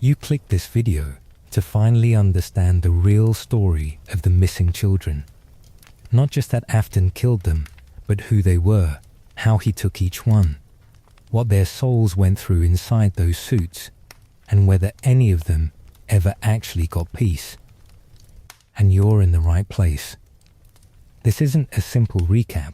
You clicked this video to finally understand the real story of the missing children. Not just that Afton killed them, but who they were, how he took each one, what their souls went through inside those suits, and whether any of them ever actually got peace. And you're in the right place. This isn't a simple recap.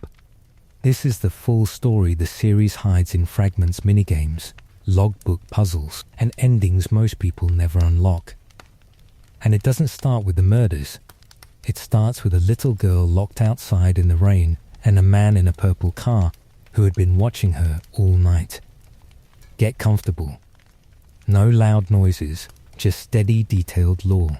This is the full story the series hides in fragments, minigames, logbook puzzles, and endings most people never unlock. And it doesn't start with the murders. It starts with a little girl locked outside in the rain and a man in a purple car who had been watching her all night. Get comfortable. No loud noises, just steady, detailed lore.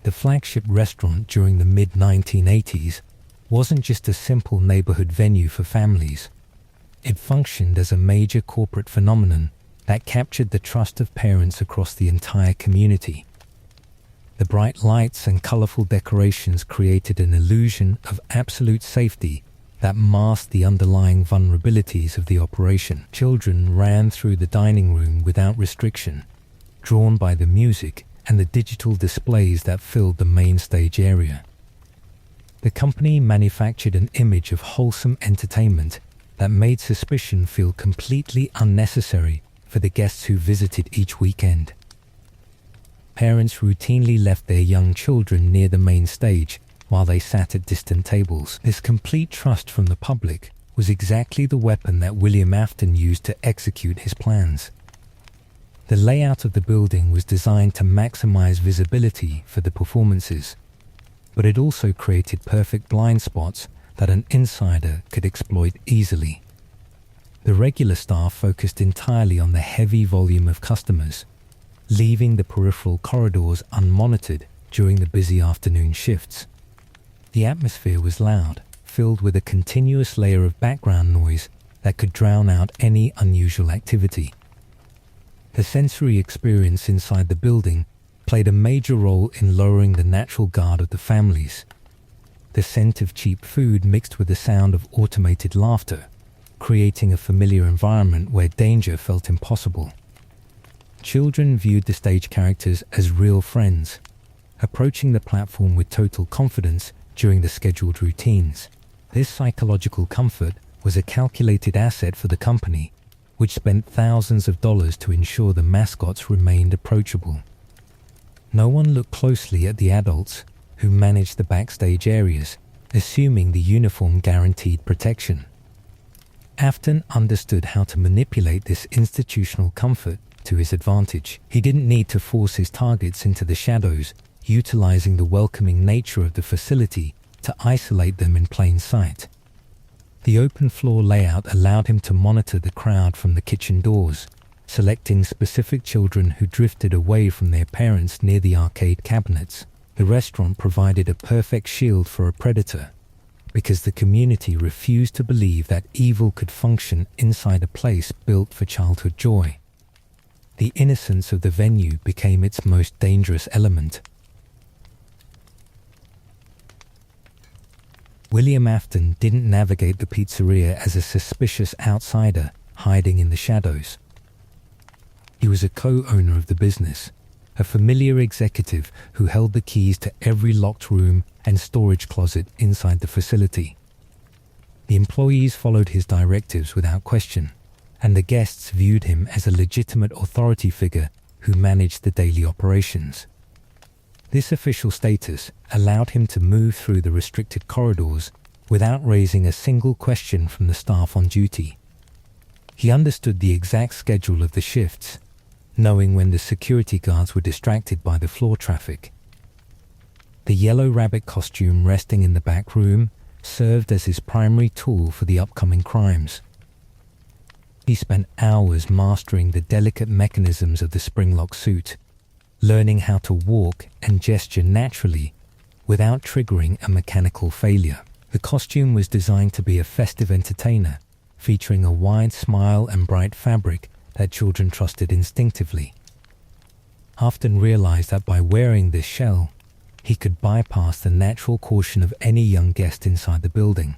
The flagship restaurant during the mid-1980s wasn't just a simple neighborhood venue for families. It functioned as a major corporate phenomenon that captured the trust of parents across the entire community. The bright lights and colorful decorations created an illusion of absolute safety that masked the underlying vulnerabilities of the operation. Children ran through the dining room without restriction, drawn by the music and the digital displays that filled the main stage area. The company manufactured an image of wholesome entertainment that made suspicion feel completely unnecessary for the guests who visited each weekend. Parents routinely left their young children near the main stage while they sat at distant tables. This complete trust from the public was exactly the weapon that William Afton used to execute his plans. The layout of the building was designed to maximize visibility for the performances, but it also created perfect blind spots that an insider could exploit easily. The regular staff focused entirely on the heavy volume of customers, leaving the peripheral corridors unmonitored during the busy afternoon shifts. The atmosphere was loud, filled with a continuous layer of background noise that could drown out any unusual activity. The sensory experience inside the building played a major role in lowering the natural guard of the families. The scent of cheap food mixed with the sound of automated laughter, creating a familiar environment where danger felt impossible. Children viewed the stage characters as real friends, approaching the platform with total confidence during the scheduled routines. This psychological comfort was a calculated asset for the company, which spent thousands of dollars to ensure the mascots remained approachable. No one looked closely at the adults who managed the backstage areas, assuming the uniform guaranteed protection. Afton understood how to manipulate this institutional comfort to his advantage. He didn't need to force his targets into the shadows, utilizing the welcoming nature of the facility to isolate them in plain sight. The open floor layout allowed him to monitor the crowd from the kitchen doors, selecting specific children who drifted away from their parents near the arcade cabinets. The restaurant provided a perfect shield for a predator, because the community refused to believe that evil could function inside a place built for childhood joy. The innocence of the venue became its most dangerous element. William Afton didn't navigate the pizzeria as a suspicious outsider hiding in the shadows. He was a co-owner of the business, a familiar executive who held the keys to every locked room and storage closet inside the facility. The employees followed his directives without question, and the guests viewed him as a legitimate authority figure who managed the daily operations. This official status allowed him to move through the restricted corridors without raising a single question from the staff on duty. He understood the exact schedule of the shifts, knowing when the security guards were distracted by the floor traffic. The yellow rabbit costume resting in the back room served as his primary tool for the upcoming crimes. He spent hours mastering the delicate mechanisms of the spring-lock suit, learning how to walk and gesture naturally without triggering a mechanical failure. The costume was designed to be a festive entertainer, featuring a wide smile and bright fabric that children trusted instinctively. Afton realized that by wearing this shell, he could bypass the natural caution of any young guest inside the building.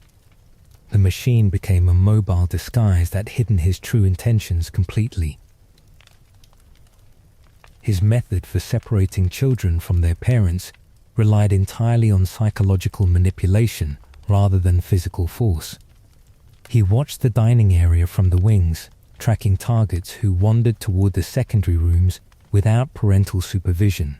the machine became a mobile disguise that hid his true intentions completely. His method for separating children from their parents relied entirely on psychological manipulation rather than physical force. He watched the dining area from the wings, tracking targets who wandered toward the secondary rooms without parental supervision.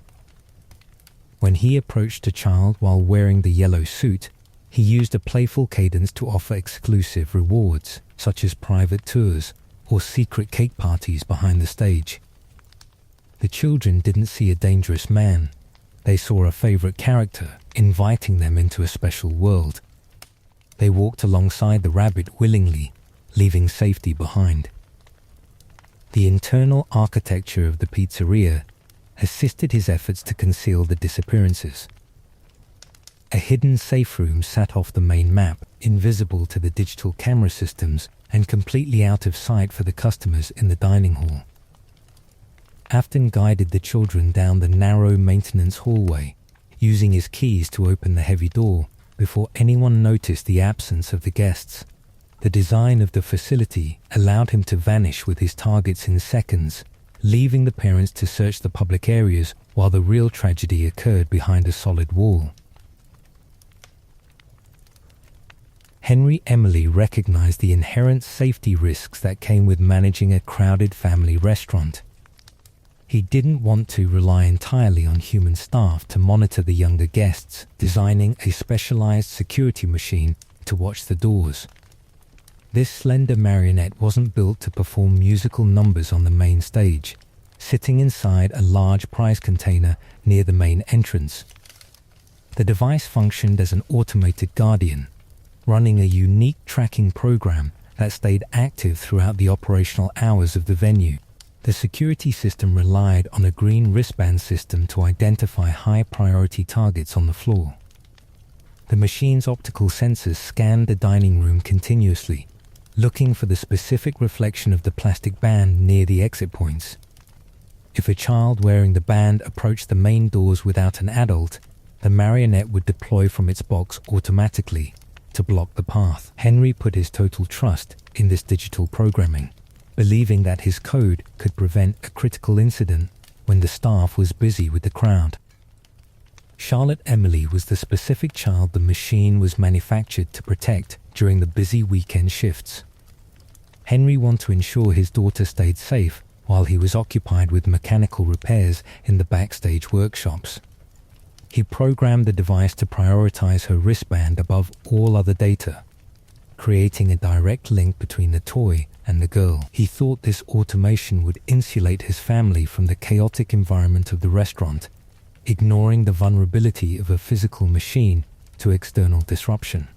When he approached a child while wearing the yellow suit, he used a playful cadence to offer exclusive rewards, such as private tours or secret cake parties behind the stage. The children didn't see a dangerous man. They saw a favorite character, inviting them into a special world. They walked alongside the rabbit willingly, leaving safety behind. The internal architecture of the pizzeria assisted his efforts to conceal the disappearances. A hidden safe room sat off the main map, invisible to the digital camera systems and completely out of sight for the customers in the dining hall. Afton guided the children down the narrow maintenance hallway, using his keys to open the heavy door before anyone noticed the absence of the guests. The design of the facility allowed him to vanish with his targets in seconds, leaving the parents to search the public areas while the real tragedy occurred behind a solid wall. Henry Emily recognized the inherent safety risks that came with managing a crowded family restaurant. He didn't want to rely entirely on human staff to monitor the younger guests, designing a specialized security machine to watch the doors. This slender marionette wasn't built to perform musical numbers on the main stage, sitting inside a large prize container near the main entrance. The device functioned as an automated guardian, running a unique tracking program that stayed active throughout the operational hours of the venue. The security system relied on a green wristband system to identify high-priority targets on the floor. The machine's optical sensors scanned the dining room continuously, looking for the specific reflection of the plastic band near the exit points. If a child wearing the band approached the main doors without an adult, the marionette would deploy from its box automatically to block the path. Henry put his total trust in this digital programming, believing that his code could prevent a critical incident when the staff was busy with the crowd. Charlotte Emily was the specific child the machine was manufactured to protect during the busy weekend shifts. Henry wanted to ensure his daughter stayed safe while he was occupied with mechanical repairs in the backstage workshops. He programmed the device to prioritize her wristband above all other data, creating a direct link between the toy and the girl. He thought this automation would insulate his family from the chaotic environment of the restaurant, ignoring the vulnerability of a physical machine to external disruption.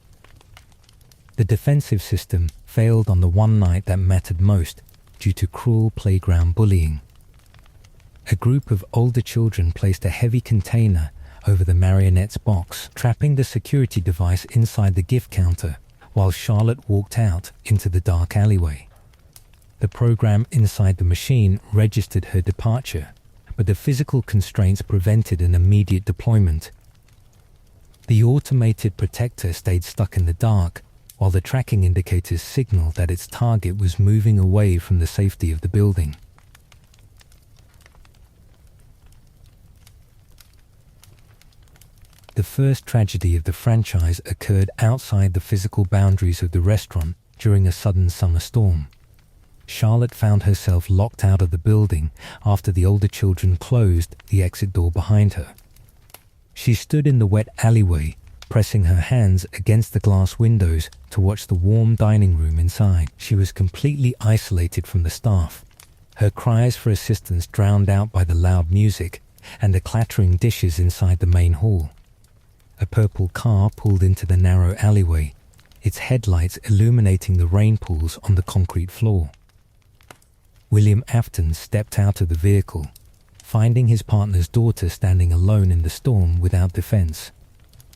The defensive system failed on the one night that mattered most due to cruel playground bullying. A group of older children placed a heavy container over the marionette's box, trapping the security device inside the gift counter while Charlotte walked out into the dark alleyway. The program inside the machine registered her departure, but the physical constraints prevented an immediate deployment. The automated protector stayed stuck in the dark, while the tracking indicators signaled that its target was moving away from the safety of the building. The first tragedy of the franchise occurred outside the physical boundaries of the restaurant during a sudden summer storm. Charlotte found herself locked out of the building after the older children closed the exit door behind her. She stood in the wet alleyway, pressing her hands against the glass windows to watch the warm dining room inside. She was completely isolated from the staff, her cries for assistance drowned out by the loud music and the clattering dishes inside the main hall. A purple car pulled into the narrow alleyway, its headlights illuminating the rain pools on the concrete floor. William Afton stepped out of the vehicle, finding his partner's daughter standing alone in the storm without defense.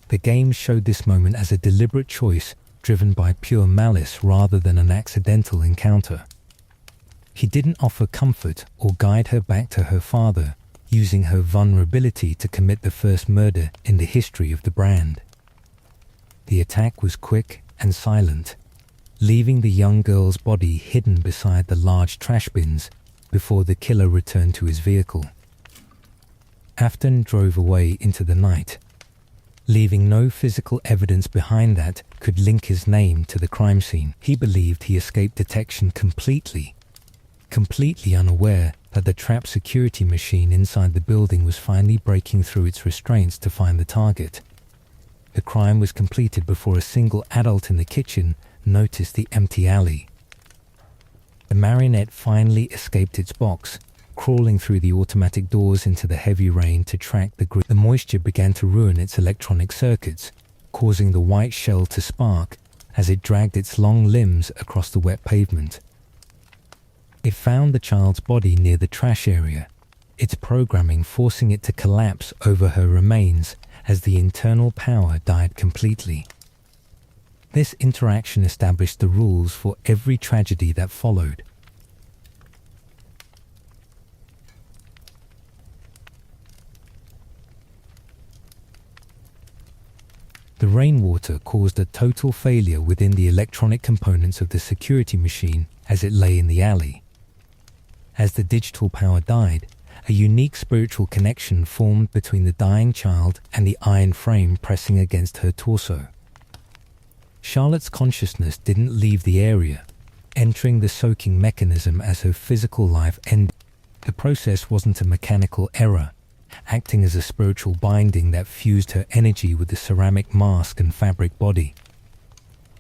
The game showed this moment as a deliberate choice driven by pure malice rather than an accidental encounter. He didn't offer comfort or guide her back to her father, using her vulnerability to commit the first murder in the history of the brand. The attack was quick and silent, leaving the young girl's body hidden beside the large trash bins before the killer returned to his vehicle. Afton drove away into the night, leaving no physical evidence behind that could link his name to the crime scene. He believed he escaped detection completely unaware that the trapped security machine inside the building was finally breaking through its restraints to find the target. The crime was completed before a single adult in the kitchen noticed the empty alley. The marionette finally escaped its box, crawling through the automatic doors into the heavy rain to track the grip. The moisture began to ruin its electronic circuits, causing the white shell to spark as it dragged its long limbs across the wet pavement. It found the child's body near the trash area, its programming forcing it to collapse over her remains as the internal power died completely. This interaction established the rules for every tragedy that followed. The rainwater caused a total failure within the electronic components of the security machine as it lay in the alley. As the digital power died, a unique spiritual connection formed between the dying child and the iron frame pressing against her torso. Charlotte's consciousness didn't leave the area, entering the soaking mechanism as her physical life ended. The process wasn't a mechanical error, acting as a spiritual binding that fused her energy with the ceramic mask and fabric body.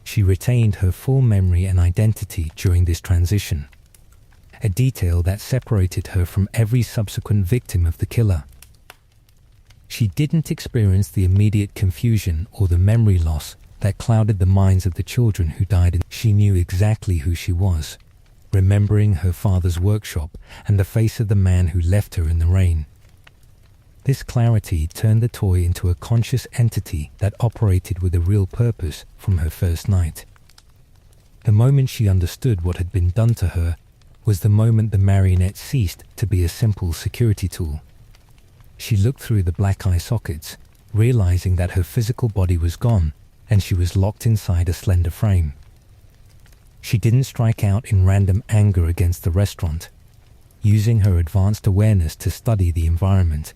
She retained her full memory and identity during this transition, a detail that separated her from every subsequent victim of the killer. She didn't experience the immediate confusion or the memory loss that clouded the minds of the children who died. She knew exactly who she was, remembering her father's workshop and the face of the man who left her in the rain. This clarity turned the toy into a conscious entity that operated with a real purpose from her first night. The moment she understood what had been done to her was the moment the marionette ceased to be a simple security tool. She looked through the black eye sockets, realizing that her physical body was gone and she was locked inside a slender frame. She didn't strike out in random anger against the restaurant, using her advanced awareness to study the environment.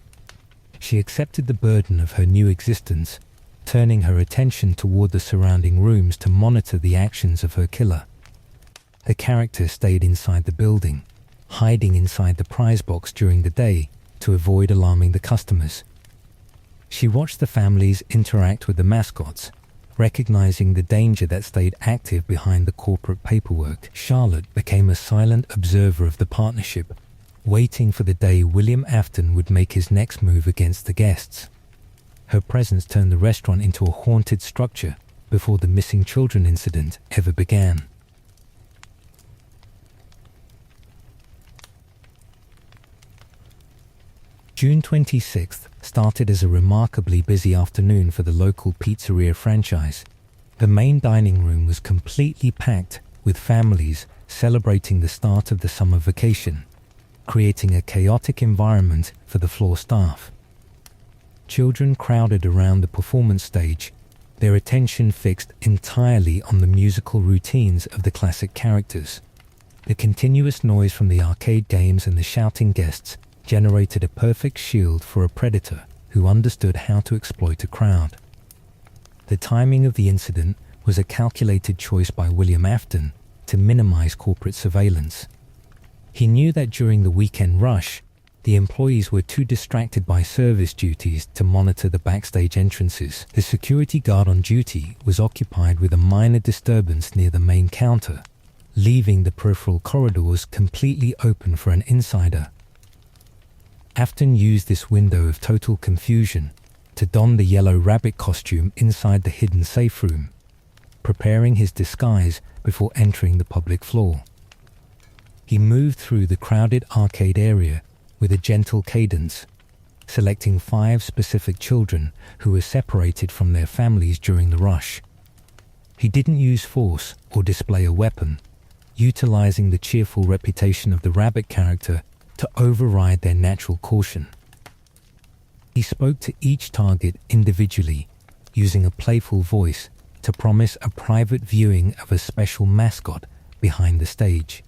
She accepted the burden of her new existence, turning her attention toward the surrounding rooms to monitor the actions of her killer. The character stayed inside the building, hiding inside the prize box during the day to avoid alarming the customers. She watched the families interact with the mascots, recognizing the danger that stayed active behind the corporate paperwork. Charlotte became a silent observer of the partnership, waiting for the day William Afton would make his next move against the guests. Her presence turned the restaurant into a haunted structure before the missing children incident ever began. June 26th started as a remarkably busy afternoon for the local pizzeria franchise. The main dining room was completely packed with families celebrating the start of the summer vacation, creating a chaotic environment for the floor staff. Children crowded around the performance stage, their attention fixed entirely on the musical routines of the classic characters. The continuous noise from the arcade games and the shouting guests generated a perfect shield for a predator who understood how to exploit a crowd. The timing of the incident was a calculated choice by William Afton to minimize corporate surveillance. He knew that during the weekend rush, the employees were too distracted by service duties to monitor the backstage entrances. The security guard on duty was occupied with a minor disturbance near the main counter, leaving the peripheral corridors completely open for an insider. Afton used this window of total confusion to don the yellow rabbit costume inside the hidden safe room, preparing his disguise before entering the public floor. He moved through the crowded arcade area with a gentle cadence, selecting 5 specific children who were separated from their families during the rush. He didn't use force or display a weapon, utilizing the cheerful reputation of the rabbit character to override their natural caution. He spoke to each target individually, using a playful voice to promise a private viewing of a special mascot behind the stage.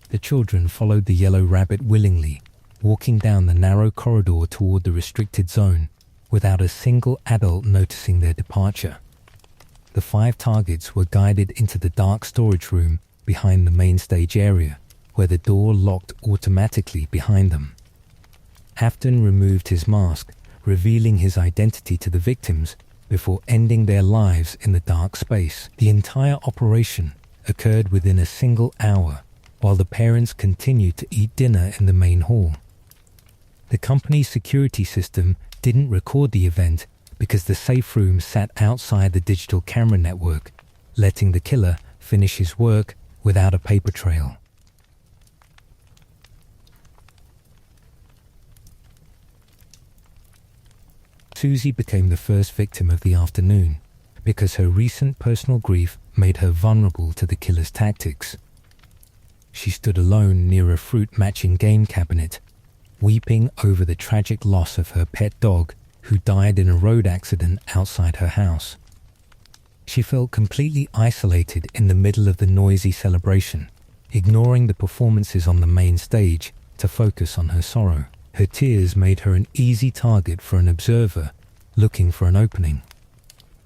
The children followed the yellow rabbit willingly, walking down the narrow corridor toward the restricted zone, without a single adult noticing their departure. The 5 targets were guided into the dark storage room behind the main stage area, where the door locked automatically behind them. Afton removed his mask, revealing his identity to the victims before ending their lives in the dark space. The entire operation occurred within a single hour, while the parents continued to eat dinner in the main hall. The company's security system didn't record the event because the safe room sat outside the digital camera network, letting the killer finish his work without a paper trail. Susie became the first victim of the afternoon because her recent personal grief made her vulnerable to the killer's tactics. She stood alone near a fruit-matching game cabinet, weeping over the tragic loss of her pet dog who died in a road accident outside her house. She felt completely isolated in the middle of the noisy celebration, ignoring the performances on the main stage to focus on her sorrow. Her tears made her an easy target for an observer looking for an opening.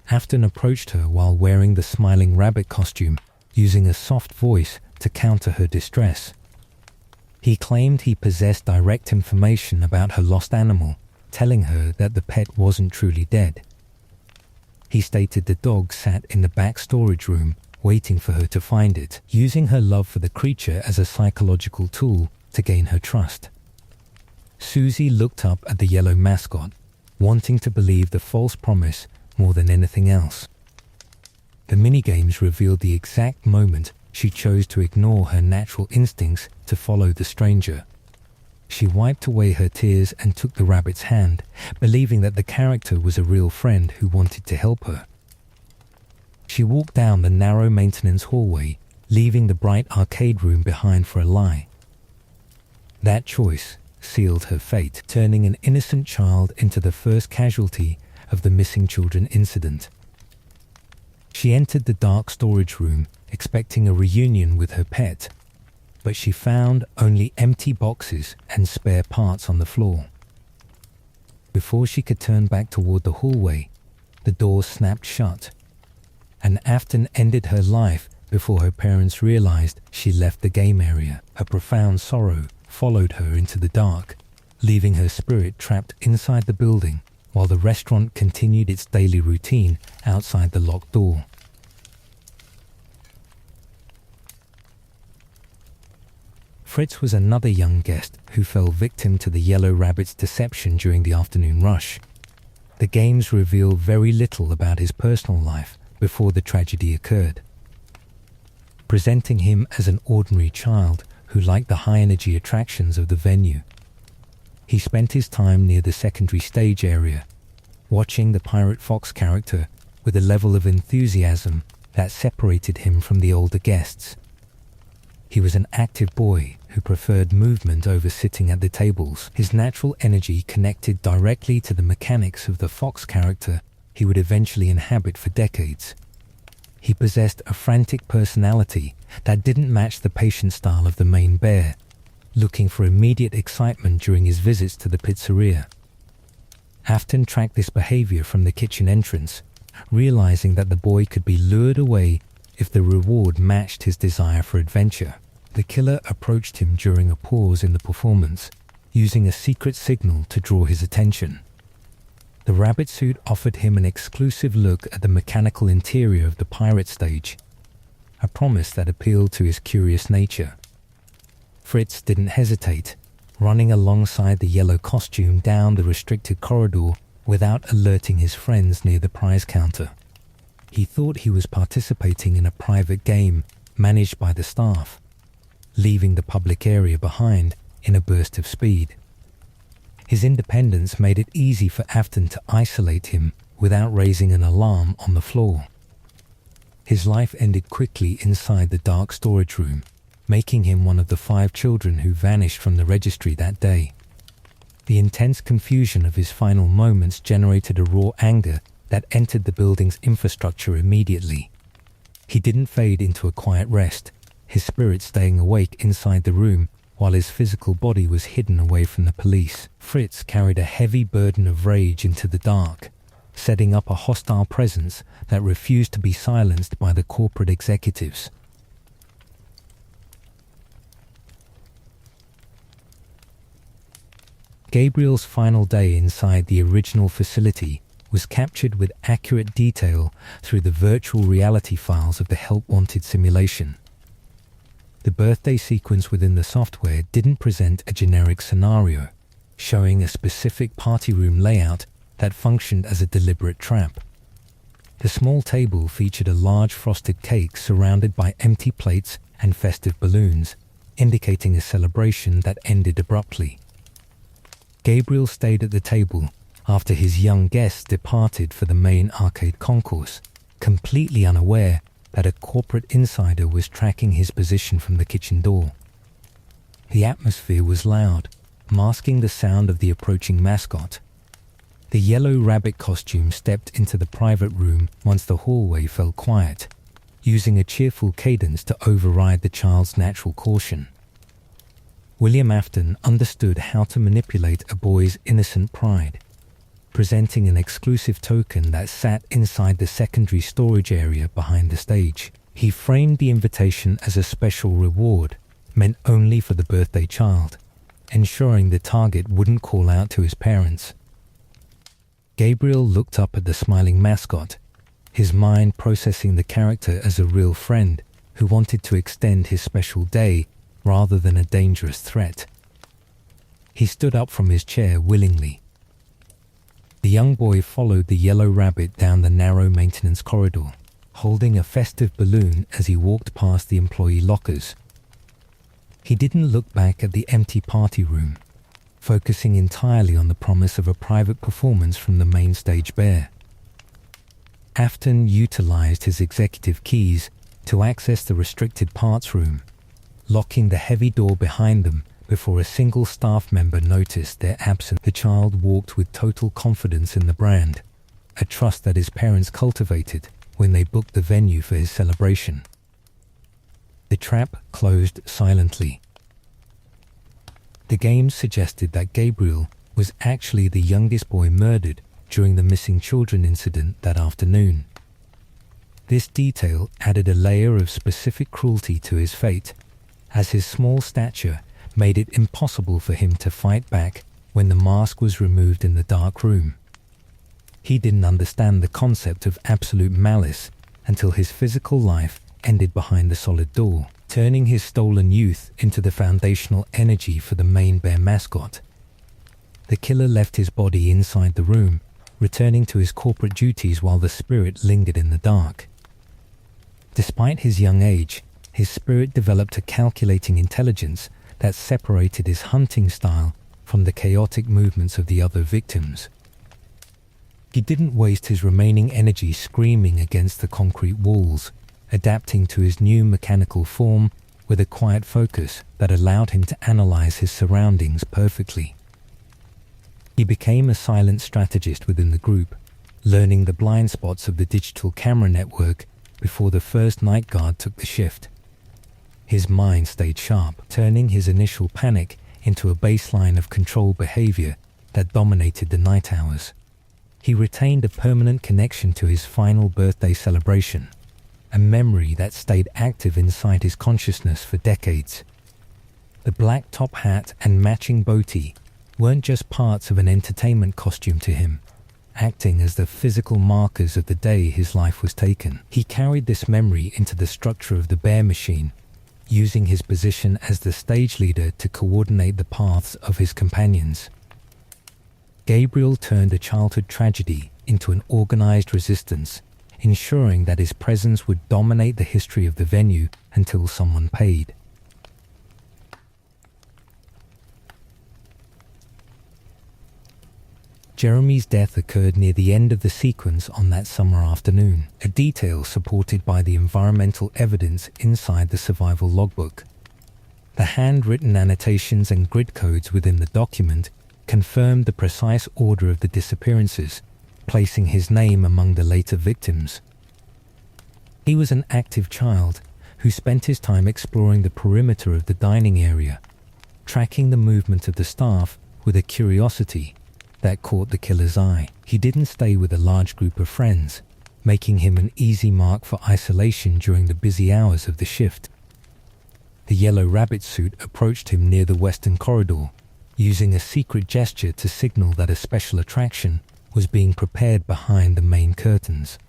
Afton approached her while wearing the smiling rabbit costume, using a soft voice to counter her distress. He claimed he possessed direct information about her lost animal, telling her that the pet wasn't truly dead. He stated the dog sat in the back storage room waiting for her to find it, using her love for the creature as a psychological tool to gain her trust. Susie looked up at the yellow mascot, wanting to believe the false promise more than anything else. The minigames revealed the exact moment she chose to ignore her natural instincts to follow the stranger. She wiped away her tears and took the rabbit's hand, believing that the character was a real friend who wanted to help her. She walked down the narrow maintenance hallway, leaving the bright arcade room behind for a lie. That choice sealed her fate, turning an innocent child into the first casualty of the missing children incident. She entered the dark storage room, expecting a reunion with her pet, but she found only empty boxes and spare parts on the floor. Before she could turn back toward the hallway, the door snapped shut, and Afton ended her life before her parents realized she left the game area. Her profound sorrow followed her into the dark, leaving her spirit trapped inside the building while the restaurant continued its daily routine outside the locked door. Fritz was another young guest who fell victim to the yellow rabbit's deception during the afternoon rush. The games reveal very little about his personal life before the tragedy occurred, presenting him as an ordinary child who liked the high-energy attractions of the venue. He spent his time near the secondary stage area, watching the Pirate Fox character with a level of enthusiasm that separated him from the older guests. He was an active boy who preferred movement over sitting at the tables. His natural energy connected directly to the mechanics of the Fox character he would eventually inhabit for decades. He possessed a frantic personality that didn't match the patient style of the main bear, looking for immediate excitement during his visits to the pizzeria. Afton tracked this behavior from the kitchen entrance, realizing that the boy could be lured away if the reward matched his desire for adventure. The killer approached him during a pause in the performance, using a secret signal to draw his attention. The rabbit suit offered him an exclusive look at the mechanical interior of the pirate stage, a promise that appealed to his curious nature. Fritz didn't hesitate, running alongside the yellow costume down the restricted corridor without alerting his friends near the prize counter. He thought he was participating in a private game managed by the staff, leaving the public area behind in a burst of speed. His independence made it easy for Afton to isolate him without raising an alarm on the floor. His life ended quickly inside the dark storage room, making him one of the 5 children who vanished from the registry that day. The intense confusion of his final moments generated a raw anger that entered the building's infrastructure immediately. He didn't fade into a quiet rest, his spirit staying awake inside the room while his physical body was hidden away from the police. Fritz carried a heavy burden of rage into the dark, setting up a hostile presence that refused to be silenced by the corporate executives. Gabriel's final day inside the original facility was captured with accurate detail through the virtual reality files of the Help Wanted simulation. The birthday sequence within the software didn't present a generic scenario, showing a specific party room layout that functioned as a deliberate trap. The small table featured a large frosted cake surrounded by empty plates and festive balloons, indicating a celebration that ended abruptly. Gabriel stayed at the table after his young guests departed for the main arcade concourse, completely unaware that a corporate insider was tracking his position from the kitchen door. The atmosphere was loud, masking the sound of the approaching mascot. The yellow rabbit costume stepped into the private room once the hallway fell quiet, using a cheerful cadence to override the child's natural caution. William Afton understood how to manipulate a boy's innocent pride, presenting an exclusive token that sat inside the secondary storage area behind the stage. He framed the invitation as a special reward, meant only for the birthday child, ensuring the target wouldn't call out to his parents. Gabriel looked up at the smiling mascot, his mind processing the character as a real friend who wanted to extend his special day rather than a dangerous threat. He stood up from his chair willingly. The young boy followed the yellow rabbit down the narrow maintenance corridor, holding a festive balloon as he walked past the employee lockers. He didn't look back at the empty party room, focusing entirely on the promise of a private performance from the main stage bear. Afton utilized his executive keys to access the restricted parts room, locking the heavy door behind them before a single staff member noticed their absence. The child walked with total confidence in the brand, a trust that his parents cultivated when they booked the venue for his celebration. The trap closed silently. The games suggested that Gabriel was actually the youngest boy murdered during the missing children incident that afternoon. This detail added a layer of specific cruelty to his fate, as his small stature made it impossible for him to fight back when the mask was removed in the dark room. He didn't understand the concept of absolute malice until his physical life ended behind the solid door, turning his stolen youth into the foundational energy for the main bear mascot. The killer left his body inside the room, returning to his corporate duties while the spirit lingered in the dark. Despite his young age, his spirit developed a calculating intelligence that separated his hunting style from the chaotic movements of the other victims. He didn't waste his remaining energy screaming against the concrete walls, adapting to his new mechanical form with a quiet focus that allowed him to analyze his surroundings perfectly. He became a silent strategist within the group, learning the blind spots of the digital camera network before the first night guard took the shift. His mind stayed sharp, turning his initial panic into a baseline of controlled behavior that dominated the night hours. He retained a permanent connection to his final birthday celebration, a memory that stayed active inside his consciousness for decades. The black top hat and matching boatee weren't just parts of an entertainment costume to him, acting as the physical markers of the day his life was taken. He carried this memory into the structure of the bear machine, using his position as the stage leader to coordinate the paths of his companions. Gabriel turned a childhood tragedy into an organized resistance, ensuring that his presence would dominate the history of the venue until someone paid. Jeremy's death occurred near the end of the sequence on that summer afternoon, a detail supported by the environmental evidence inside the survival logbook. The handwritten annotations and grid codes within the document confirmed the precise order of the disappearances, placing his name among the later victims. He was an active child who spent his time exploring the perimeter of the dining area, tracking the movement of the staff with a curiosity that caught the killer's eye. He didn't stay with a large group of friends, making him an easy mark for isolation during the busy hours of the shift. The yellow rabbit suit approached him near the western corridor, using a secret gesture to signal that a special attraction was being prepared behind the main curtains.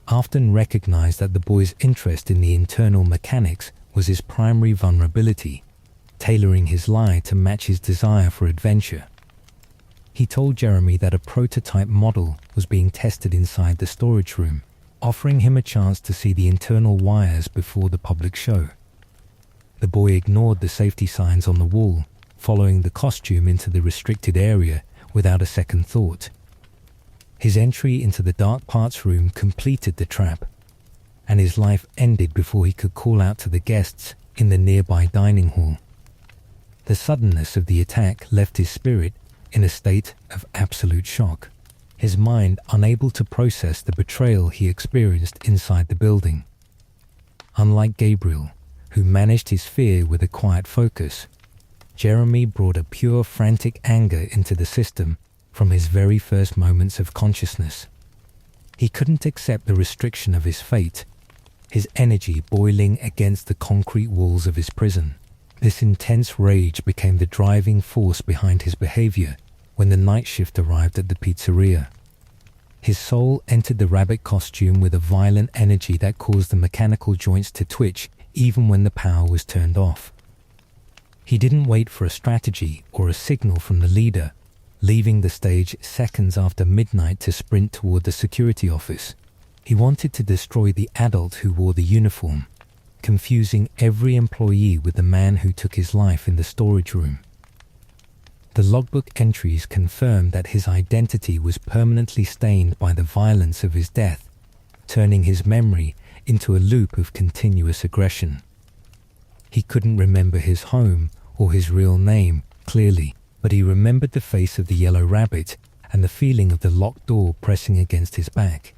Afton recognized that the boy's interest in the internal mechanics was his primary vulnerability, tailoring his lie to match his desire for adventure. He told Jeremy that a prototype model was being tested inside the storage room, offering him a chance to see the internal wires before the public show. The boy ignored the safety signs on the wall, following the costume into the restricted area without a second thought. His entry into the dark parts room completed the trap, and his life ended before he could call out to the guests in the nearby dining hall. The suddenness of the attack left his spirit in a state of absolute shock, his mind unable to process the betrayal he experienced inside the building. Unlike Gabriel, who managed his fear with a quiet focus, Jeremy brought a pure frantic anger into the system from his very first moments of consciousness. He couldn't accept the restriction of his fate, his energy boiling against the concrete walls of his prison. This intense rage became the driving force behind his behavior when the night shift arrived at the pizzeria. His soul entered the rabbit costume with a violent energy that caused the mechanical joints to twitch even when the power was turned off. He didn't wait for a strategy or a signal from the leader, leaving the stage seconds after midnight to sprint toward the security office. He wanted to destroy the adult who wore the uniform, confusing every employee with the man who took his life in the storage room. The logbook entries confirmed that his identity was permanently stained by the violence of his death, turning his memory into a loop of continuous aggression. He couldn't remember his home or his real name clearly, but he remembered the face of the yellow rabbit and the feeling of the locked door pressing against his back.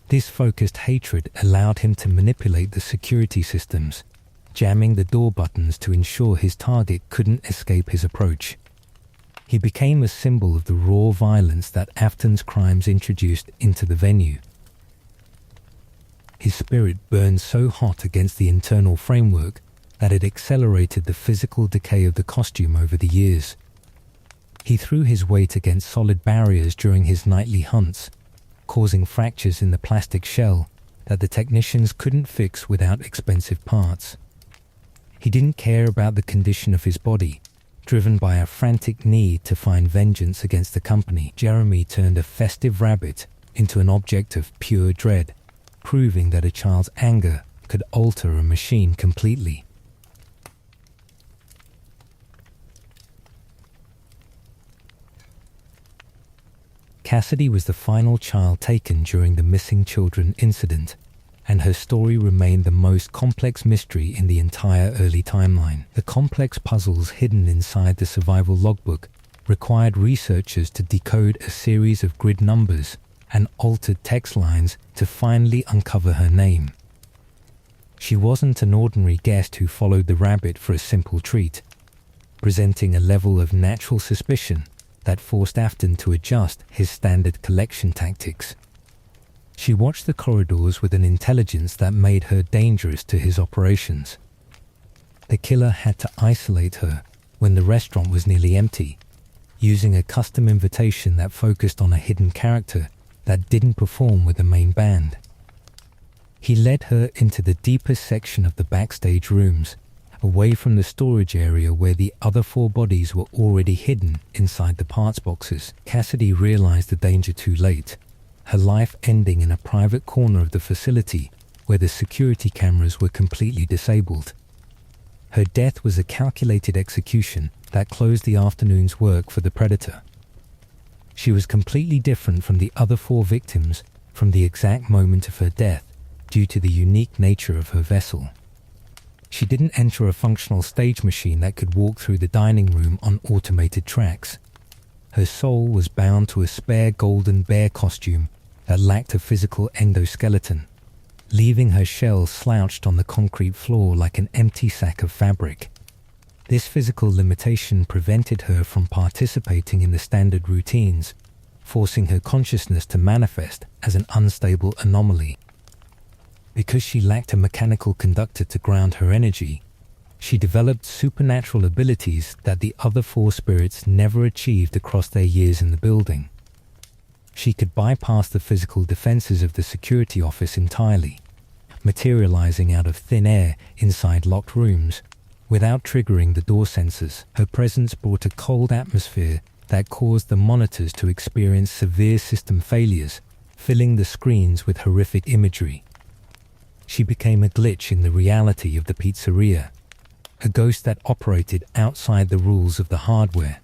This focused hatred allowed him to manipulate the security systems, jamming the door buttons to ensure his target couldn't escape his approach. He became a symbol of the raw violence that Afton's crimes introduced into the venue. His spirit burned so hot against the internal framework that it accelerated the physical decay of the costume over the years. He threw his weight against solid barriers during his nightly hunts, causing fractures in the plastic shell that the technicians couldn't fix without expensive parts. He didn't care about the condition of his body, driven by a frantic need to find vengeance against the company. Jeremy turned a festive rabbit into an object of pure dread, proving that a child's anger could alter a machine completely. Cassidy was the final child taken during the missing children incident, and her story remained the most complex mystery in the entire early timeline. The complex puzzles hidden inside the survival logbook required researchers to decode a series of grid numbers and altered text lines to finally uncover her name. She wasn't an ordinary guest who followed the rabbit for a simple treat, presenting a level of natural suspicion that forced Afton to adjust his standard collection tactics. She watched the corridors with an intelligence that made her dangerous to his operations. The killer had to isolate her when the restaurant was nearly empty, using a custom invitation that focused on a hidden character that didn't perform with the main band. He led her into the deepest section of the backstage rooms, away from the storage area where the other 4 bodies were already hidden inside the parts boxes. Cassidy realized the danger too late, her life ending in a private corner of the facility where the security cameras were completely disabled. Her death was a calculated execution that closed the afternoon's work for the predator. She was completely different from the other 4 victims from the exact moment of her death due to the unique nature of her vessel. She didn't enter a functional stage machine that could walk through the dining room on automated tracks. her soul was bound to a spare golden bear costume that lacked a physical endoskeleton, leaving her shell slouched on the concrete floor like an empty sack of fabric. This physical limitation prevented her from participating in the standard routines, forcing her consciousness to manifest as an unstable anomaly. Because she lacked a mechanical conductor to ground her energy, she developed supernatural abilities that the other four spirits never achieved across their years in the building. She could bypass the physical defenses of the security office entirely, materializing out of thin air inside locked rooms without triggering the door sensors. Her presence brought a cold atmosphere that caused the monitors to experience severe system failures, filling the screens with horrific imagery. She became a glitch in the reality of the pizzeria, a ghost that operated outside the rules of the hardware.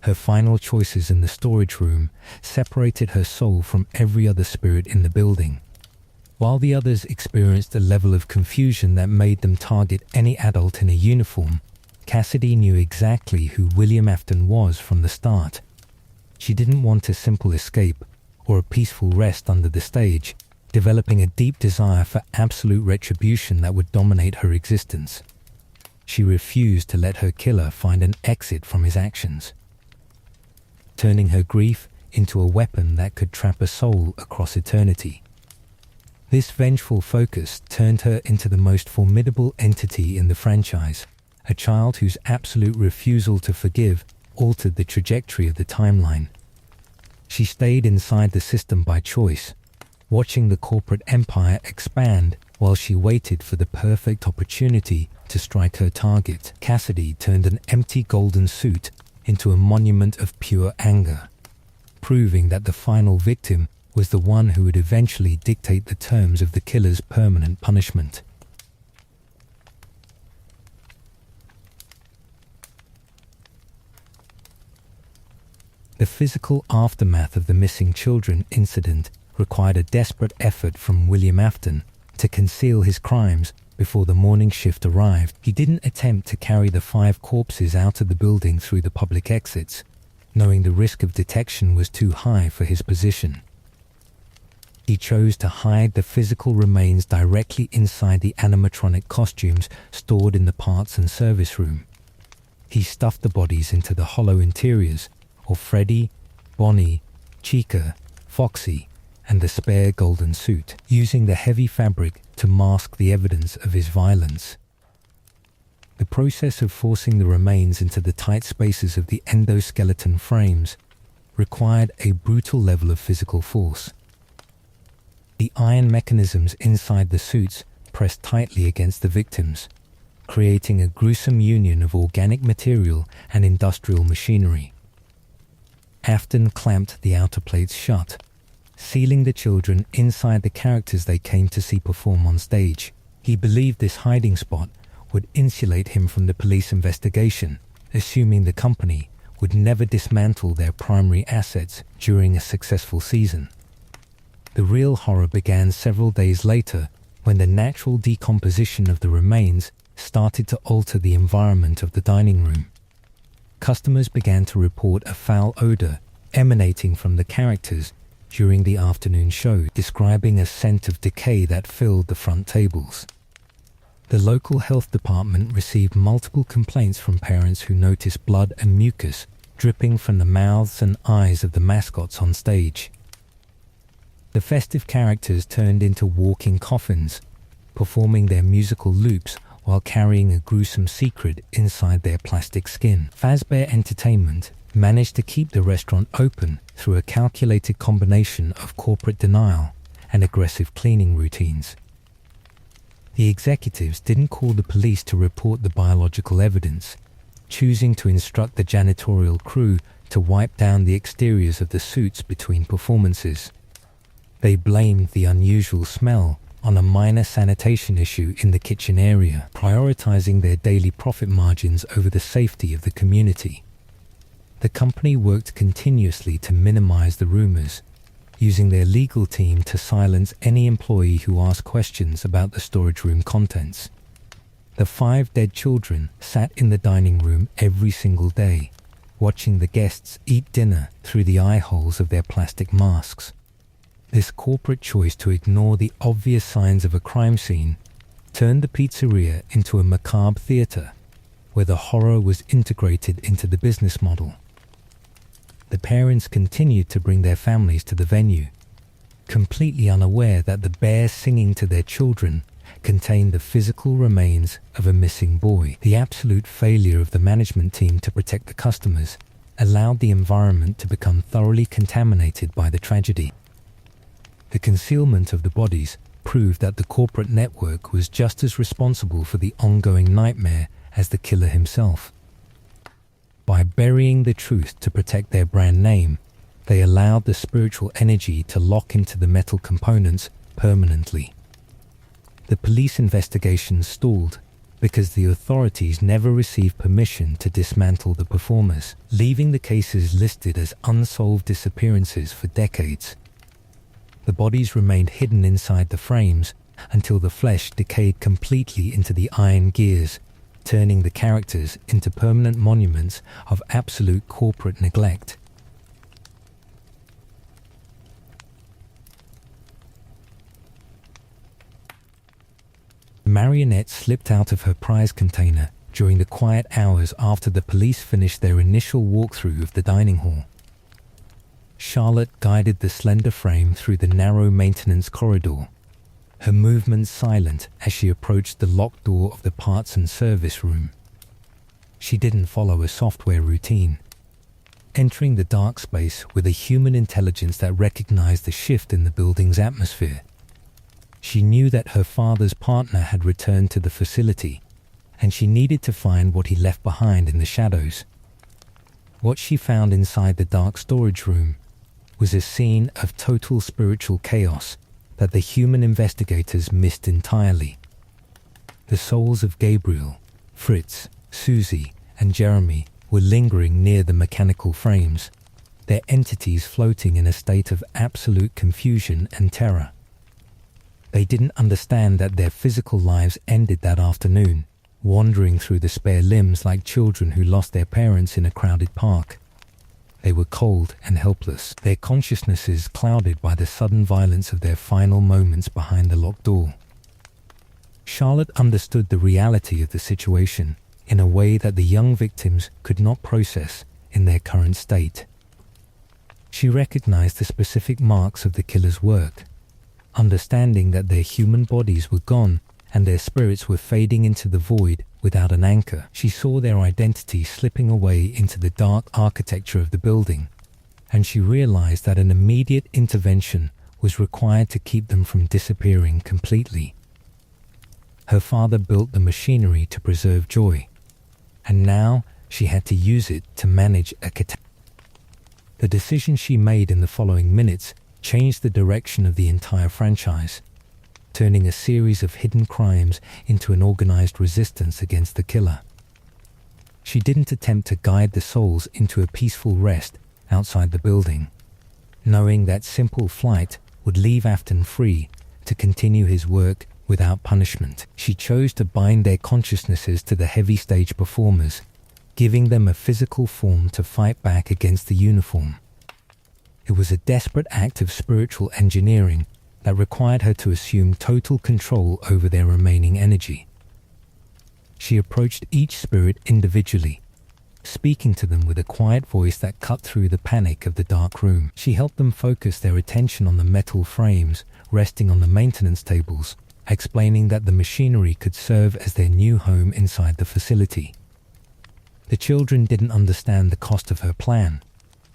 Her final choices in the storage room separated her soul from every other spirit in the building. While the others experienced a level of confusion that made them target any adult in a uniform, Cassidy knew exactly who William Afton was from the start. She didn't want a simple escape or a peaceful rest under the stage, developing a deep desire for absolute retribution that would dominate her existence. She refused to let her killer find an exit from his actions, turning her grief into a weapon that could trap a soul across eternity. This vengeful focus turned her into the most formidable entity in the franchise, a child whose absolute refusal to forgive altered the trajectory of the timeline. She stayed inside the system by choice, watching the corporate empire expand while she waited for the perfect opportunity to strike her target. Cassidy turned an empty golden suit into a monument of pure anger, proving that the final victim was the one who would eventually dictate the terms of the killer's permanent punishment. The physical aftermath of the missing children incident required a desperate effort from William Afton to conceal his crimes before the morning shift arrived. He didn't attempt to carry the 5 corpses out of the building through the public exits, knowing the risk of detection was too high for his position. He chose to hide the physical remains directly inside the animatronic costumes stored in the parts and service room. He stuffed the bodies into the hollow interiors of Freddy, Bonnie, Chica, Foxy, and the spare golden suit, using the heavy fabric to mask the evidence of his violence. The process of forcing the remains into the tight spaces of the endoskeleton frames required a brutal level of physical force. The iron mechanisms inside the suits pressed tightly against the victims, creating a gruesome union of organic material and industrial machinery. Afton clamped the outer plates shut, sealing the children inside the characters they came to see perform on stage. He believed this hiding spot would insulate him from the police investigation, assuming the company would never dismantle their primary assets during a successful season. The real horror began several days later when the natural decomposition of the remains started to alter the environment of the dining room. Customers began to report a foul odor emanating from the characters during the afternoon show, describing a scent of decay that filled the front tables. The local health department received multiple complaints from parents who noticed blood and mucus dripping from the mouths and eyes of the mascots on stage. The festive characters turned into walking coffins, performing their musical loops while carrying a gruesome secret inside their plastic skin. Fazbear Entertainment managed to keep the restaurant open through a calculated combination of corporate denial and aggressive cleaning routines. The executives didn't call the police to report the biological evidence, choosing to instruct the janitorial crew to wipe down the exteriors of the suits between performances. They blamed the unusual smell on a minor sanitation issue in the kitchen area, prioritizing their daily profit margins over the safety of the community. The company worked continuously to minimize the rumors, using their legal team to silence any employee who asked questions about the storage room contents. The 5 dead children sat in the dining room every single day, watching the guests eat dinner through the eye holes of their plastic masks. This corporate choice to ignore the obvious signs of a crime scene turned the pizzeria into a macabre theater where the horror was integrated into the business model. The parents continued to bring their families to the venue, completely unaware that the bear singing to their children contained the physical remains of a missing boy. The absolute failure of the management team to protect the customers allowed the environment to become thoroughly contaminated by the tragedy. The concealment of the bodies proved that the corporate network was just as responsible for the ongoing nightmare as the killer himself. By burying the truth to protect their brand name, they allowed the spiritual energy to lock into the metal components permanently. The police investigation stalled because the authorities never received permission to dismantle the performers, leaving the cases listed as unsolved disappearances for decades. The bodies remained hidden inside the frames until the flesh decayed completely into the iron gears, turning the characters into permanent monuments of absolute corporate neglect. The marionette slipped out of her prize container during the quiet hours after the police finished their initial walkthrough of the dining hall. Charlotte guided the slender frame through the narrow maintenance corridor, her movements silent as she approached the locked door of the parts and service room. She didn't follow a software routine, entering the dark space with a human intelligence that recognized the shift in the building's atmosphere. She knew that her father's partner had returned to the facility, and she needed to find what he left behind in the shadows. What she found inside the dark storage room was a scene of total spiritual chaos that the human investigators missed entirely. The souls of Gabriel, Fritz, Susie, and Jeremy were lingering near the mechanical frames, their entities floating in a state of absolute confusion and terror. They didn't understand that their physical lives ended that afternoon, wandering through the spare limbs like children who lost their parents in a crowded park. They were cold and helpless, their consciousnesses clouded by the sudden violence of their final moments behind the locked door. Charlotte understood the reality of the situation in a way that the young victims could not process in their current state. She recognized the specific marks of the killer's work, understanding that their human bodies were gone and their spirits were fading into the void without an anchor. She saw their identity slipping away into the dark architecture of the building, and she realized that an immediate intervention was required to keep them from disappearing completely. Her father built the machinery to preserve joy, and now she had to use it to manage a catastrophe. The decision she made in the following minutes changed the direction of the entire franchise, turning a series of hidden crimes into an organized resistance against the killer. She didn't attempt to guide the souls into a peaceful rest outside the building, knowing that simple flight would leave Afton free to continue his work without punishment. She chose to bind their consciousnesses to the heavy stage performers, giving them a physical form to fight back against the uniform. It was a desperate act of spiritual engineering that required her to assume total control over their remaining energy. She approached each spirit individually, speaking to them with a quiet voice that cut through the panic of the dark room. She helped them focus their attention on the metal frames resting on the maintenance tables, explaining that the machinery could serve as their new home inside the facility. The children didn't understand the cost of her plan,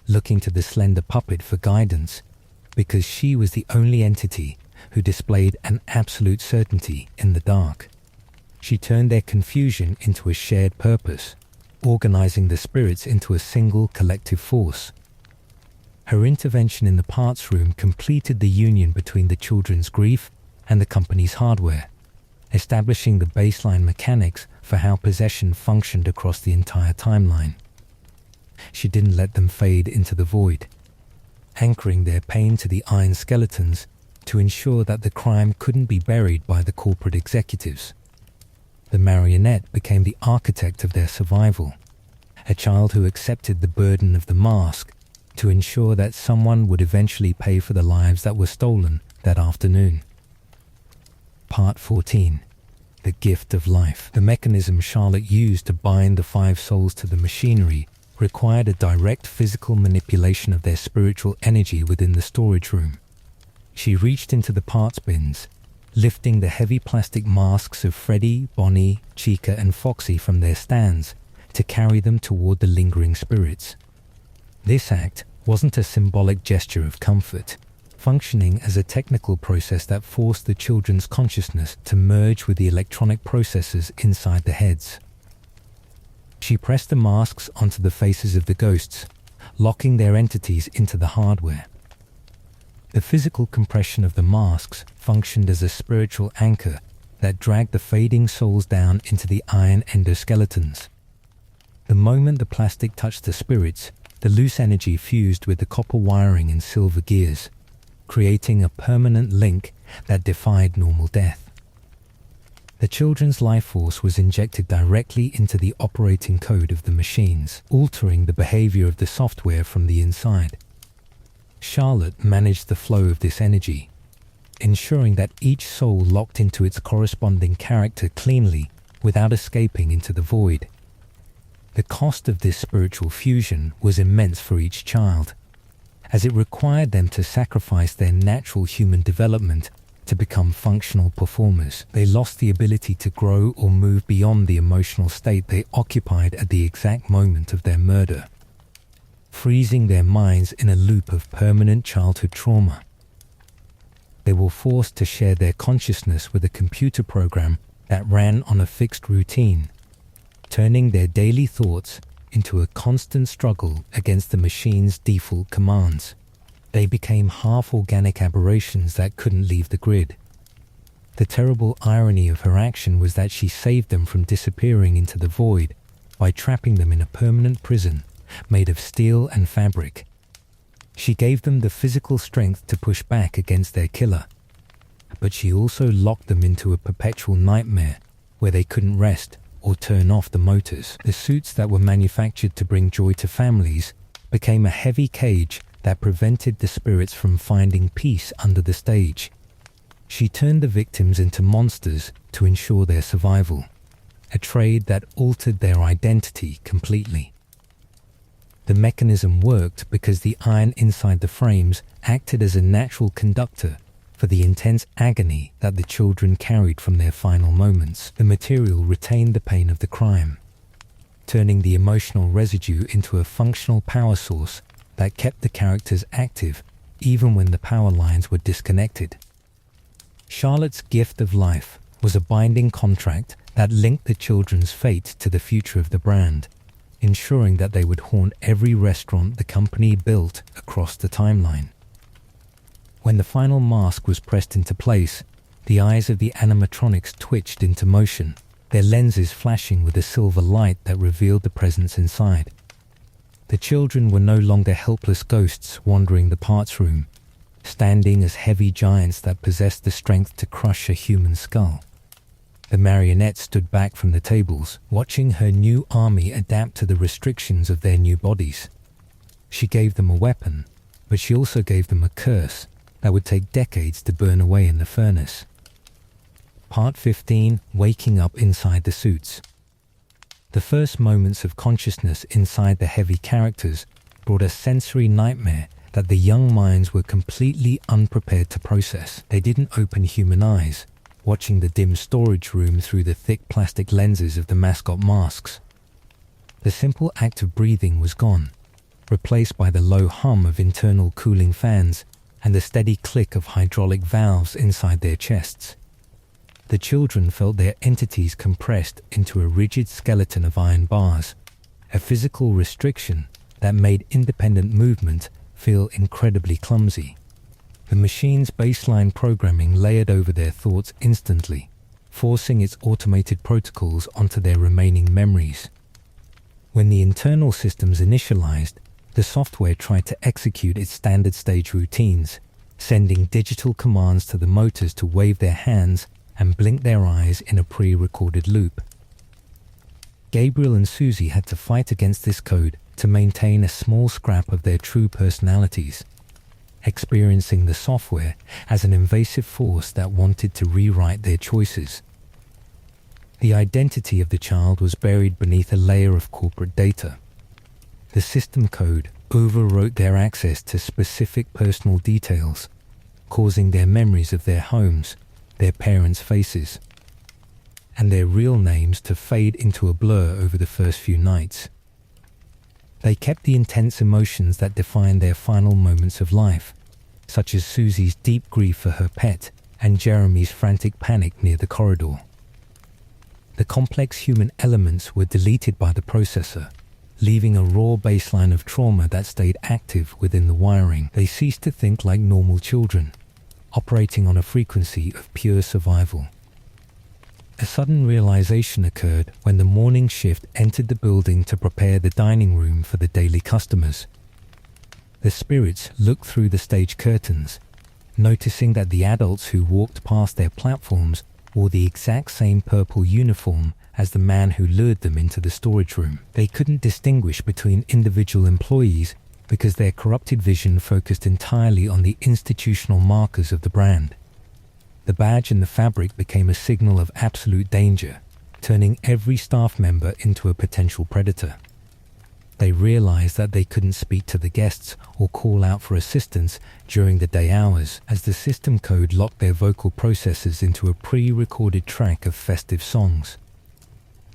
looking to the slender puppet for guidance, because she was the only entity who displayed an absolute certainty in the dark. She turned their confusion into a shared purpose, organizing the spirits into a single collective force. Her intervention in the parts room completed the union between the children's grief and the company's hardware, establishing the baseline mechanics for how possession functioned across the entire timeline. She didn't let them fade into the void, anchoring their pain to the iron skeletons to ensure that the crime couldn't be buried by the corporate executives. The marionette became the architect of their survival, a child who accepted the burden of the mask to ensure that someone would eventually pay for the lives that were stolen that afternoon. Part 14. The Gift of Life. The mechanism Charlotte used to bind the 5 souls to the machinery required a direct physical manipulation of their spiritual energy within the storage room. She reached into the parts bins, lifting the heavy plastic masks of Freddy, Bonnie, Chica, and Foxy from their stands to carry them toward the lingering spirits. This act wasn't a symbolic gesture of comfort, functioning as a technical process that forced the children's consciousness to merge with the electronic processes inside the heads. She pressed the masks onto the faces of the ghosts, locking their entities into the hardware. The physical compression of the masks functioned as a spiritual anchor that dragged the fading souls down into the iron endoskeletons. The moment the plastic touched the spirits, the loose energy fused with the copper wiring and silver gears, creating a permanent link that defied normal death. The children's life force was injected directly into the operating code of the machines, altering the behavior of the software from the inside. Charlotte managed the flow of this energy, ensuring that each soul locked into its corresponding character cleanly without escaping into the void. The cost of this spiritual fusion was immense for each child, as it required them to sacrifice their natural human development to become functional performers. They lost the ability to grow or move beyond the emotional state they occupied at the exact moment of their murder, freezing their minds in a loop of permanent childhood trauma. They were forced to share their consciousness with a computer program that ran on a fixed routine, turning their daily thoughts into a constant struggle against the machine's default commands. They became half-organic aberrations that couldn't leave the grid. The terrible irony of her action was that she saved them from disappearing into the void by trapping them in a permanent prison made of steel and fabric. She gave them the physical strength to push back against their killer, but she also locked them into a perpetual nightmare where they couldn't rest or turn off the motors. The suits that were manufactured to bring joy to families became a heavy cage that prevented the spirits from finding peace under the stage. She turned the victims into monsters to ensure their survival, a trade that altered their identity completely. The mechanism worked because the iron inside the frames acted as a natural conductor for the intense agony that the children carried from their final moments. The material retained the pain of the crime, turning the emotional residue into a functional power source that kept the characters active even when the power lines were disconnected. Charlotte's gift of life was a binding contract that linked the children's fate to the future of the brand, ensuring that they would haunt every restaurant the company built across the timeline. When the final mask was pressed into place, the eyes of the animatronics twitched into motion, their lenses flashing with a silver light that revealed the presence inside. The children were no longer helpless ghosts wandering the parts room, standing as heavy giants that possessed the strength to crush a human skull. The marionette stood back from the tables, watching her new army adapt to the restrictions of their new bodies. She gave them a weapon, but she also gave them a curse that would take decades to burn away in the furnace. Part 15. Waking up inside the suits. The first moments of consciousness inside the heavy characters brought a sensory nightmare that the young minds were completely unprepared to process. They didn't open human eyes, watching the dim storage room through the thick plastic lenses of the mascot masks. The simple act of breathing was gone, replaced by the low hum of internal cooling fans and the steady click of hydraulic valves inside their chests. The children felt their entities compressed into a rigid skeleton of iron bars, a physical restriction that made independent movement feel incredibly clumsy. The machine's baseline programming layered over their thoughts instantly, forcing its automated protocols onto their remaining memories. When the internal systems initialized, the software tried to execute its standard stage routines, sending digital commands to the motors to wave their hands and blink their eyes in a pre-recorded loop. Gabriel and Susie had to fight against this code to maintain a small scrap of their true personalities, experiencing the software as an invasive force that wanted to rewrite their choices. The identity of the child was buried beneath a layer of corporate data. The system code overwrote their access to specific personal details, causing their memories of their homes, their parents' faces, and their real names to fade into a blur over the first few nights. They kept the intense emotions that defined their final moments of life, such as Susie's deep grief for her pet and Jeremy's frantic panic near the corridor. The complex human elements were deleted by the processor, leaving a raw baseline of trauma that stayed active within the wiring. They ceased to think like normal children, operating on a frequency of pure survival. A sudden realization occurred when the morning shift entered the building to prepare the dining room for the daily customers. The spirits looked through the stage curtains, noticing that the adults who walked past their platforms wore the exact same purple uniform as the man who lured them into the storage room. They couldn't distinguish between individual employees because their corrupted vision focused entirely on the institutional markers of the brand. The badge and the fabric became a signal of absolute danger, turning every staff member into a potential predator. They realized that they couldn't speak to the guests or call out for assistance during the day hours, as the system code locked their vocal processors into a pre-recorded track of festive songs.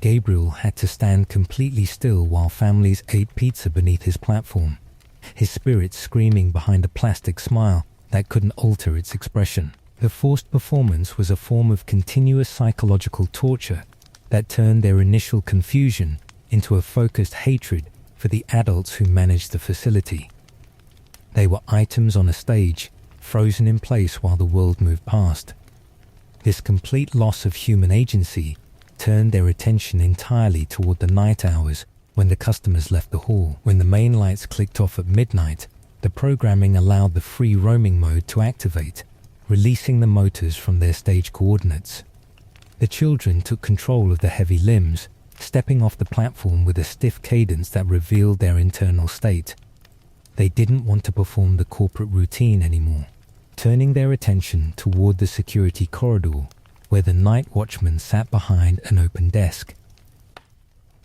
Gabriel had to stand completely still while families ate pizza beneath his platform, his spirit screaming behind a plastic smile that couldn't alter its expression. The forced performance was a form of continuous psychological torture that turned their initial confusion into a focused hatred for the adults who managed the facility. They were items on a stage, frozen in place while the world moved past. This complete loss of human agency turned their attention entirely toward the night hours when the customers left the hall. When the main lights clicked off at midnight, the programming allowed the free roaming mode to activate, releasing the motors from their stage coordinates. The children took control of the heavy limbs, stepping off the platform with a stiff cadence that revealed their internal state. They didn't want to perform the corporate routine anymore, turning their attention toward the security corridor where the night watchman sat behind an open desk.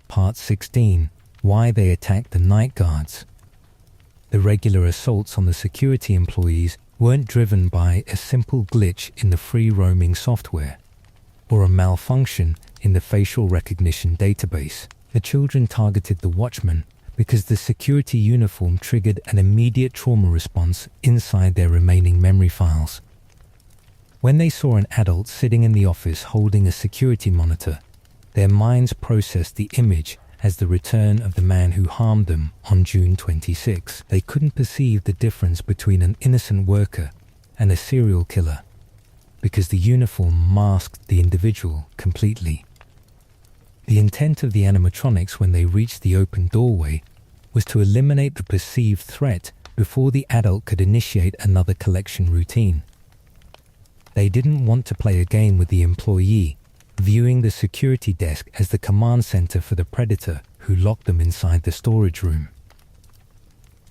Part 16. Why they attacked the night guards. The regular assaults on the security employees weren't driven by a simple glitch in the free roaming software or a malfunction in the facial recognition database. The children targeted the watchman because the security uniform triggered an immediate trauma response inside their remaining memory files. When they saw an adult sitting in the office holding a security monitor, their minds processed the image as the return of the man who harmed them on June 26. They couldn't perceive the difference between an innocent worker and a serial killer because the uniform masked the individual completely. The intent of the animatronics when they reached the open doorway was to eliminate the perceived threat before the adult could initiate another collection routine. They didn't want to play a game with the employee, viewing the security desk as the command center for the predator who locked them inside the storage room.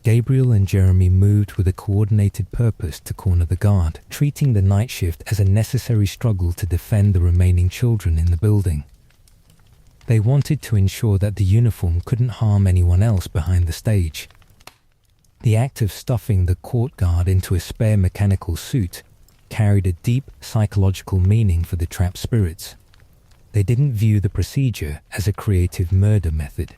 Gabriel and Jeremy moved with a coordinated purpose to corner the guard, treating the night shift as a necessary struggle to defend the remaining children in the building. They wanted to ensure that the uniform couldn't harm anyone else behind the stage. The act of stuffing the court guard into a spare mechanical suit carried a deep psychological meaning for the trapped spirits. They didn't view the procedure as a creative murder method,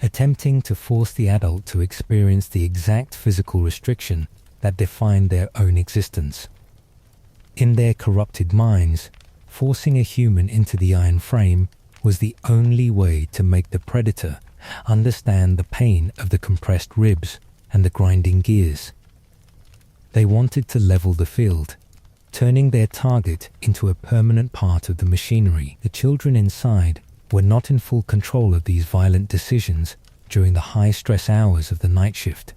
attempting to force the adult to experience the exact physical restriction that defined their own existence. In their corrupted minds, forcing a human into the iron frame was the only way to make the predator understand the pain of the compressed ribs and the grinding gears. They wanted to level the field, turning their target into a permanent part of the machinery. The children inside were not in full control of these violent decisions during the high-stress hours of the night shift.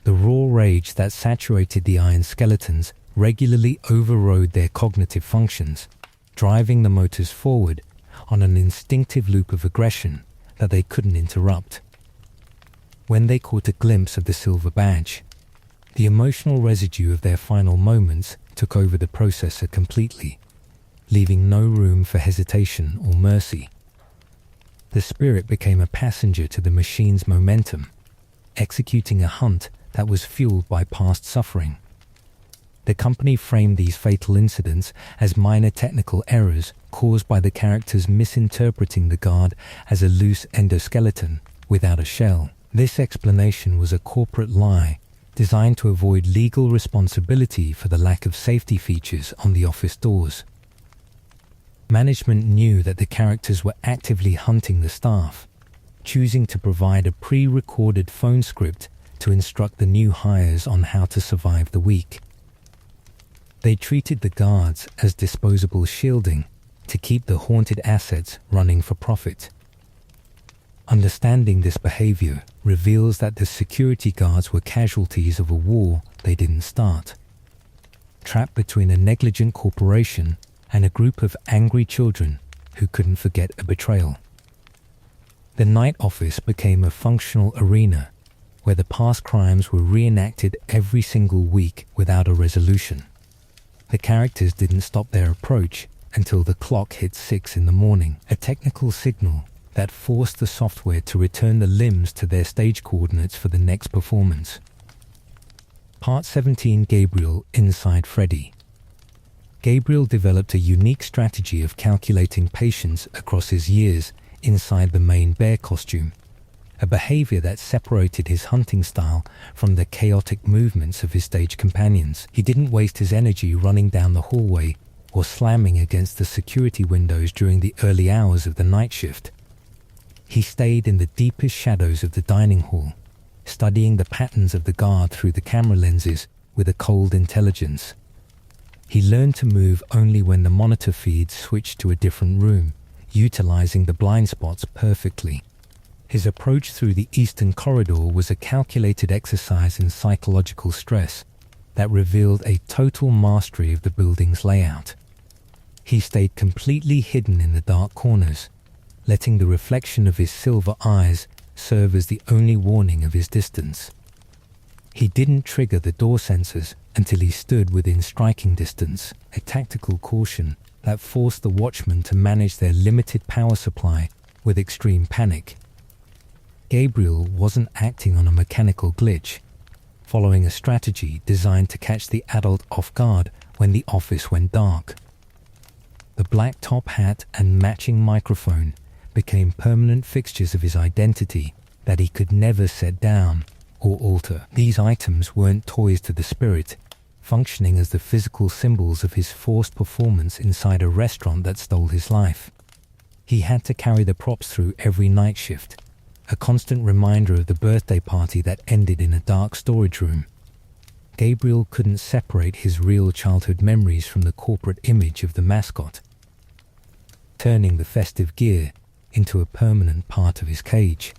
The raw rage that saturated the iron skeletons regularly overrode their cognitive functions, driving the motors forward on an instinctive loop of aggression that they couldn't interrupt. When they caught a glimpse of the silver badge, the emotional residue of their final moments took over the processor completely, leaving no room for hesitation or mercy. The spirit became a passenger to the machine's momentum, executing a hunt that was fueled by past suffering. The company framed these fatal incidents as minor technical errors caused by the characters misinterpreting the guard as a loose endoskeleton without a shell. This explanation was a corporate lie designed to avoid legal responsibility for the lack of safety features on the office doors. Management knew that the characters were actively hunting the staff, choosing to provide a pre-recorded phone script to instruct the new hires on how to survive the week. They treated the guards as disposable shielding to keep the haunted assets running for profit. Understanding this behavior reveals that the security guards were casualties of a war they didn't start, trapped between a negligent corporation and a group of angry children who couldn't forget a betrayal. The night office became a functional arena where the past crimes were reenacted every single week without a resolution. The characters didn't stop their approach until the clock hit 6 in the morning, a technical signal that forced the software to return the limbs to their stage coordinates for the next performance. Part 17, Gabriel inside Freddy. Gabriel developed a unique strategy of calculating patience across his years inside the main bear costume, a behavior that separated his hunting style from the chaotic movements of his stage companions. He didn't waste his energy running down the hallway or slamming against the security windows during the early hours of the night shift. He stayed in the deepest shadows of the dining hall, studying the patterns of the guard through the camera lenses with a cold intelligence. He learned to move only when the monitor feeds switched to a different room, utilizing the blind spots perfectly. His approach through the eastern corridor was a calculated exercise in psychological stress that revealed a total mastery of the building's layout. He stayed completely hidden in the dark corners, letting the reflection of his silver eyes serve as the only warning of his distance. He didn't trigger the door sensors until he stood within striking distance, a tactical caution that forced the watchmen to manage their limited power supply with extreme panic. Gabriel wasn't acting on a mechanical glitch, following a strategy designed to catch the adult off guard when the office went dark. The black top hat and matching microphone became permanent fixtures of his identity that he could never set down or alter. These items weren't toys to the spirit, functioning as the physical symbols of his forced performance inside a restaurant that stole his life. He had to carry the props through every night shift, a constant reminder of the birthday party that ended in a dark storage room. Gabriel couldn't separate his real childhood memories from the corporate image of the mascot, turning the festive gear into a permanent part of his cage.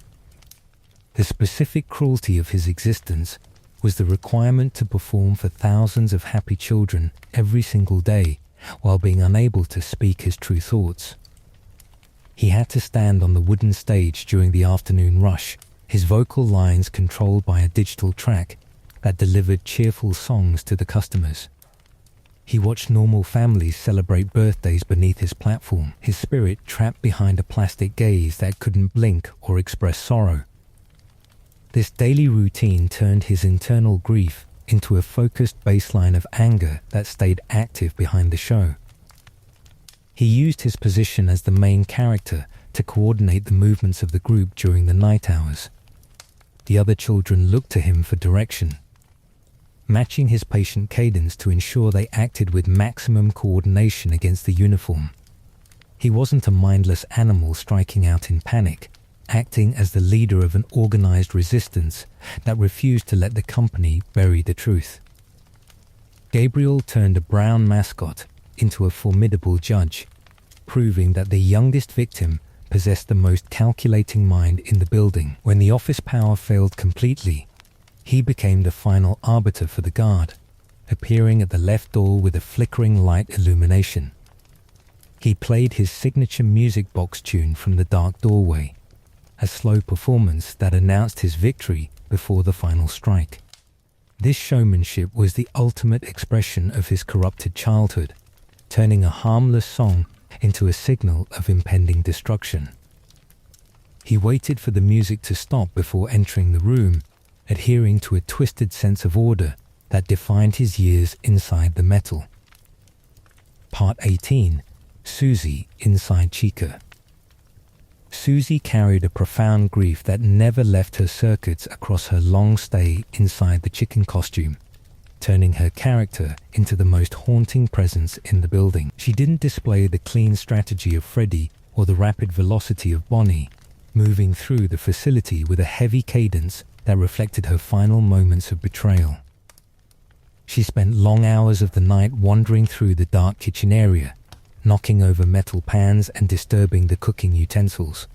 The specific cruelty of his existence was the requirement to perform for thousands of happy children every single day while being unable to speak his true thoughts. He had to stand on the wooden stage during the afternoon rush, his vocal lines controlled by a digital track that delivered cheerful songs to the customers. He watched normal families celebrate birthdays beneath his platform, his spirit trapped behind a plastic gaze that couldn't blink or express sorrow. This daily routine turned his internal grief into a focused baseline of anger that stayed active behind the show. He used his position as the main character to coordinate the movements of the group during the night hours. The other children looked to him for direction, matching his patient cadence to ensure they acted with maximum coordination against the uniform. He wasn't a mindless animal striking out in panic, acting as the leader of an organized resistance that refused to let the company bury the truth. Gabriel turned a brown mascot into a formidable judge, proving that the youngest victim possessed the most calculating mind in the building. When the office power failed completely, he became the final arbiter for the guard, appearing at the left door with a flickering light illumination. He played his signature music box tune from the dark doorway, a slow performance that announced his victory before the final strike. This showmanship was the ultimate expression of his corrupted childhood, turning a harmless song into a signal of impending destruction. He waited for the music to stop before entering the room, adhering to a twisted sense of order that defined his years inside the metal. Part 18. Susie inside Chica. Susie carried a profound grief that never left her circuits across her long stay inside the chicken costume, turning her character into the most haunting presence in the building. She didn't display the clean strategy of Freddy or the rapid velocity of Bonnie, moving through the facility with a heavy cadence that reflected her final moments of betrayal. She spent long hours of the night wandering through the dark kitchen area, knocking over metal pans and disturbing the cooking utensils.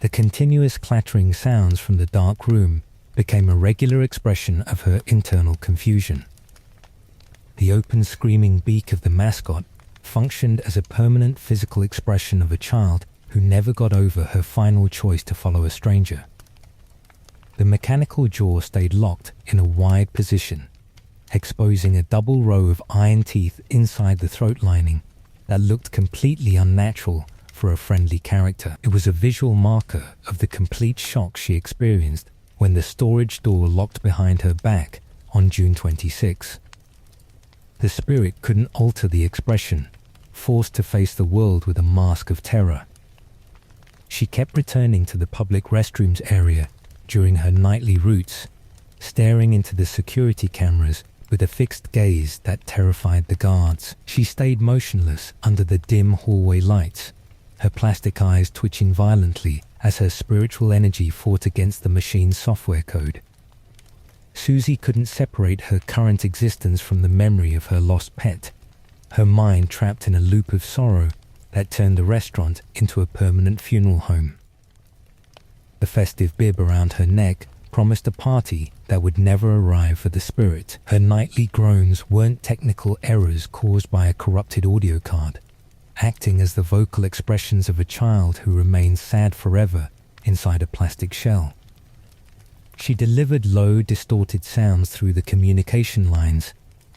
The continuous clattering sounds from the dark room became a regular expression of her internal confusion. The open screaming beak of the mascot functioned as a permanent physical expression of a child who never got over her final choice to follow a stranger. The mechanical jaw stayed locked in a wide position, exposing a double row of iron teeth inside the throat lining that looked completely unnatural for a friendly character. It was a visual marker of the complete shock she experienced when the storage door locked behind her back on June 26. The spirit couldn't alter the expression, forced to face the world with a mask of terror. She kept returning to the public restrooms area during her nightly routes, staring into the security cameras with a fixed gaze that terrified the guards. She stayed motionless under the dim hallway lights, her plastic eyes twitching violently as her spiritual energy fought against the machine's software code. Susie couldn't separate her current existence from the memory of her lost pet, her mind trapped in a loop of sorrow that turned the restaurant into a permanent funeral home. The festive bib around her neck promised a party that would never arrive for the spirit. Her nightly groans weren't technical errors caused by a corrupted audio card, acting as the vocal expressions of a child who remains sad forever inside a plastic shell. She delivered low, distorted sounds through the communication lines,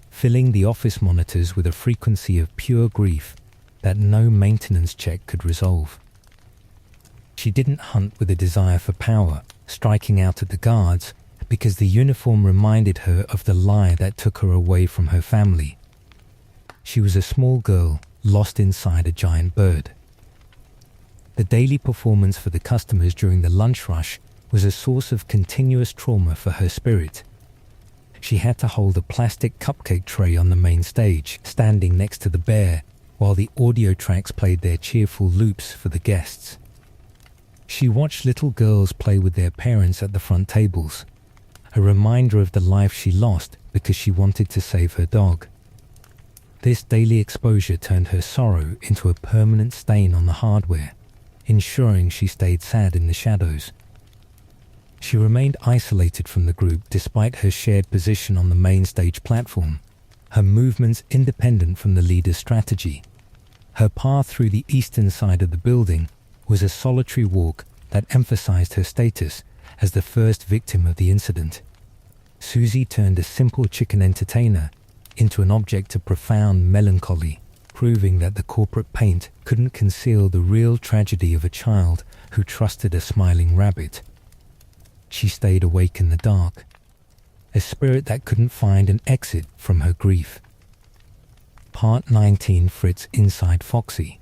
filling the office monitors with a frequency of pure grief that no maintenance check could resolve. She didn't hunt with a desire for power, striking out at the guards, because the uniform reminded her of the lie that took her away from her family. She was a small girl lost inside a giant bird. The daily performance for the customers during the lunch rush was a source of continuous trauma for her spirit. She had to hold a plastic cupcake tray on the main stage, standing next to the bear, while the audio tracks played their cheerful loops for the guests. She watched little girls play with their parents at the front tables, a reminder of the life she lost because she wanted to save her dog. This daily exposure turned her sorrow into a permanent stain on the hardware, ensuring she stayed sad in the shadows. She remained isolated from the group despite her shared position on the main stage platform, her movements independent from the leader's strategy. Her path through the eastern side of the building was a solitary walk that emphasized her status as the first victim of the incident. Susie turned a simple chicken entertainer into an object of profound melancholy, proving that the corporate paint couldn't conceal the real tragedy of a child who trusted a smiling rabbit. She stayed awake in the dark, a spirit that couldn't find an exit from her grief. Part 19. Fritz inside Foxy.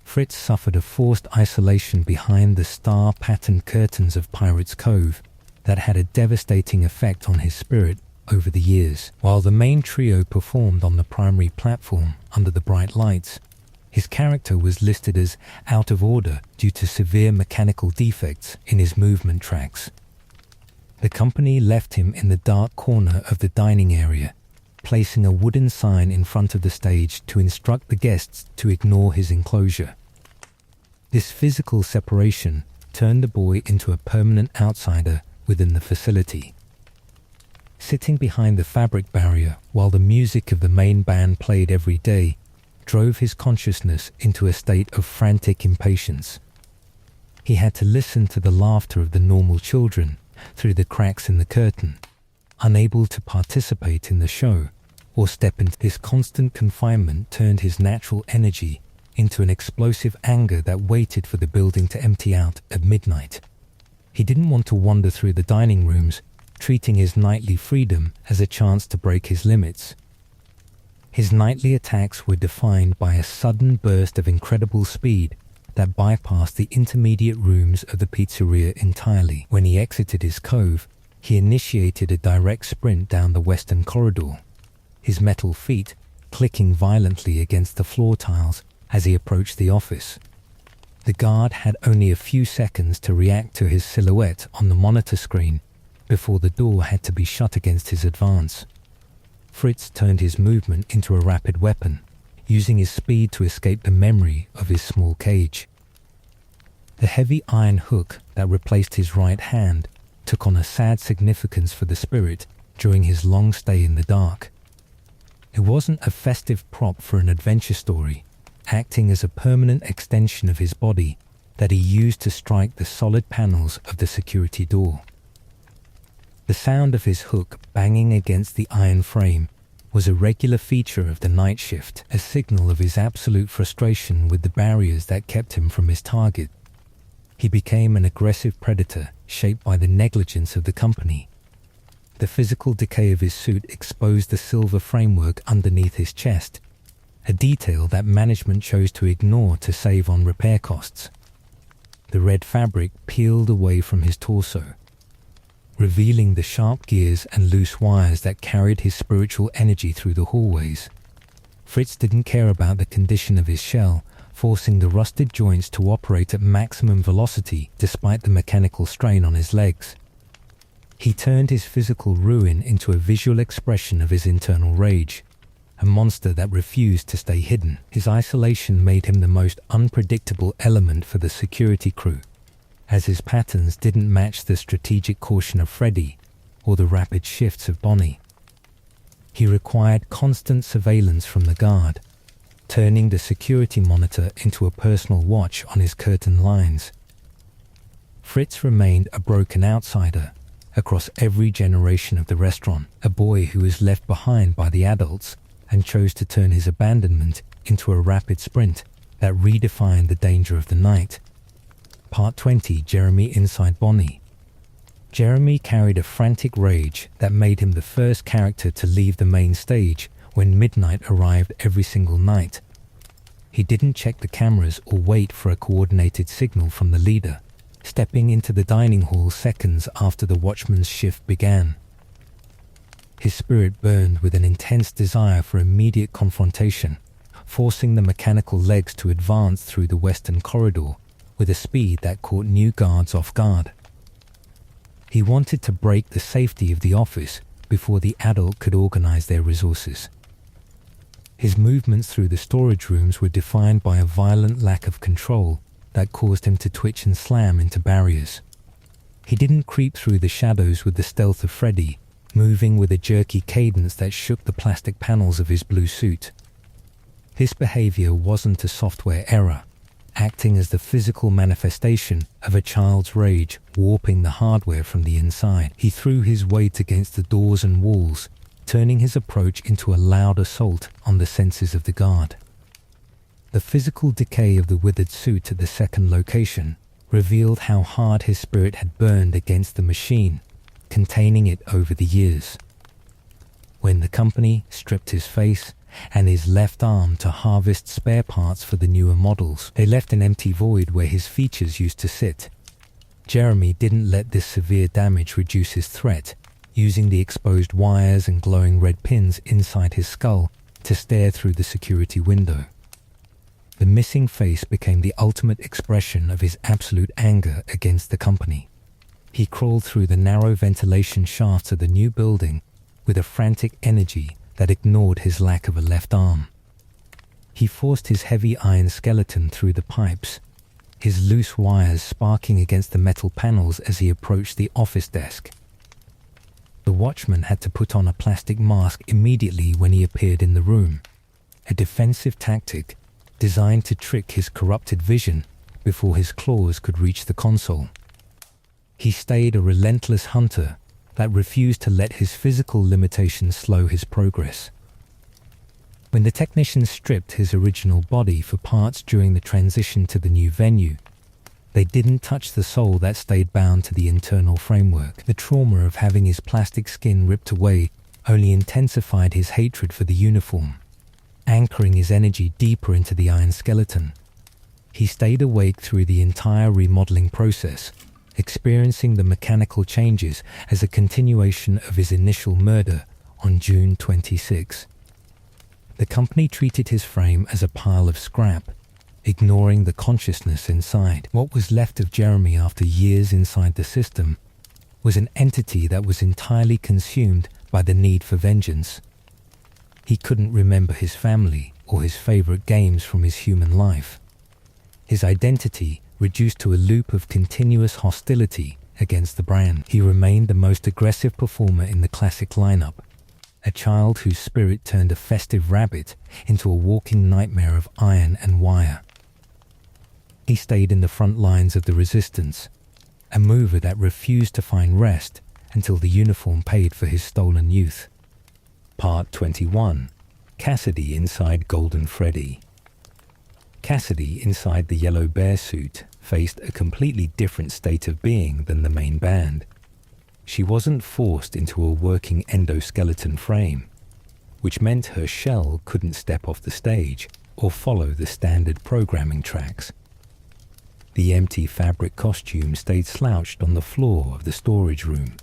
Fritz suffered a forced isolation behind the star-patterned curtains of Pirate's Cove that had a devastating effect on his spirit over the years. While the main trio performed on the primary platform under the bright lights, his character was listed as out of order due to severe mechanical defects in his movement tracks. The company left him in the dark corner of the dining area, placing a wooden sign in front of the stage to instruct the guests to ignore his enclosure. This physical separation turned the boy into a permanent outsider within the facility. Sitting behind the fabric barrier while the music of the main band played every day, drove his consciousness into a state of frantic impatience. He had to listen to the laughter of the normal children through the cracks in the curtain, unable to participate in the show or step into his constant confinement turned his natural energy into an explosive anger that waited for the building to empty out at midnight. He didn't want to wander through the dining rooms, treating his nightly freedom as a chance to break his limits. His nightly attacks were defined by a sudden burst of incredible speed that bypassed the intermediate rooms of the pizzeria entirely. When he exited his cove, he initiated a direct sprint down the western corridor, his metal feet clicking violently against the floor tiles as he approached the office. The guard had only a few seconds to react to his silhouette on the monitor screen before the door had to be shut against his advance. Fritz turned his movement into a rapid weapon, using his speed to escape the memory of his small cage. The heavy iron hook that replaced his right hand took on a sad significance for the spirit during his long stay in the dark. It wasn't a festive prop for an adventure story, acting as a permanent extension of his body that he used to strike the solid panels of the security door. The sound of his hook banging against the iron frame was a regular feature of the night shift, a signal of his absolute frustration with the barriers that kept him from his target. He became an aggressive predator shaped by the negligence of the company. The physical decay of his suit exposed the silver framework underneath his chest, a detail that management chose to ignore to save on repair costs. The red fabric peeled away from his torso, revealing the sharp gears and loose wires that carried his spiritual energy through the hallways. Fritz didn't care about the condition of his shell, forcing the rusted joints to operate at maximum velocity despite the mechanical strain on his legs. He turned his physical ruin into a visual expression of his internal rage, a monster that refused to stay hidden. His isolation made him the most unpredictable element for the security crew, as his patterns didn't match the strategic caution of Freddy or the rapid shifts of Bonnie. He required constant surveillance from the guard, turning the security monitor into a personal watch on his curtain lines. Fritz remained a broken outsider across every generation of the restaurant, a boy who was left behind by the adults and chose to turn his abandonment into a rapid sprint that redefined the danger of the night. Part 20, Jeremy Inside Bonnie. Jeremy carried a frantic rage that made him the first character to leave the main stage when midnight arrived every single night. He didn't check the cameras or wait for a coordinated signal from the leader, stepping into the dining hall seconds after the watchman's shift began. His spirit burned with an intense desire for immediate confrontation, forcing the mechanical legs to advance through the western corridor with a speed that caught new guards off guard. He wanted to break the safety of the office before the adult could organize their resources. His movements through the storage rooms were defined by a violent lack of control that caused him to twitch and slam into barriers. He didn't creep through the shadows with the stealth of Freddy, moving with a jerky cadence that shook the plastic panels of his blue suit. His behavior wasn't a software error, acting as the physical manifestation of a child's rage warping the hardware from the inside. He threw his weight against the doors and walls, turning his approach into a loud assault on the senses of the guard. The physical decay of the withered suit at the second location revealed how hard his spirit had burned against the machine, containing it over the years. When the company stripped his face and his left arm to harvest spare parts for the newer models, they left an empty void where his features used to sit. Jeremy didn't let this severe damage reduce his threat, using the exposed wires and glowing red pins inside his skull to stare through the security window. The missing face became the ultimate expression of his absolute anger against the company. He crawled through the narrow ventilation shafts of the new building with a frantic energy that ignored his lack of a left arm. He forced his heavy iron skeleton through the pipes, his loose wires sparking against the metal panels as he approached the office desk. The watchman had to put on a plastic mask immediately when he appeared in the room. a defensive tactic designed to trick his corrupted vision before his claws could reach the console. He stayed a relentless hunter that refused to let his physical limitations slow his progress. When the technicians stripped his original body for parts during the transition to the new venue, they didn't touch the soul that stayed bound to the internal framework. The trauma of having his plastic skin ripped away only intensified his hatred for the uniform, anchoring his energy deeper into the iron skeleton. He stayed awake through the entire remodeling process, experiencing the mechanical changes as a continuation of his initial murder on June 26. The company treated his frame as a pile of scrap, ignoring the consciousness inside. What was left of Jeremy after years inside the system was an entity that was entirely consumed by the need for vengeance. He couldn't remember his family or his favorite games from his human life. His identity reduced to a loop of continuous hostility against the brand. He remained the most aggressive performer in the classic lineup, a child whose spirit turned a festive rabbit into a walking nightmare of iron and wire. He stayed in the front lines of the resistance, a mover that refused to find rest until the uniform paid for his stolen youth. Part 21. Cassidy inside Golden Freddy. Cassidy inside the yellow bear suit faced a completely different state of being than the main band. She wasn't forced into a working endoskeleton frame, which meant her shell couldn't step off the stage or follow the standard programming tracks. The empty fabric costume stayed slouched on the floor of the storage room,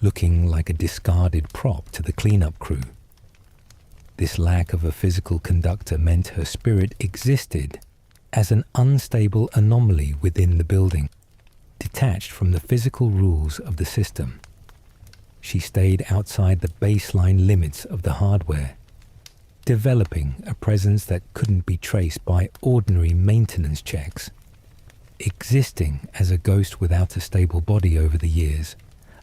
looking like a discarded prop to the cleanup crew. This lack of a physical conductor meant her spirit existed as an unstable anomaly within the building, detached from the physical rules of the system. She stayed outside the baseline limits of the hardware, developing a presence that couldn't be traced by ordinary maintenance checks. Existing as a ghost without a stable body over the years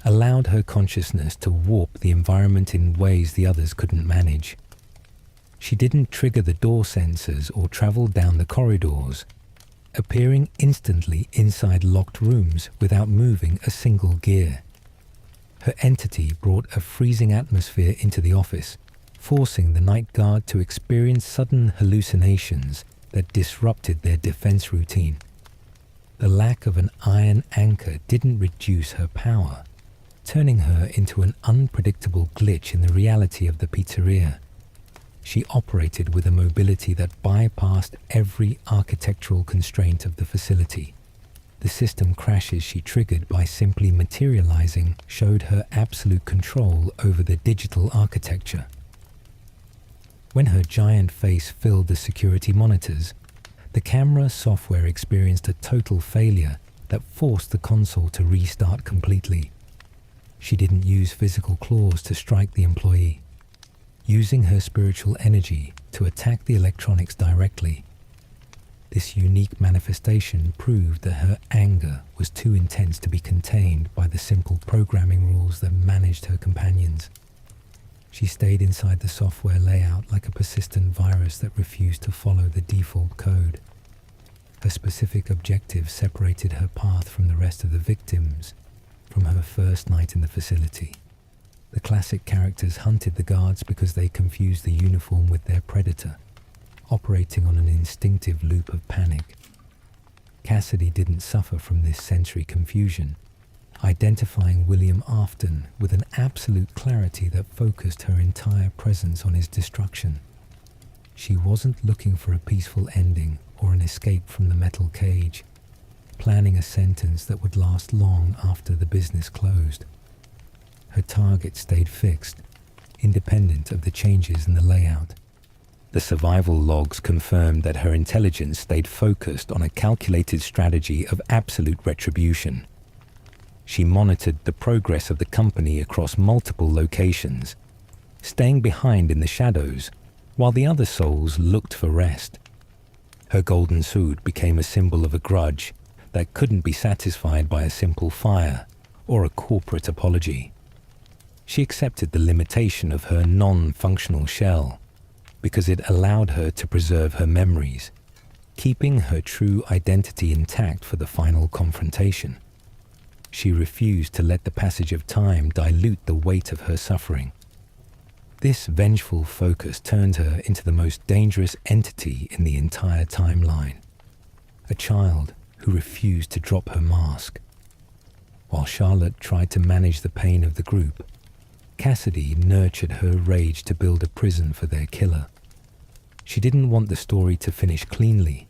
allowed her consciousness to warp the environment in ways the others couldn't manage. She didn't trigger the door sensors or travel down the corridors, appearing instantly inside locked rooms without moving a single gear. Her entity brought a freezing atmosphere into the office, forcing the night guard to experience sudden hallucinations that disrupted their defense routine. The lack of an iron anchor didn't reduce her power, turning her into an unpredictable glitch in the reality of the pizzeria. She operated with a mobility that bypassed every architectural constraint of the facility. The system crashes she triggered by simply materializing showed her absolute control over the digital architecture. When her giant face filled the security monitors, the camera software experienced a total failure that forced the console to restart completely. She didn't use physical claws to strike the employee, using her spiritual energy to attack the electronics directly. This unique manifestation proved that her anger was too intense to be contained by the simple programming rules that managed her companions. She stayed inside the software layout like a persistent virus that refused to follow the default code. Her specific objective separated her path from the rest of the victims from her first night in the facility. The classic characters hunted the guards because they confused the uniform with their predator, operating on an instinctive loop of panic. Cassidy didn't suffer from this sensory confusion, identifying William Afton with an absolute clarity that focused her entire presence on his destruction. She wasn't looking for a peaceful ending or an escape from the metal cage, planning a sentence that would last long after the business closed. Her target stayed fixed, independent of the changes in the layout. The survival logs confirmed that her intelligence stayed focused on a calculated strategy of absolute retribution. She monitored the progress of the company across multiple locations, staying behind in the shadows while the other souls looked for rest. Her golden suit became a symbol of a grudge that couldn't be satisfied by a simple fire or a corporate apology. She accepted the limitation of her non-functional shell, because it allowed her to preserve her memories, keeping her true identity intact for the final confrontation. She refused to let the passage of time dilute the weight of her suffering. This vengeful focus turned her into the most dangerous entity in the entire timeline, a child who refused to drop her mask. While Charlotte tried to manage the pain of the group, Cassidy nurtured her rage to build a prison for their killer. She didn't want the story to finish cleanly,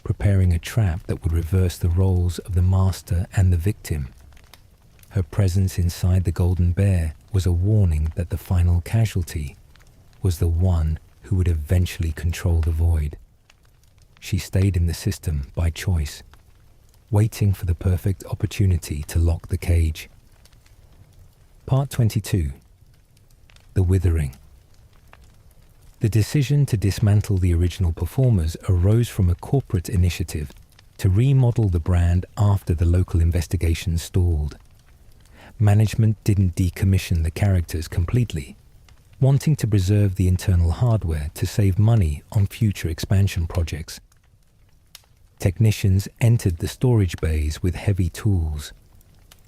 preparing a trap that would reverse the roles of the master and the victim. Her presence inside the Golden Bear was a warning that the final casualty was the one who would eventually control the void. She stayed in the system by choice, waiting for the perfect opportunity to lock the cage. Part 22. The Withering. The decision to dismantle the original performers arose from a corporate initiative to remodel the brand after the local investigation stalled. Management didn't decommission the characters completely, wanting to preserve the internal hardware to save money on future expansion projects. Technicians entered the storage bays with heavy tools,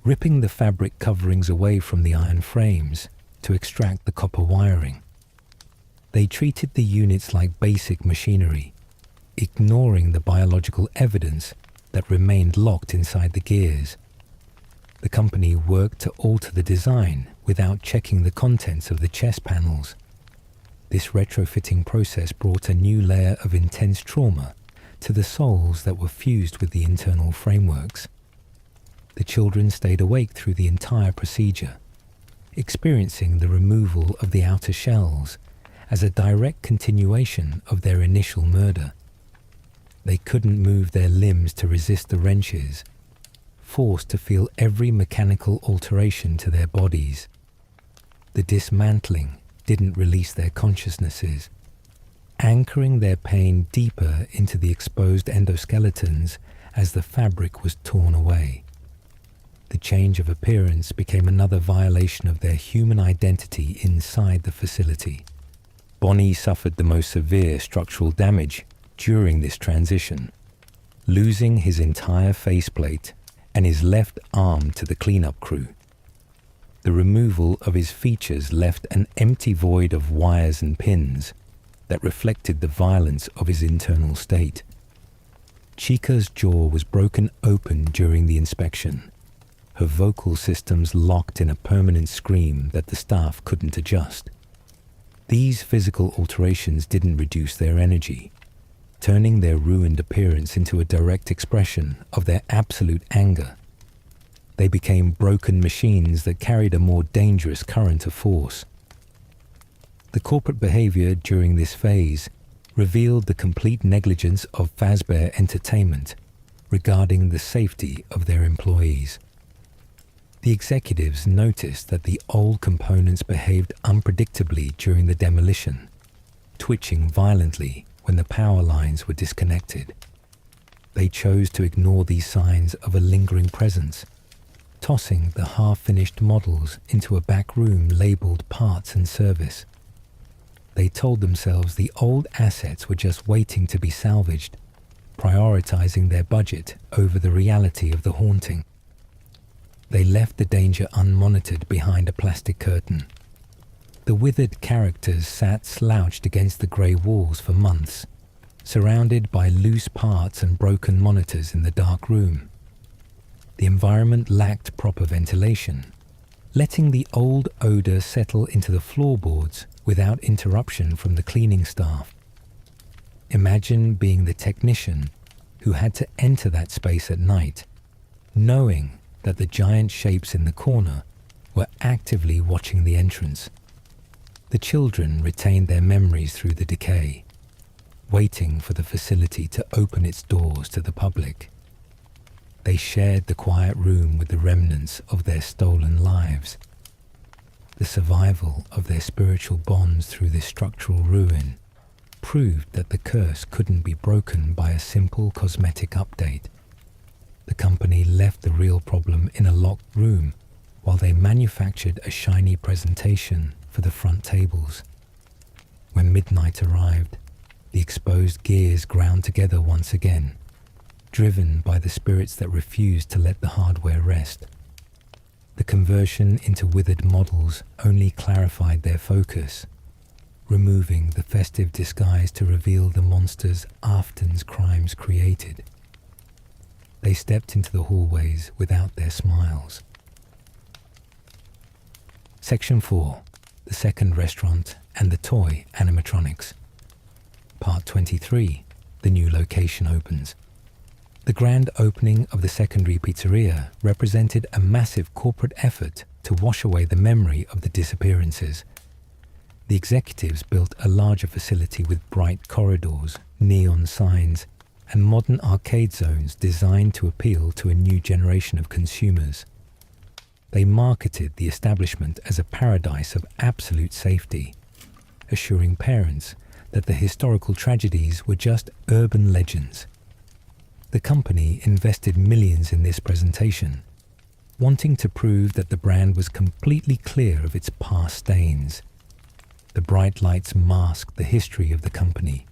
ripping the fabric coverings away from the iron frames to extract the copper wiring. They treated the units like basic machinery, ignoring the biological evidence that remained locked inside the gears. The company worked to alter the design without checking the contents of the chest panels. This retrofitting process brought a new layer of intense trauma to the souls that were fused with the internal frameworks. The children stayed awake through the entire procedure, experiencing the removal of the outer shells as a direct continuation of their initial murder. They couldn't move their limbs to resist the wrenches, forced to feel every mechanical alteration to their bodies. The dismantling didn't release their consciousnesses, anchoring their pain deeper into the exposed endoskeletons as the fabric was torn away. The change of appearance became another violation of their human identity inside the facility. Bonnie suffered the most severe structural damage during this transition, losing his entire faceplate and his left arm to the cleanup crew. The removal of his features left an empty void of wires and pins that reflected the violence of his internal state. Chica's jaw was broken open during the inspection, her vocal systems locked in a permanent scream that the staff couldn't adjust. These physical alterations didn't reduce their energy, turning their ruined appearance into a direct expression of their absolute anger. They became broken machines that carried a more dangerous current of force. The corporate behavior during this phase revealed the complete negligence of Fazbear Entertainment regarding the safety of their employees. The executives noticed that the old components behaved unpredictably during the demolition, twitching violently when the power lines were disconnected. They chose to ignore these signs of a lingering presence, tossing the half-finished models into a back room labeled parts and service. They told themselves the old assets were just waiting to be salvaged, prioritizing their budget over the reality of the haunting. They left the danger unmonitored behind a plastic curtain. The withered characters sat slouched against the grey walls for months, surrounded by loose parts and broken monitors in the dark room. The environment lacked proper ventilation, letting the old odor settle into the floorboards without interruption from the cleaning staff. Imagine being the technician who had to enter that space at night, knowing that the giant shapes in the corner were actively watching the entrance. The children retained their memories through the decay, waiting for the facility to open its doors to the public. They shared the quiet room with the remnants of their stolen lives. The survival of their spiritual bonds through this structural ruin proved that the curse couldn't be broken by a simple cosmetic update. The company left the real problem in a locked room while they manufactured a shiny presentation for the front tables. When midnight arrived, the exposed gears ground together once again, driven by the spirits that refused to let the hardware rest. The conversion into withered models only clarified their focus, removing the festive disguise to reveal the monsters Afton's crimes created. They stepped into the hallways without their smiles. Section 4. The second restaurant and the toy animatronics. Part 23. The new location opens. The grand opening of the secondary pizzeria represented a massive corporate effort to wash away the memory of the disappearances. The executives built a larger facility with bright corridors, neon signs, and modern arcade zones designed to appeal to a new generation of consumers. They marketed the establishment as a paradise of absolute safety, assuring parents that the historical tragedies were just urban legends. The company invested millions in this presentation, wanting to prove that the brand was completely clear of its past stains. The bright lights masked the history of the company.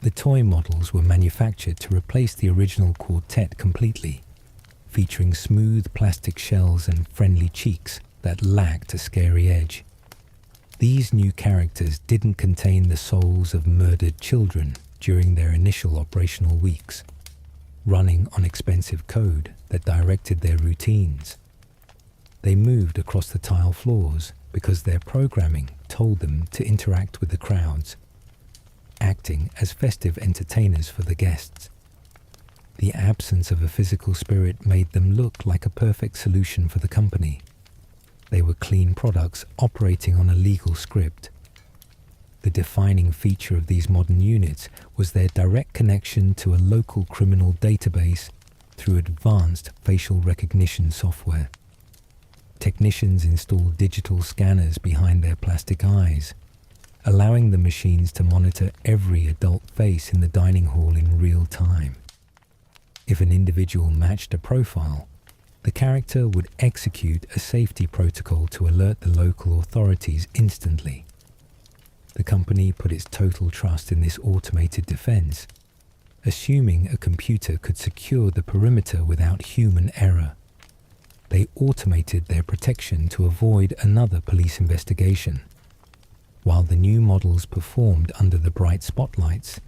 The toy models were manufactured to replace the original quartet completely, featuring smooth plastic shells and friendly cheeks that lacked a scary edge. These new characters didn't contain the souls of murdered children during their initial operational weeks, running on expensive code that directed their routines. They moved across the tile floors because their programming told them to interact with the crowds, acting as festive entertainers for the guests. The absence of a physical spirit made them look like a perfect solution for the company. They were clean products operating on a legal script. The defining feature of these modern units was their direct connection to a local criminal database through advanced facial recognition software. Technicians installed digital scanners behind their plastic eyes, allowing the machines to monitor every adult face in the dining hall in real time. If an individual matched a profile, the character would execute a safety protocol to alert the local authorities instantly. The company put its total trust in this automated defense, assuming a computer could secure the perimeter without human error. They automated their protection to avoid another police investigation. While the new models performed under the bright spotlights,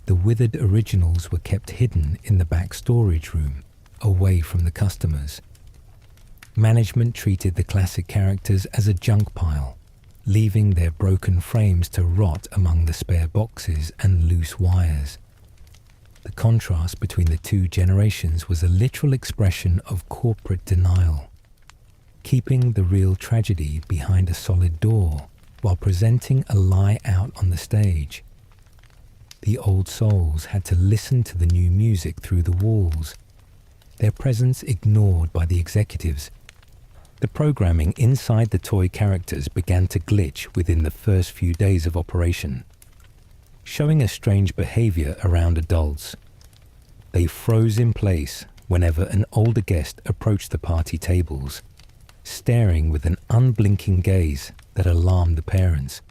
the withered originals were kept hidden in the back storage room, away from the customers. Management treated the classic characters as a junk pile, leaving their broken frames to rot among the spare boxes and loose wires. The contrast between the two generations was a literal expression of corporate denial, keeping the real tragedy behind a solid door while presenting a lie out on the stage. The old souls had to listen to the new music through the walls, their presence ignored by the executives. The programming inside the toy characters began to glitch within the first few days of operation, showing a strange behavior around adults. They froze in place whenever an older guest approached the party tables, staring with an unblinking gaze that alarmed the parents.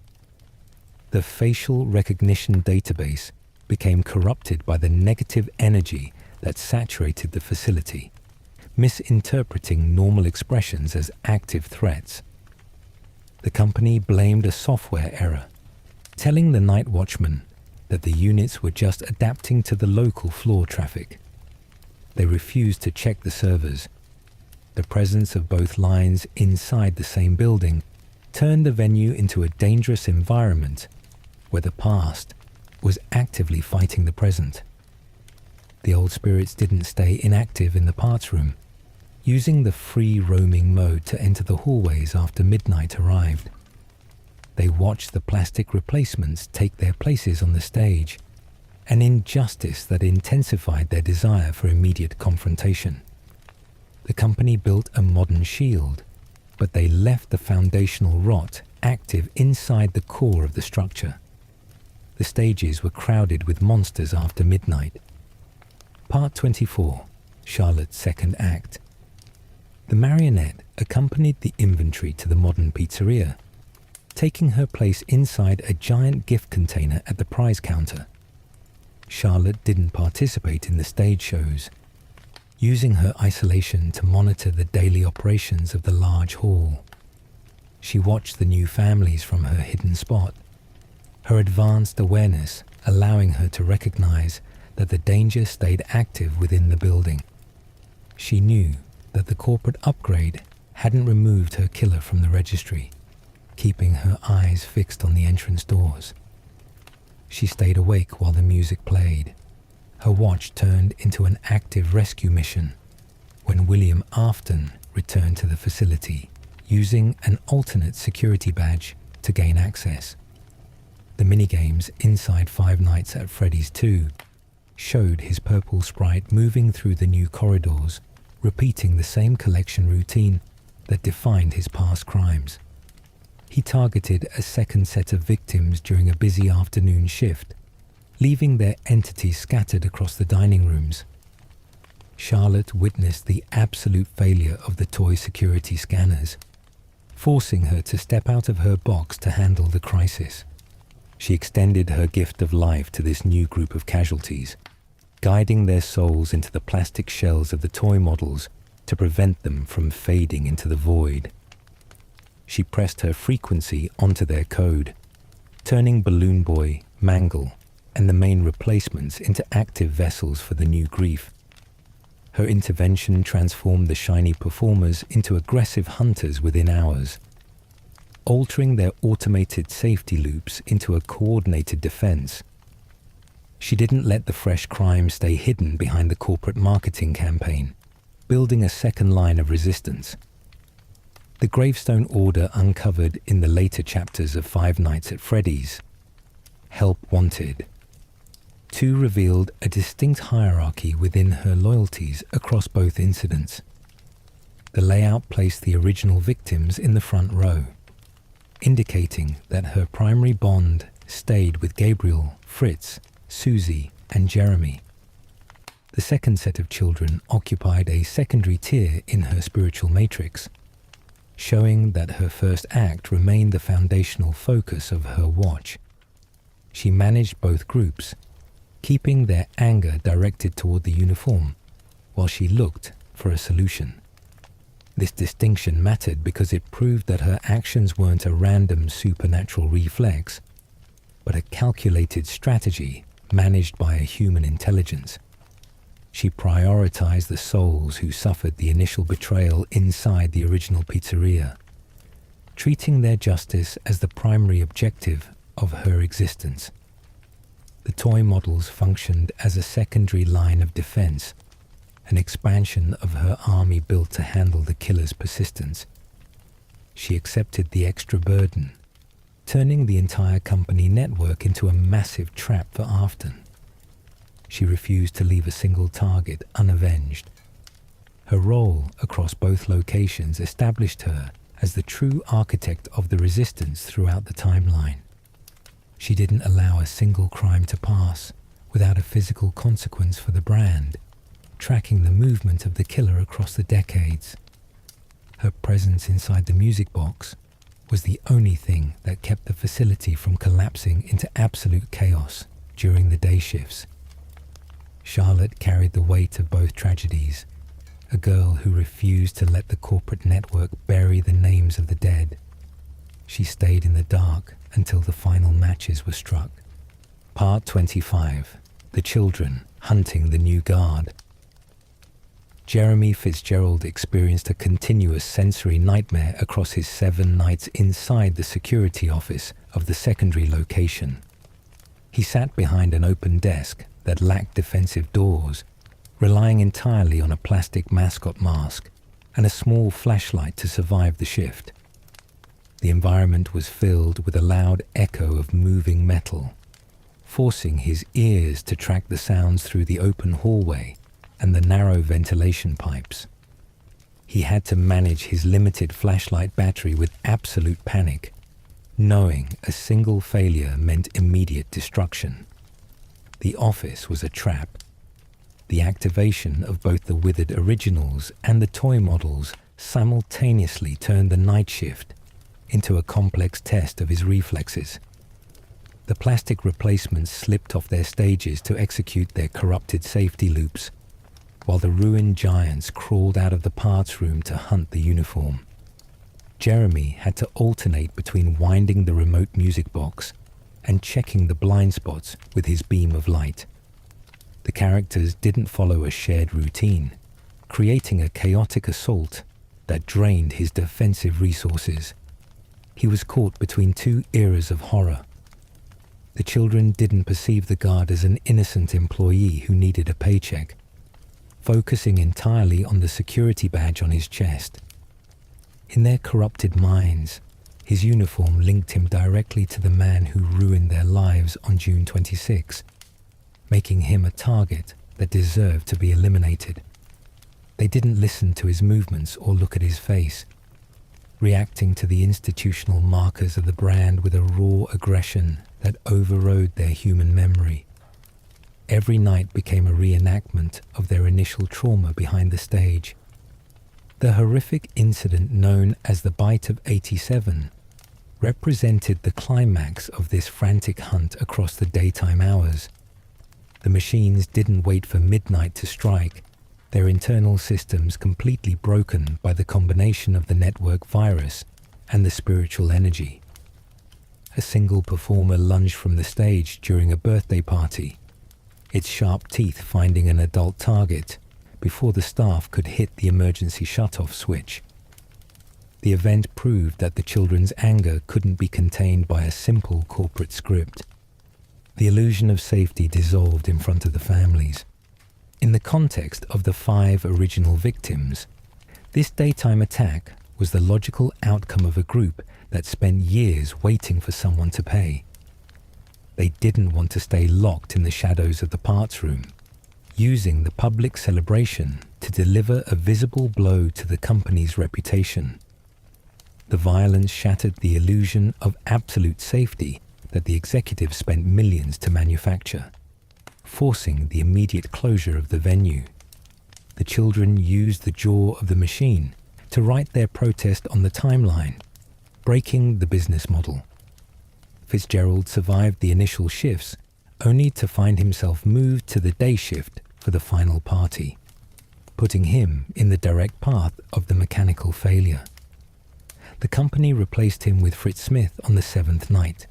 The facial recognition database became corrupted by the negative energy that saturated the facility, misinterpreting normal expressions as active threats. The company blamed a software error, telling the night watchman that the units were just adapting to the local floor traffic. They refused to check the servers. The presence of both lines inside the same building turned the venue into a dangerous environment where the past was actively fighting the present. The old spirits didn't stay inactive in the parts room, using the free roaming mode to enter the hallways after midnight arrived. They watched the plastic replacements take their places on the stage, an injustice that intensified their desire for immediate confrontation. The company built a modern shield, but they left the foundational rot active inside the core of the structure. The stages were crowded with monsters after midnight. Part 24, Charlotte's second act. The marionette accompanied the inventory to the modern pizzeria, taking her place inside a giant gift container at the prize counter. Charlotte didn't participate in the stage shows, using her isolation to monitor the daily operations of the large hall. She watched the new families from her hidden spot, her advanced awareness allowing her to recognize that the danger stayed active within the building. She knew that the corporate upgrade hadn't removed her killer from the registry, keeping her eyes fixed on the entrance doors. She stayed awake while the music played. Her watch turned into an active rescue mission when William Afton returned to the facility, using an alternate security badge to gain access. The minigames inside Five Nights at Freddy's 2 showed his purple sprite moving through the new corridors, repeating the same collection routine that defined his past crimes. He targeted a second set of victims during a busy afternoon shift, leaving their entities scattered across the dining rooms. Charlotte witnessed the absolute failure of the toy security scanners, forcing her to step out of her box to handle the crisis. She extended her gift of life to this new group of casualties, guiding their souls into the plastic shells of the toy models to prevent them from fading into the void. She pressed her frequency onto their code, turning Balloon Boy, Mangle, and the main replacements into active vessels for the new grief. Her intervention transformed the shiny performers into aggressive hunters within hours, altering their automated safety loops into a coordinated defense. She didn't let the fresh crime stay hidden behind the corporate marketing campaign, building a second line of resistance. The gravestone order uncovered in the later chapters of Five Nights at Freddy's, Help Wanted, 2 revealed a distinct hierarchy within her loyalties across both incidents. The layout placed the original victims in the front row, indicating that her primary bond stayed with Gabriel, Fritz, Susie, and Jeremy. The second set of children occupied a secondary tier in her spiritual matrix, showing that her first act remained the foundational focus of her watch. She managed both groups, keeping their anger directed toward the uniform, while she looked for a solution. This distinction mattered because it proved that her actions weren't a random supernatural reflex, but a calculated strategy managed by a human intelligence. She prioritized the souls who suffered the initial betrayal inside the original pizzeria, treating their justice as the primary objective of her existence. The toy models functioned as a secondary line of defense, an expansion of her army built to handle the killer's persistence. She accepted the extra burden, turning the entire company network into a massive trap for Afton. She refused to leave a single target unavenged. Her role across both locations established her as the true architect of the resistance throughout the timeline. She didn't allow a single crime to pass without a physical consequence for the brand, tracking the movement of the killer across the decades. Her presence inside the music box was the only thing that kept the facility from collapsing into absolute chaos during the day shifts. Charlotte carried the weight of both tragedies, a girl who refused to let the corporate network bury the names of the dead. She stayed in the dark until the final matches were struck. Part 25. The Children Hunting the New Guard. Jeremy Fitzgerald experienced a continuous sensory nightmare across his 7 nights inside the security office of the secondary location. He sat behind an open desk that lacked defensive doors, relying entirely on a plastic mascot mask and a small flashlight to survive the shift. The environment was filled with a loud echo of moving metal, forcing his ears to track the sounds through the open hallway and the narrow ventilation pipes. He had to manage his limited flashlight battery with absolute panic, knowing a single failure meant immediate destruction. The office was a trap. The activation of both the withered originals and the toy models simultaneously turned the night shift into a complex test of his reflexes. The plastic replacements slipped off their stages to execute their corrupted safety loops, while the ruined giants crawled out of the parts room to hunt the uniform. Jeremy had to alternate between winding the remote music box and checking the blind spots with his beam of light. The characters didn't follow a shared routine, creating a chaotic assault that drained his defensive resources. He was caught between two eras of horror. The children didn't perceive the guard as an innocent employee who needed a paycheck, focusing entirely on the security badge on his chest. In their corrupted minds, his uniform linked him directly to the man who ruined their lives on June 26, making him a target that deserved to be eliminated. They didn't listen to his movements or look at his face, reacting to the institutional markers of the brand with a raw aggression that overrode their human memory. Every night became a reenactment of their initial trauma behind the stage. The horrific incident known as the Bite of 87 represented the climax of this frantic hunt across the daytime hours. The machines didn't wait for midnight to strike, their internal systems completely broken by the combination of the network virus and the spiritual energy. A single performer lunged from the stage during a birthday party, its sharp teeth finding an adult target before the staff could hit the emergency shut-off switch. The event proved that the children's anger couldn't be contained by a simple corporate script. The illusion of safety dissolved in front of the families. In the context of the 5 original victims, this daytime attack was the logical outcome of a group that spent years waiting for someone to pay. They didn't want to stay locked in the shadows of the parts room, using the public celebration to deliver a visible blow to the company's reputation. The violence shattered the illusion of absolute safety that the executives spent millions to manufacture, forcing the immediate closure of the venue. The children used the jaw of the machine to write their protest on the timeline, breaking the business model. Fitzgerald survived the initial shifts, only to find himself moved to the day shift for the final party, putting him in the direct path of the mechanical failure. The company replaced him with Fritz Smith on the 7th night,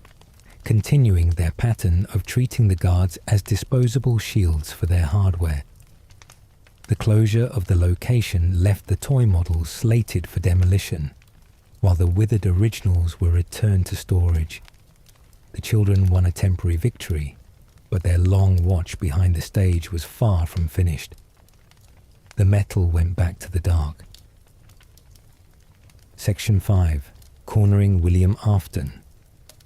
continuing their pattern of treating the guards as disposable shields for their hardware. The closure of the location left the toy models slated for demolition, while the withered originals were returned to storage. The children won a temporary victory, but their long watch behind the stage was far from finished. The metal went back to the dark. Section 5. Cornering William Afton.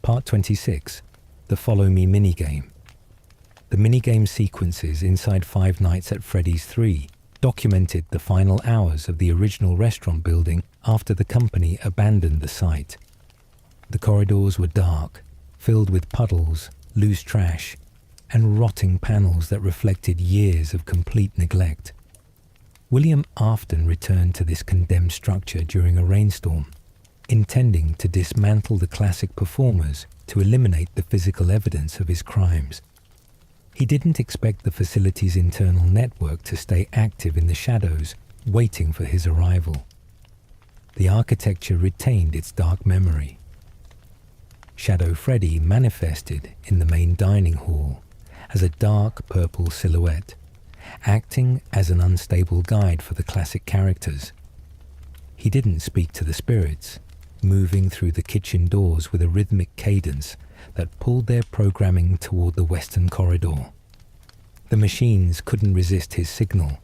Part 26. The Follow Me minigame. The minigame sequences inside Five Nights at Freddy's 3 documented the final hours of the original restaurant building after the company abandoned the site. The corridors were dark, filled with puddles, loose trash, and rotting panels that reflected years of complete neglect. William Afton returned to this condemned structure during a rainstorm, intending to dismantle the classic performers to eliminate the physical evidence of his crimes. He didn't expect the facility's internal network to stay active in the shadows, waiting for his arrival. The architecture retained its dark memory. Shadow Freddy manifested in the main dining hall as a dark purple silhouette, acting as an unstable guide for the classic characters. He didn't speak to the spirits, moving through the kitchen doors with a rhythmic cadence that pulled their programming toward the western corridor. The machines couldn't resist his signal,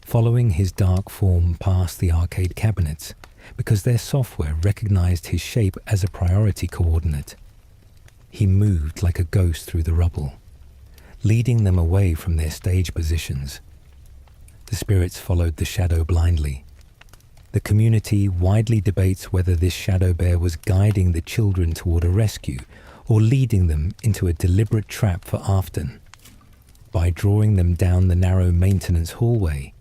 following his dark form past the arcade cabinets, because their software recognized his shape as a priority coordinate. He moved like a ghost through the rubble, leading them away from their stage positions. The spirits followed the shadow blindly. The community widely debates whether this shadow bear was guiding the children toward a rescue or leading them into a deliberate trap for Afton. By drawing them down the narrow maintenance hallway,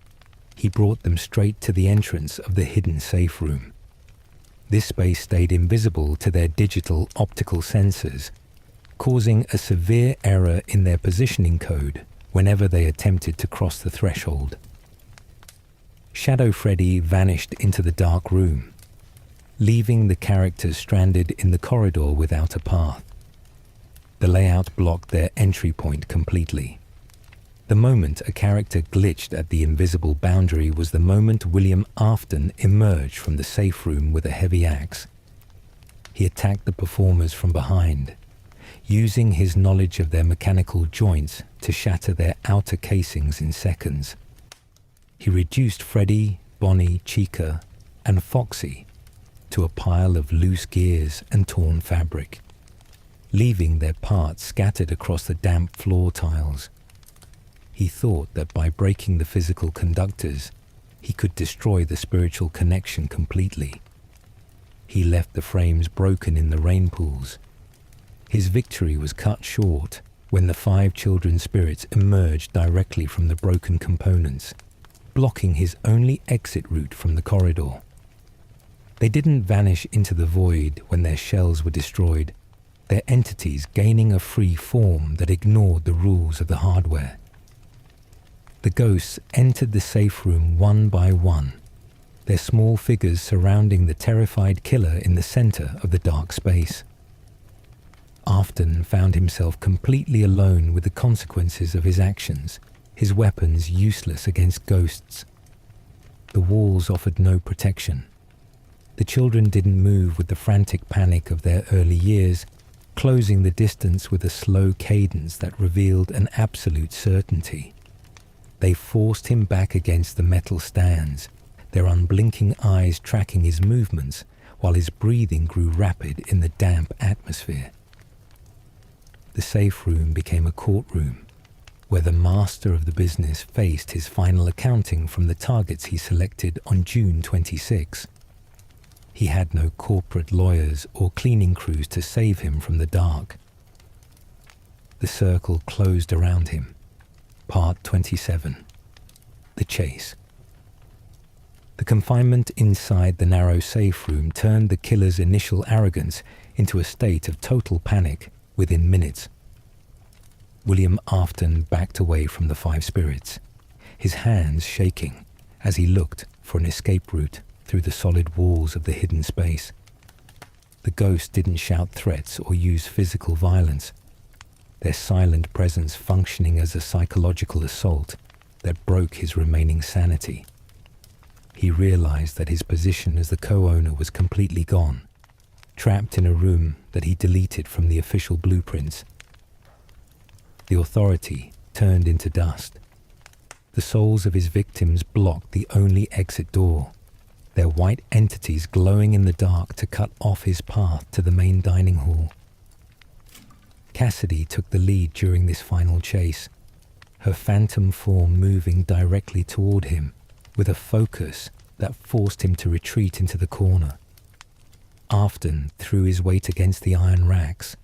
he brought them straight to the entrance of the hidden safe room. This space stayed invisible to their digital optical sensors, causing a severe error in their positioning code whenever they attempted to cross the threshold. Shadow Freddy vanished into the dark room, leaving the characters stranded in the corridor without a path. The layout blocked their entry point completely. The moment a character glitched at the invisible boundary was the moment William Afton emerged from the safe room with a heavy axe. He attacked the performers from behind, using his knowledge of their mechanical joints to shatter their outer casings in seconds. He reduced Freddy, Bonnie, Chica, and Foxy to a pile of loose gears and torn fabric, leaving their parts scattered across the damp floor tiles. He thought that by breaking the physical conductors, he could destroy the spiritual connection completely. He left the frames broken in the rain pools. His victory was cut short when the 5 children's spirits emerged directly from the broken components, blocking his only exit route from the corridor. They didn't vanish into the void when their shells were destroyed, their entities gaining a free form that ignored the rules of the hardware. The ghosts entered the safe room one by one, their small figures surrounding the terrified killer in the center of the dark space. Afton found himself completely alone with the consequences of his actions, his weapons useless against ghosts. The walls offered no protection. The children didn't move with the frantic panic of their early years, closing the distance with a slow cadence that revealed an absolute certainty. They forced him back against the metal stands, their unblinking eyes tracking his movements while his breathing grew rapid in the damp atmosphere. The safe room became a courtroom, where the master of the business faced his final accounting from the targets he selected on June 26. He had no corporate lawyers or cleaning crews to save him from the dark. The circle closed around him. Part 27. The Chase. The confinement inside the narrow safe room turned the killer's initial arrogance into a state of total panic within minutes. William Afton backed away from the 5 spirits, his hands shaking as he looked for an escape route through the solid walls of the hidden space. The ghosts didn't shout threats or use physical violence, their silent presence functioning as a psychological assault that broke his remaining sanity. He realized that his position as the co-owner was completely gone, trapped in a room that he deleted from the official blueprints. The authority turned into dust. The souls of his victims blocked the only exit door, their white entities glowing in the dark to cut off his path to the main dining hall. Cassidy took the lead during this final chase, her phantom form moving directly toward him with a focus that forced him to retreat into the corner. Afton threw his weight against the iron racks,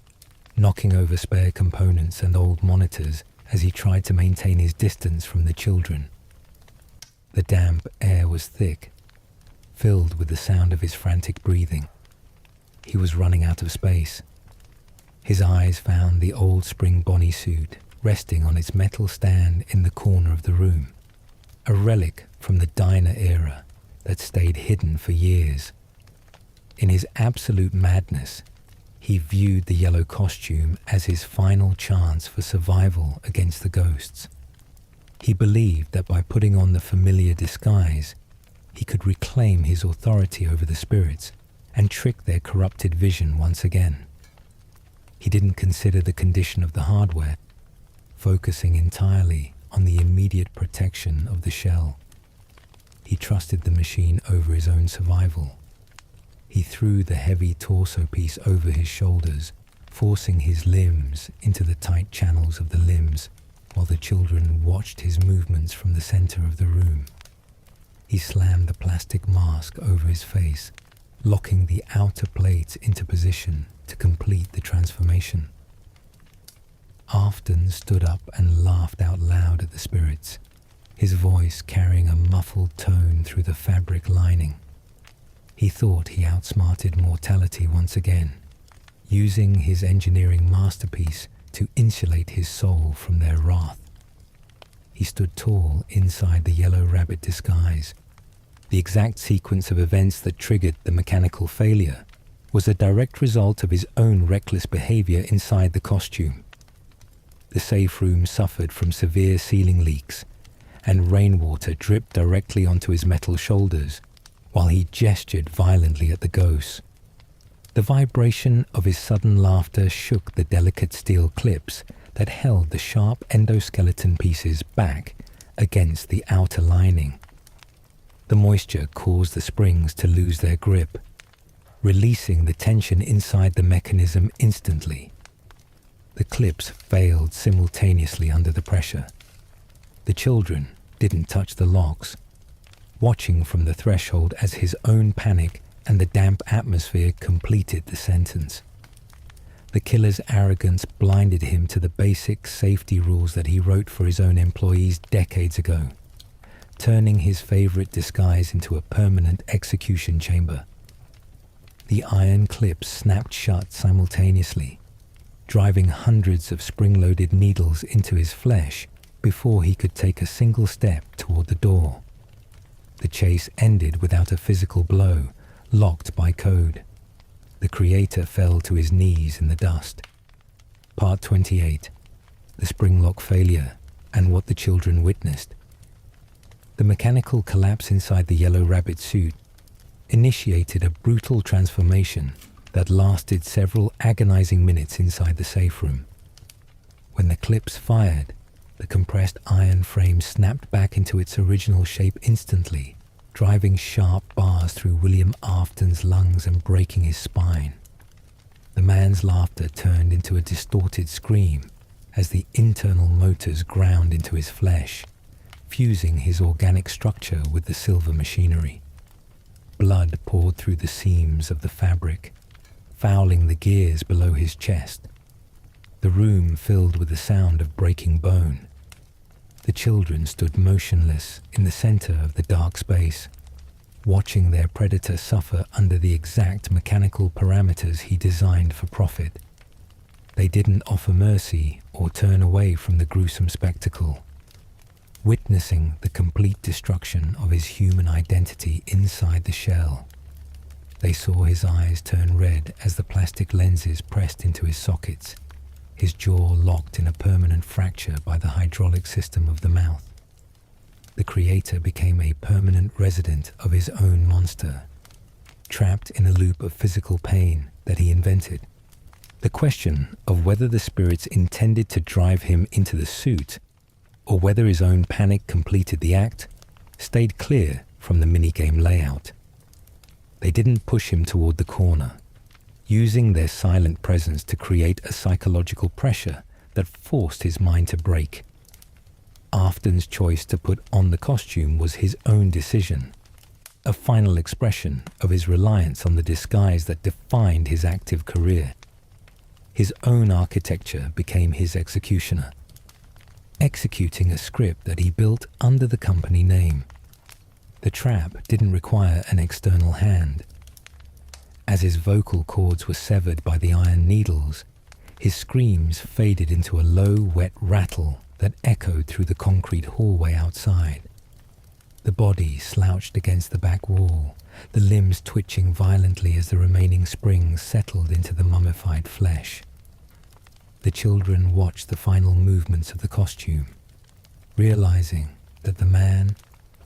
knocking over spare components and old monitors as he tried to maintain his distance from the children. The damp air was thick, filled with the sound of his frantic breathing. He was running out of space. His eyes found the old spring Bonnie suit resting on its metal stand in the corner of the room, a relic from the diner era that stayed hidden for years. In his absolute madness, he viewed the yellow costume as his final chance for survival against the ghosts. He believed that by putting on the familiar disguise, he could reclaim his authority over the spirits and trick their corrupted vision once again. He didn't consider the condition of the hardware, focusing entirely on the immediate protection of the shell. He trusted the machine over his own survival. He threw the heavy torso piece over his shoulders, forcing his limbs into the tight channels of the limbs, while the children watched his movements from the center of the room. He slammed the plastic mask over his face, locking the outer plates into position to complete the transformation. Afton stood up and laughed out loud at the spirits, his voice carrying a muffled tone through the fabric lining. He thought he outsmarted mortality once again, using his engineering masterpiece to insulate his soul from their wrath. He stood tall inside the yellow rabbit disguise. The exact sequence of events that triggered the mechanical failure was a direct result of his own reckless behavior inside the costume. The safe room suffered from severe ceiling leaks, and rainwater dripped directly onto his metal shoulders while he gestured violently at the ghosts. The vibration of his sudden laughter shook the delicate steel clips that held the sharp endoskeleton pieces back against the outer lining. The moisture caused the springs to lose their grip, releasing the tension inside the mechanism instantly. The clips failed simultaneously under the pressure. The children didn't touch the locks, watching from the threshold as his own panic and the damp atmosphere completed the sentence. The killer's arrogance blinded him to the basic safety rules that he wrote for his own employees decades ago, turning his favorite disguise into a permanent execution chamber. The iron clips snapped shut simultaneously, driving hundreds of spring-loaded needles into his flesh before he could take a single step toward the door. The chase ended without a physical blow, locked by code. The creator fell to his knees in the dust. Part 28. The spring lock failure and what the children witnessed. The mechanical collapse inside the yellow rabbit suit initiated a brutal transformation that lasted several agonizing minutes inside the safe room. When the clips fired, the compressed iron frame snapped back into its original shape instantly, driving sharp bars through William Afton's lungs and breaking his spine. The man's laughter turned into a distorted scream as the internal motors ground into his flesh, fusing his organic structure with the silver machinery. Blood poured through the seams of the fabric, fouling the gears below his chest. The room filled with the sound of breaking bone. The children stood motionless in the center of the dark space, watching their predator suffer under the exact mechanical parameters he designed for profit. They didn't offer mercy or turn away from the gruesome spectacle, witnessing the complete destruction of his human identity inside the shell. They saw his eyes turn red as the plastic lenses pressed into his sockets, his jaw locked in a permanent fracture by the hydraulic system of the mouth. The creator became a permanent resident of his own monster, trapped in a loop of physical pain that he invented. The question of whether the spirits intended to drive him into the suit or whether his own panic completed the act stayed clear from the minigame layout. They didn't push him toward the corner, using their silent presence to create a psychological pressure that forced his mind to break. Afton's choice to put on the costume was his own decision, a final expression of his reliance on the disguise that defined his active career. His own architecture became his executioner, executing a script that he built under the company name. The trap didn't require an external hand. As his vocal cords were severed by the iron needles, his screams faded into a low, wet rattle that echoed through the concrete hallway outside. The body slouched against the back wall, the limbs twitching violently as the remaining springs settled into the mummified flesh. The children watched the final movements of the costume, realizing that the man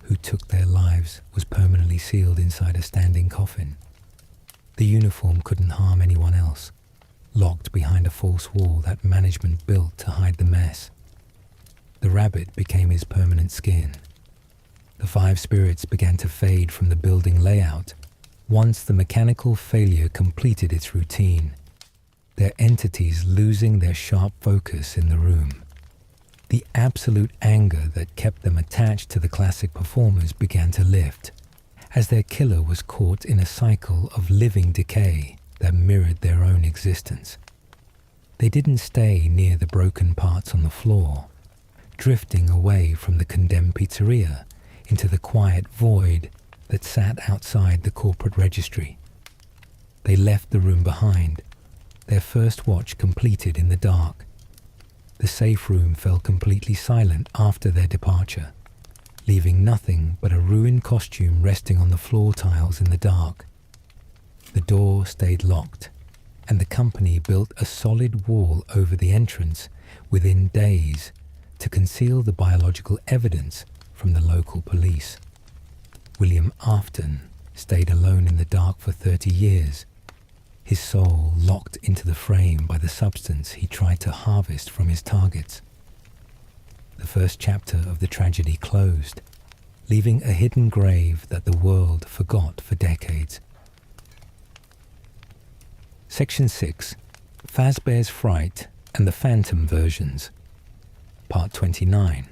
who took their lives was permanently sealed inside a standing coffin. The uniform couldn't harm anyone else, locked behind a false wall that management built to hide the mess. The rabbit became his permanent skin. The 5 spirits began to fade from the building layout once the mechanical failure completed its routine, their entities losing their sharp focus in the room. The absolute anger that kept them attached to the classic performers began to lift, as their killer was caught in a cycle of living decay that mirrored their own existence. They didn't stay near the broken parts on the floor, drifting away from the condemned pizzeria into the quiet void that sat outside the corporate registry. They left the room behind, their first watch completed in the dark. The safe room fell completely silent after their departure, leaving nothing but a ruined costume resting on the floor tiles in the dark. The door stayed locked, and the company built a solid wall over the entrance within days to conceal the biological evidence from the local police. William Afton stayed alone in the dark for 30 years, his soul locked into the frame by the substance he tried to harvest from his targets. The first chapter of the tragedy closed, leaving a hidden grave that the world forgot for decades. Section 6. Fazbear's Fright and the Phantom Versions. Part 29.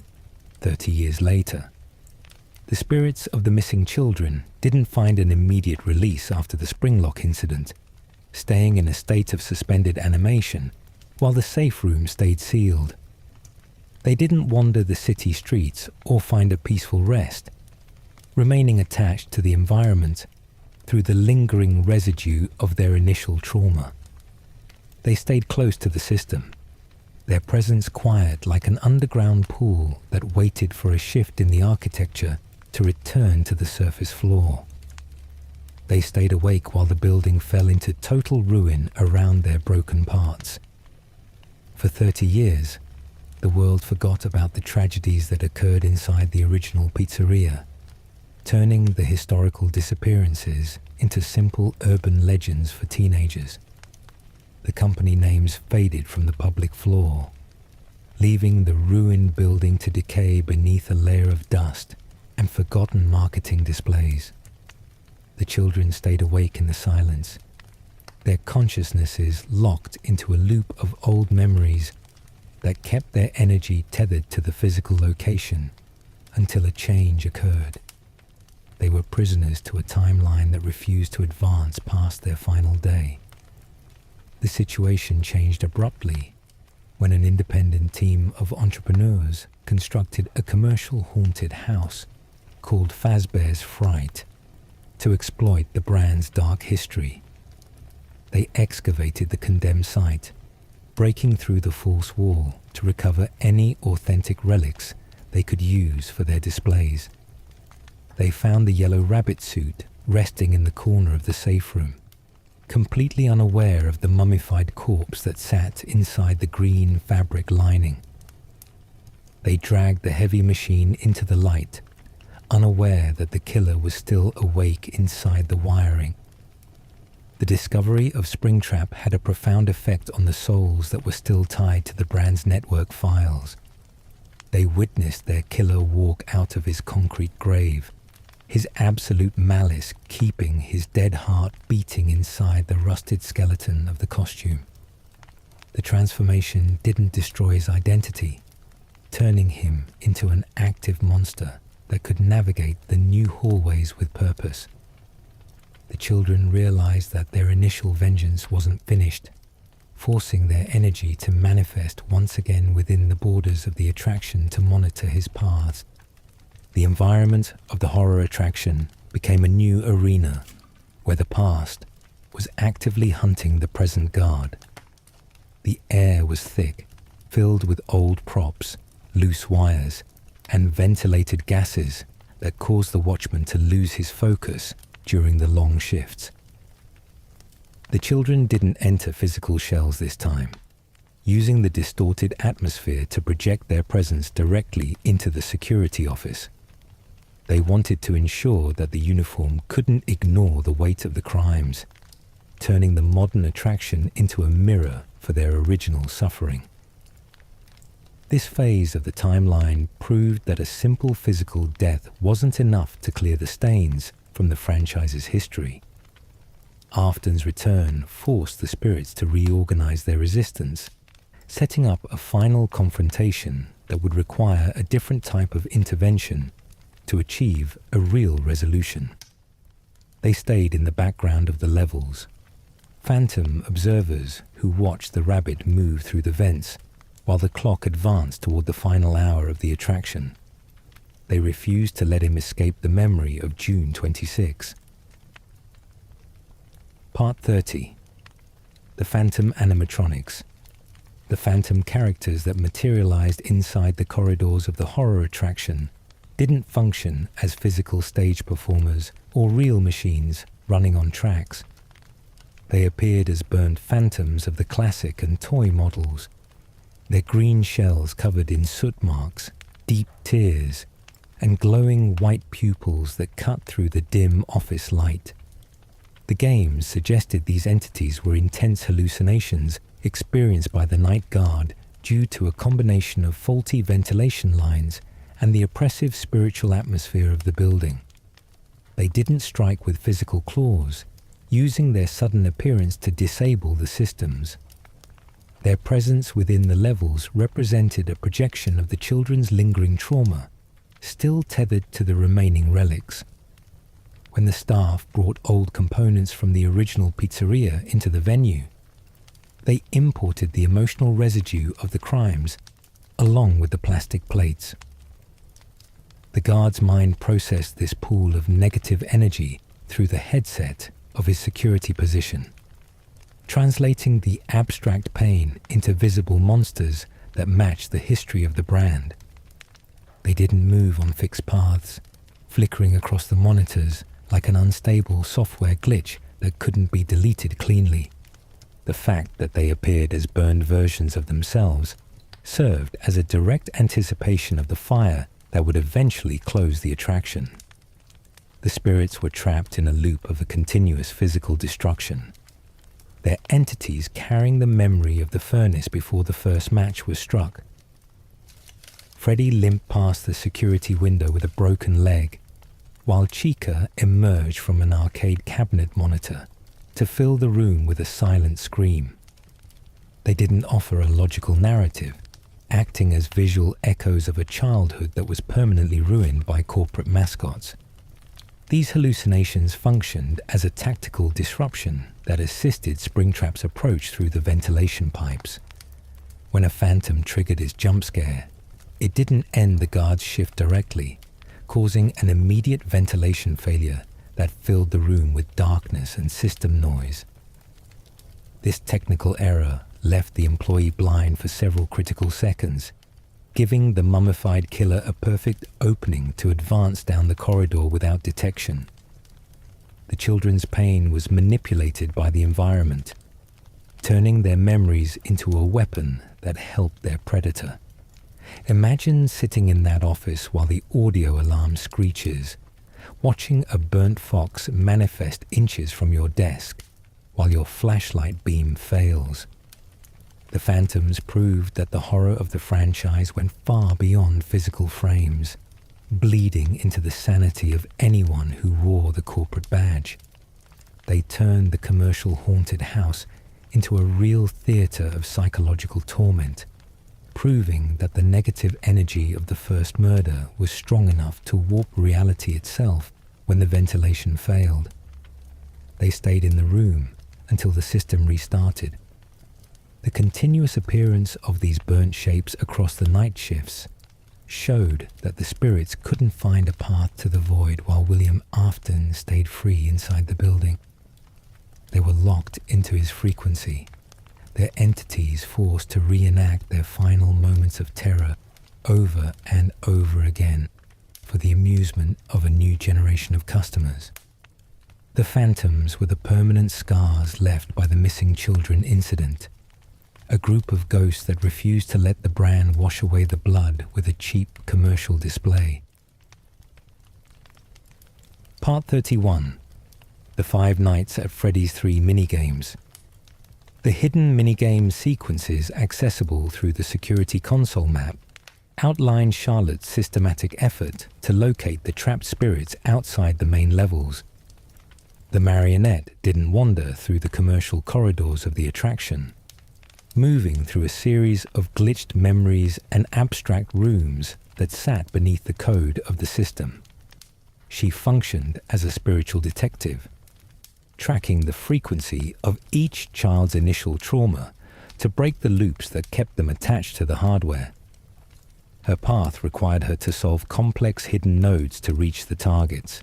30 years later. The spirits of the missing children didn't find an immediate release after the Springlock incident, staying in a state of suspended animation while the safe room stayed sealed. They didn't wander the city streets or find a peaceful rest, remaining attached to the environment through the lingering residue of their initial trauma. They stayed close to the system, their presence quiet like an underground pool that waited for a shift in the architecture to return to the surface floor. They stayed awake while the building fell into total ruin around their broken parts. For 30 years, the world forgot about the tragedies that occurred inside the original pizzeria, turning the historical disappearances into simple urban legends for teenagers. The company names faded from the public floor, leaving the ruined building to decay beneath a layer of dust and forgotten marketing displays. The children stayed awake in the silence, their consciousnesses locked into a loop of old memories that kept their energy tethered to the physical location until a change occurred. They were prisoners to a timeline that refused to advance past their final day. The situation changed abruptly when an independent team of entrepreneurs constructed a commercial haunted house called Fazbear's Fright to exploit the brand's dark history. They excavated the condemned site, breaking through the false wall to recover any authentic relics they could use for their displays. They found the yellow rabbit suit resting in the corner of the safe room, completely unaware of the mummified corpse that sat inside the green fabric lining. They dragged the heavy machine into the light, unaware that the killer was still awake inside the wiring. The discovery of Springtrap had a profound effect on the souls that were still tied to the brand's network files. They witnessed their killer walk out of his concrete grave, his absolute malice keeping his dead heart beating inside the rusted skeleton of the costume. The transformation didn't destroy his identity, turning him into an active monster that could navigate the new hallways with purpose. The children realized that their initial vengeance wasn't finished, forcing their energy to manifest once again within the borders of the attraction to monitor his paths. The environment of the horror attraction became a new arena where the past was actively hunting the present guard. The air was thick, filled with old props, loose wires, and ventilated gases that caused the watchman to lose his focus during the long shifts. The children didn't enter physical shells this time, using the distorted atmosphere to project their presence directly into the security office. They wanted to ensure that the uniform couldn't ignore the weight of the crimes, turning the modern attraction into a mirror for their original suffering. This phase of the timeline proved that a simple physical death wasn't enough to clear the stains from the franchise's history. Afton's return forced the spirits to reorganize their resistance, setting up a final confrontation that would require a different type of intervention to achieve a real resolution. They stayed in the background of the levels, phantom observers who watched the rabbit move through the vents while the clock advanced toward the final hour of the attraction. they refused to let him escape the memory of June 26. Part 30. The Phantom Animatronics. The phantom characters that materialized inside the corridors of the horror attraction didn't function as physical stage performers or real machines running on tracks. They appeared as burnt phantoms of the classic and toy models, their green shells covered in soot marks, deep tears, and glowing white pupils that cut through the dim office light. The games suggested these entities were intense hallucinations experienced by the night guard due to a combination of faulty ventilation lines and the oppressive spiritual atmosphere of the building. They didn't strike with physical claws, using their sudden appearance to disable the systems. Their presence within the levels represented a projection of the children's lingering trauma, still tethered to the remaining relics. When the staff brought old components from the original pizzeria into the venue, they imported the emotional residue of the crimes along with the plastic plates. The guard's mind processed this pool of negative energy through the headset of his security position, translating the abstract pain into visible monsters that matched the history of the brand. They didn't move on fixed paths, flickering across the monitors like an unstable software glitch that couldn't be deleted cleanly. The fact that they appeared as burned versions of themselves served as a direct anticipation of the fire that would eventually close the attraction. The spirits were trapped in a loop of a continuous physical destruction, their entities carrying the memory of the furnace before the first match was struck. Freddy limped past the security window with a broken leg, while Chica emerged from an arcade cabinet monitor to fill the room with a silent scream. They didn't offer a logical narrative, acting as visual echoes of a childhood that was permanently ruined by corporate mascots. These hallucinations functioned as a tactical disruption that assisted Springtrap's approach through the ventilation pipes. When a phantom triggered his jump scare, it didn't end the guard's shift directly, causing an immediate ventilation failure that filled the room with darkness and system noise. This technical error left the employee blind for several critical seconds, giving the mummified killer a perfect opening to advance down the corridor without detection. The children's pain was manipulated by the environment, turning their memories into a weapon that helped their predator. Imagine sitting in that office while the audio alarm screeches, watching a burnt fox manifest inches from your desk while your flashlight beam fails. The phantoms proved that the horror of the franchise went far beyond physical frames, bleeding into the sanity of anyone who wore the corporate badge. They turned the commercial haunted house into a real theater of psychological torment, proving that the negative energy of the first murder was strong enough to warp reality itself when the ventilation failed. They stayed in the room until the system restarted. The continuous appearance of these burnt shapes across the night shifts showed that the spirits couldn't find a path to the void while William Afton stayed free inside the building. They were locked into his frequency, their entities forced to reenact their final moments of terror over and over again for the amusement of a new generation of customers. The phantoms were the permanent scars left by the missing children incident, a group of ghosts that refused to let the brand wash away the blood with a cheap commercial display. Part 31. The 5 Nights at Freddy's 3 minigames. The hidden minigame sequences accessible through the security console map outline Charlotte's systematic effort to locate the trapped spirits outside the main levels. The marionette didn't wander through the commercial corridors of the attraction, moving through a series of glitched memories and abstract rooms that sat beneath the code of the system. She functioned as a spiritual detective, tracking the frequency of each child's initial trauma to break the loops that kept them attached to the hardware. Her path required her to solve complex hidden nodes to reach the targets.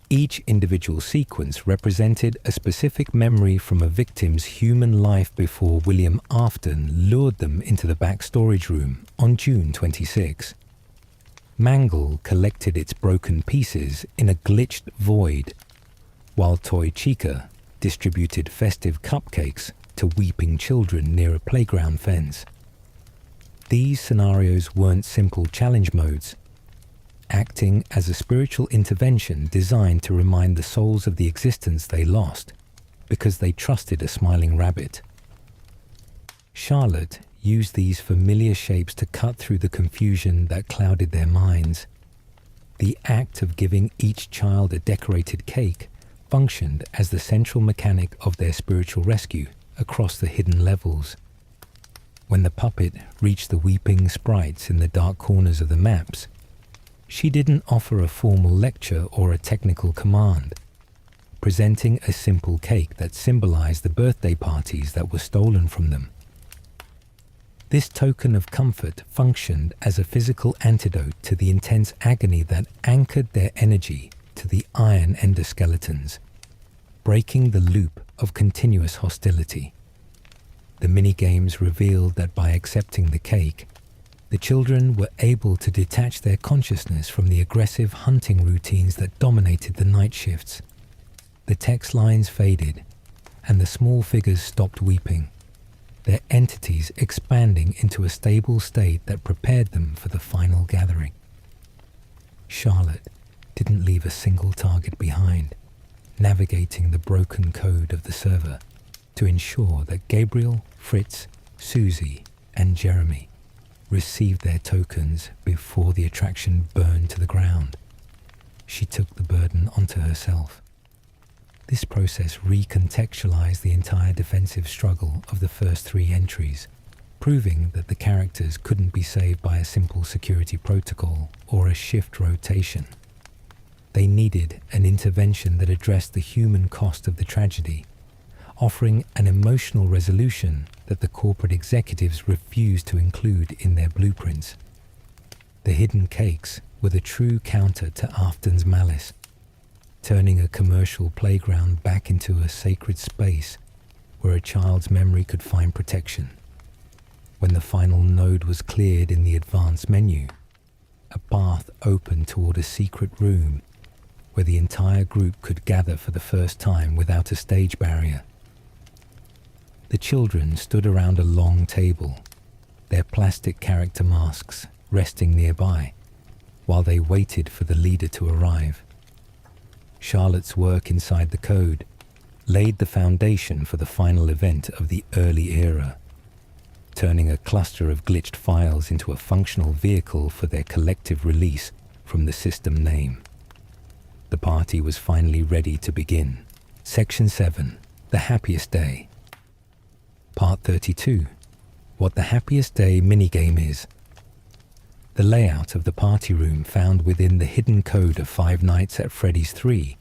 Each individual sequence represented a specific memory from a victim's human life before William Afton lured them into the back storage room on June 26. Mangle collected its broken pieces in a glitched void, while Toy Chica distributed festive cupcakes to weeping children near a playground fence. These scenarios weren't simple challenge modes, acting as a spiritual intervention designed to remind the souls of the existence they lost because they trusted a smiling rabbit. Charlotte used these familiar shapes to cut through the confusion that clouded their minds. The act of giving each child a decorated cake functioned as the central mechanic of their spiritual rescue across the hidden levels. When the puppet reached the weeping sprites in the dark corners of the maps, she didn't offer a formal lecture or a technical command, presenting a simple cake that symbolized the birthday parties that were stolen from them. This token of comfort functioned as a physical antidote to the intense agony that anchored their energy to the iron endoskeletons, breaking the loop of continuous hostility. The minigames revealed that by accepting the cake, the children were able to detach their consciousness from the aggressive hunting routines that dominated the night shifts. The text lines faded, and the small figures stopped weeping, their entities expanding into a stable state that prepared them for the final gathering. Charlotte didn't leave a single target behind, navigating the broken code of the server to ensure that Gabriel, Fritz, Susie, and Jeremy received their tokens before the attraction burned to the ground. She took the burden onto herself. This process recontextualized the entire defensive struggle of the first 3 entries, proving that the characters couldn't be saved by a simple security protocol or a shift rotation. They needed an intervention that addressed the human cost of the tragedy, offering an emotional resolution that the corporate executives refused to include in their blueprints. The hidden cakes were the true counter to Afton's malice, turning a commercial playground back into a sacred space where a child's memory could find protection. When the final node was cleared in the advanced menu, a path opened toward a secret room where the entire group could gather for the first time without a stage barrier. The children stood around a long table, their plastic character masks resting nearby, while they waited for the leader to arrive. Charlotte's work inside the code laid the foundation for the final event of the early era, turning a cluster of glitched files into a functional vehicle for their collective release from the system name. The party was finally ready to begin. Section 7, The Happiest Day. Part 32, What the Happiest Day minigame is. The layout of the party room found within the hidden code of Five Nights at Freddy's 3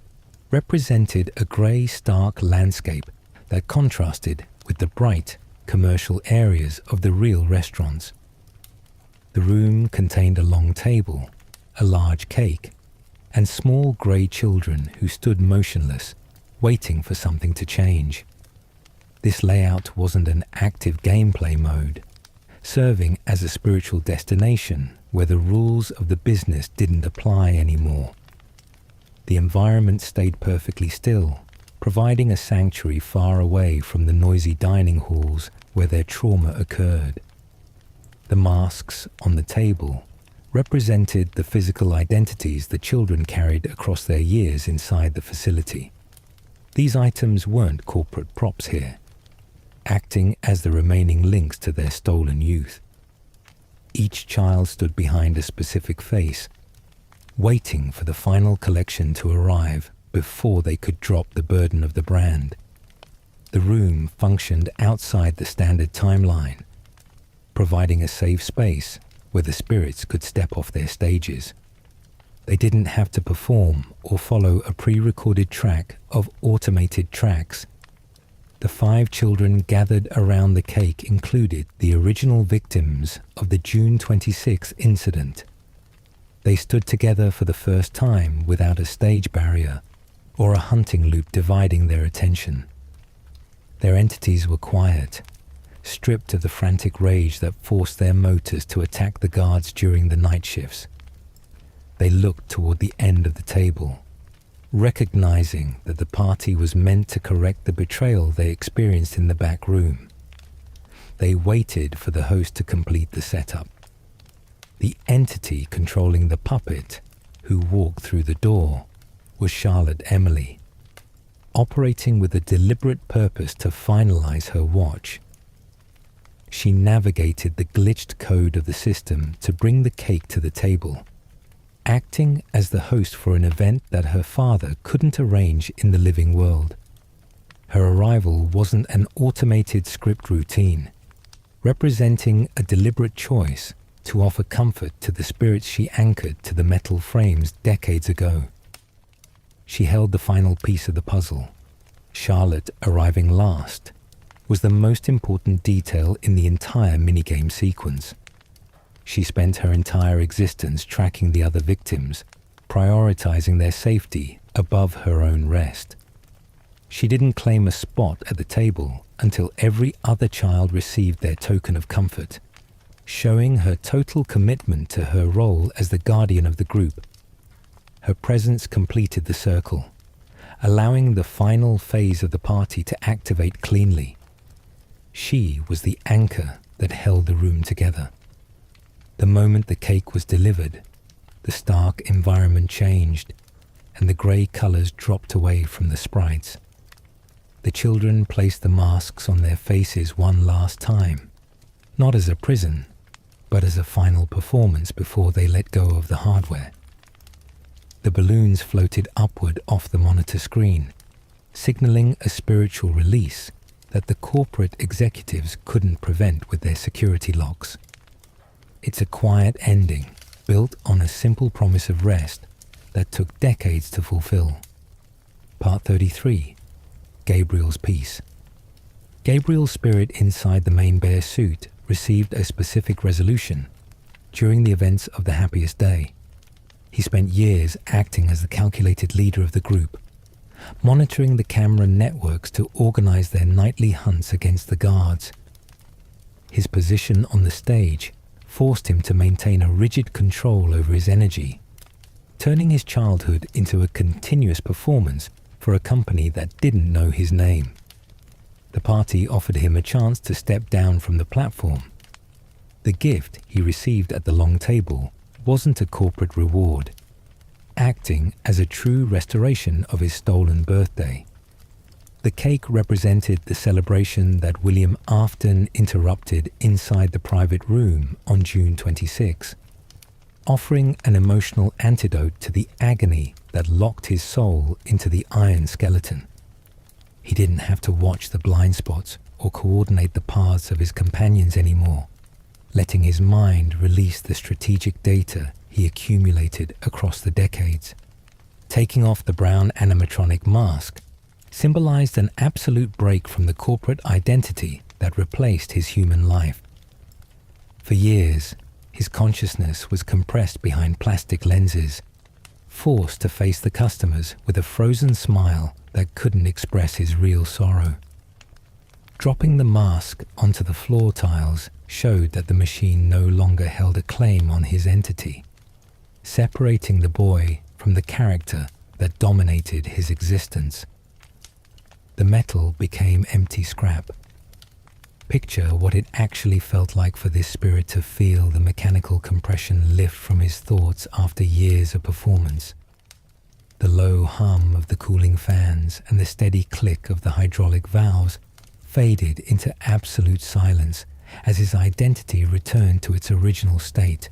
represented a grey, stark landscape that contrasted with the bright, commercial areas of the real restaurants. The room contained a long table, a large cake, and small grey children who stood motionless, waiting for something to change. This layout wasn't an active gameplay mode, serving as a spiritual destination where the rules of the business didn't apply anymore. The environment stayed perfectly still, providing a sanctuary far away from the noisy dining halls where their trauma occurred. The masks on the table represented the physical identities the children carried across their years inside the facility. These items weren't corporate props here, acting as the remaining links to their stolen youth. Each child stood behind a specific face, waiting for the final collection to arrive before they could drop the burden of the brand. The room functioned outside the standard timeline, providing a safe space where the spirits could step off their stages. They didn't have to perform or follow a pre-recorded track of automated tracks. The 5 children gathered around the cake included the original victims of the June 26 incident. They stood together for the first time without a stage barrier or a hunting loop dividing their attention. Their entities were quiet, stripped of the frantic rage that forced their motors to attack the guards during the night shifts. They looked toward the end of the table, recognizing that the party was meant to correct the betrayal they experienced in the back room. They waited for the host to complete the setup. The entity controlling the puppet, who walked through the door, was Charlotte Emily, operating with a deliberate purpose to finalize her watch. She navigated the glitched code of the system to bring the cake to the table, acting as the host for an event that her father couldn't arrange in the living world. Her arrival wasn't an automated script routine, representing a deliberate choice to offer comfort to the spirits she anchored to the metal frames decades ago. She held the final piece of the puzzle. Charlotte arriving last was the most important detail in the entire minigame sequence. She spent her entire existence tracking the other victims, prioritizing their safety above her own rest. She didn't claim a spot at the table until every other child received their token of comfort, showing her total commitment to her role as the guardian of the group. Her presence completed the circle, allowing the final phase of the party to activate cleanly. She was the anchor that held the room together. The moment the cake was delivered, the stark environment changed, and the grey colours dropped away from the sprites. The children placed the masks on their faces one last time, not as a prison, but as a final performance before they let go of the hardware. The balloons floated upward off the monitor screen, signalling a spiritual release that the corporate executives couldn't prevent with their security locks. It's a quiet ending, built on a simple promise of rest that took decades to fulfill. Part 33. Gabriel's Peace. Gabriel's spirit inside the main bear suit received a specific resolution during the events of the happiest day. He spent years acting as the calculated leader of the group, monitoring the camera networks to organize their nightly hunts against the guards. His position on the stage forced him to maintain a rigid control over his energy, turning his childhood into a continuous performance for a company that didn't know his name. The party offered him a chance to step down from the platform. The gift he received at the long table wasn't a corporate reward, acting as a true restoration of his stolen birthday. The cake represented the celebration that William Afton interrupted inside the private room on June 26, offering an emotional antidote to the agony that locked his soul into the iron skeleton. He didn't have to watch the blind spots or coordinate the paths of his companions anymore, letting his mind release the strategic data he accumulated across the decades. Taking off the brown animatronic mask symbolized an absolute break from the corporate identity that replaced his human life. For years, his consciousness was compressed behind plastic lenses, forced to face the customers with a frozen smile that couldn't express his real sorrow. Dropping the mask onto the floor tiles showed that the machine no longer held a claim on his entity, separating the boy from the character that dominated his existence. The metal became empty scrap. Picture what it actually felt like for this spirit to feel the mechanical compression lift from his thoughts after years of performance. The low hum of the cooling fans and the steady click of the hydraulic valves faded into absolute silence as his identity returned to its original state.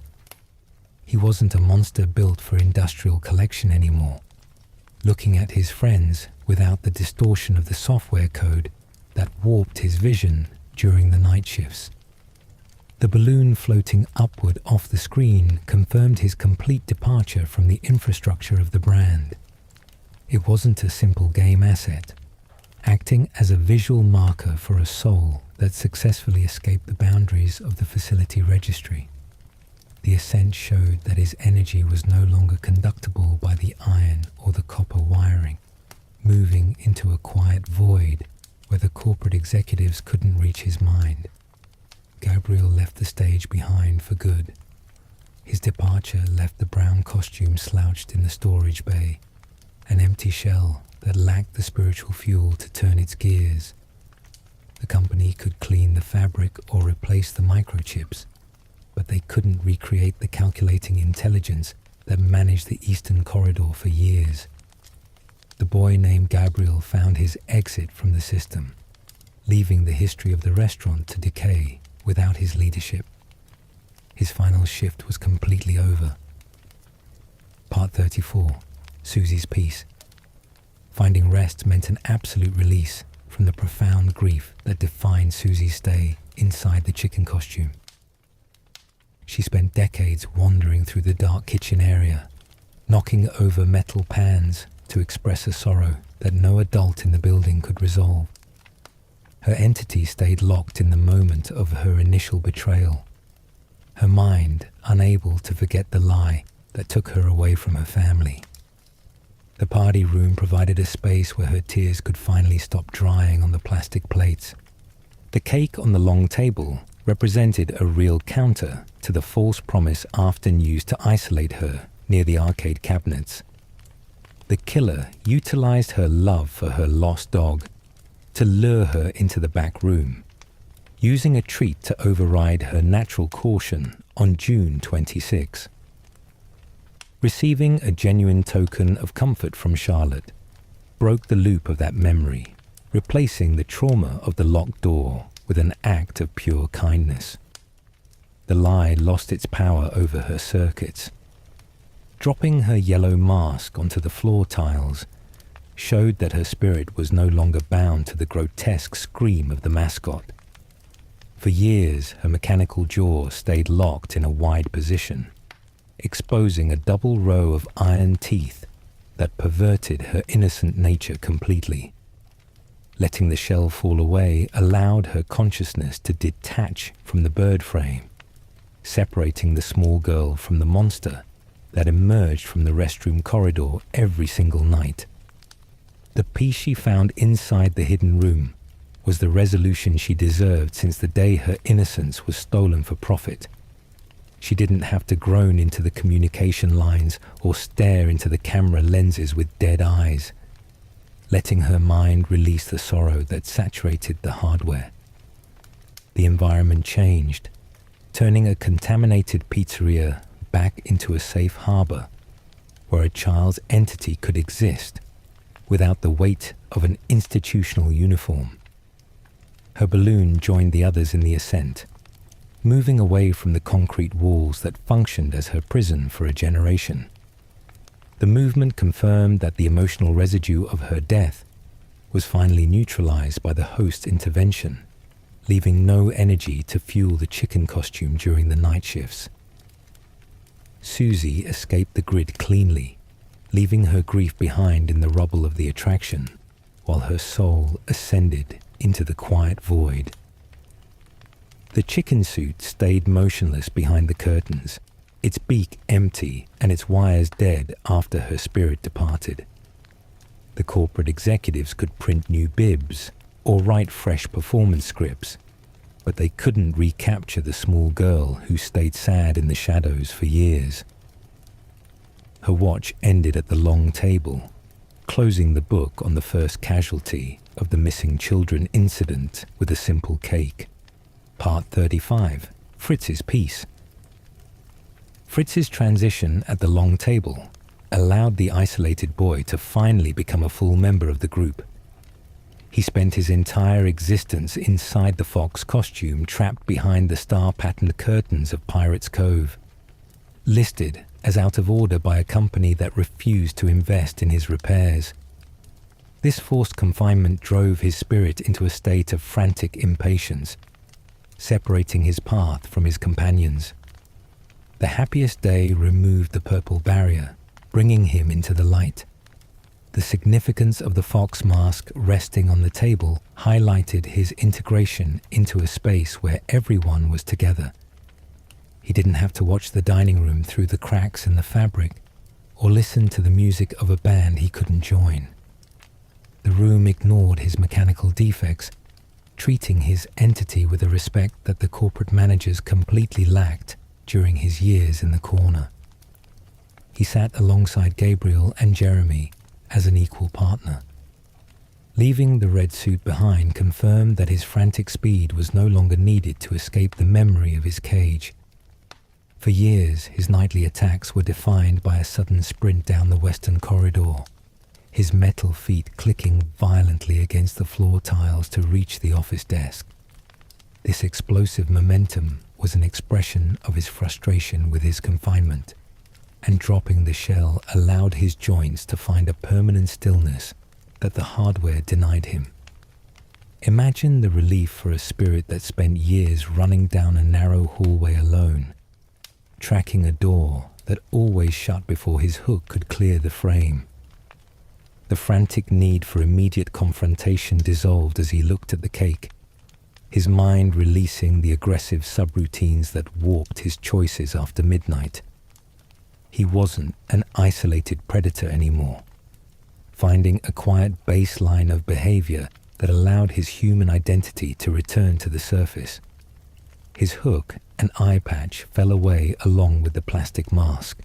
He wasn't a monster built for industrial collection anymore, looking at his friends without the distortion of the software code that warped his vision during the night shifts. The balloon floating upward off the screen confirmed his complete departure from the infrastructure of the brand. It wasn't a simple game asset. acting as a visual marker for a soul that successfully escaped the boundaries of the facility registry. The ascent showed that his energy was no longer conductible by the iron or the copper wiring, moving into a quiet void where the corporate executives couldn't reach his mind. Gabriel left the stage behind for good. His departure left the brown costume slouched in the storage bay, an empty shell that lacked the spiritual fuel to turn its gears. The company could clean the fabric or replace the microchips, but they couldn't recreate the calculating intelligence that managed the Eastern Corridor for years. The boy named Gabriel found his exit from the system, leaving the history of the restaurant to decay without his leadership. His final shift was completely over. Part 34, Susie's Peace. Finding rest meant an absolute release from the profound grief that defined Susie's stay inside the chicken costume. She spent decades wandering through the dark kitchen area, knocking over metal pans to express a sorrow that no adult in the building could resolve. Her entity stayed locked in the moment of her initial betrayal, her mind unable to forget the lie that took her away from her family. The party room provided a space where her tears could finally stop drying on the plastic plates. The cake on the long table represented a real counter to the false promise Afton used to isolate her near the arcade cabinets. The killer utilized her love for her lost dog to lure her into the back room, using a treat to override her natural caution on June 26. Receiving a genuine token of comfort from Charlotte broke the loop of that memory, replacing the trauma of the locked door with an act of pure kindness. The lie lost its power over her circuits. Dropping her yellow mask onto the floor tiles showed that her spirit was no longer bound to the grotesque scream of the mascot. For years, her mechanical jaw stayed locked in a wide position, exposing a double row of iron teeth that perverted her innocent nature completely. Letting the shell fall away allowed her consciousness to detach from the bird frame, separating the small girl from the monster that emerged from the restroom corridor every single night. The peace she found inside the hidden room was the resolution she deserved since the day her innocence was stolen for profit. She didn't have to groan into the communication lines or stare into the camera lenses with dead eyes, letting her mind release the sorrow that saturated the hardware. The environment changed, turning a contaminated pizzeria back into a safe harbor where a child's entity could exist without the weight of an institutional uniform. Her balloon joined the others in the ascent, moving away from the concrete walls that functioned as her prison for a generation. The movement confirmed that the emotional residue of her death was finally neutralized by the host's intervention, leaving no energy to fuel the chicken costume during the night shifts. Susie escaped the grid cleanly, leaving her grief behind in the rubble of the attraction, while her soul ascended into the quiet void. The chicken suit stayed motionless behind the curtains, its beak empty and its wires dead after her spirit departed. The corporate executives could print new bibs or write fresh performance scripts, but they couldn't recapture the small girl who stayed sad in the shadows for years. Her watch ended at the long table, closing the book on the first casualty of the missing children incident with a simple cake. Part 35, Fritz's Peace. Fritz's transition at the long table allowed the isolated boy to finally become a full member of the group. He spent his entire existence inside the fox costume, trapped behind the star-patterned curtains of Pirate's Cove, listed as out of order by a company that refused to invest in his repairs. This forced confinement drove his spirit into a state of frantic impatience, separating his path from his companions. The happiest day removed the purple barrier, bringing him into the light. The significance of the fox mask resting on the table highlighted his integration into a space where everyone was together. He didn't have to watch the dining room through the cracks in the fabric or listen to the music of a band he couldn't join. The room ignored his mechanical defects, treating his entity with a respect that the corporate managers completely lacked during his years in the corner. He sat alongside Gabriel and Jeremy as an equal partner. Leaving the red suit behind confirmed that his frantic speed was no longer needed to escape the memory of his cage. For years, his nightly attacks were defined by a sudden sprint down the western corridor, his metal feet clicking violently against the floor tiles to reach the office desk. This explosive momentum was an expression of his frustration with his confinement, and dropping the shell allowed his joints to find a permanent stillness that the hardware denied him. Imagine the relief for a spirit that spent years running down a narrow hallway alone, tracking a door that always shut before his hook could clear the frame. The frantic need for immediate confrontation dissolved as he looked at the cake, his mind releasing the aggressive subroutines that warped his choices after midnight. He wasn't an isolated predator anymore, finding a quiet baseline of behavior that allowed his human identity to return to the surface. His hook and eye patch fell away along with the plastic mask,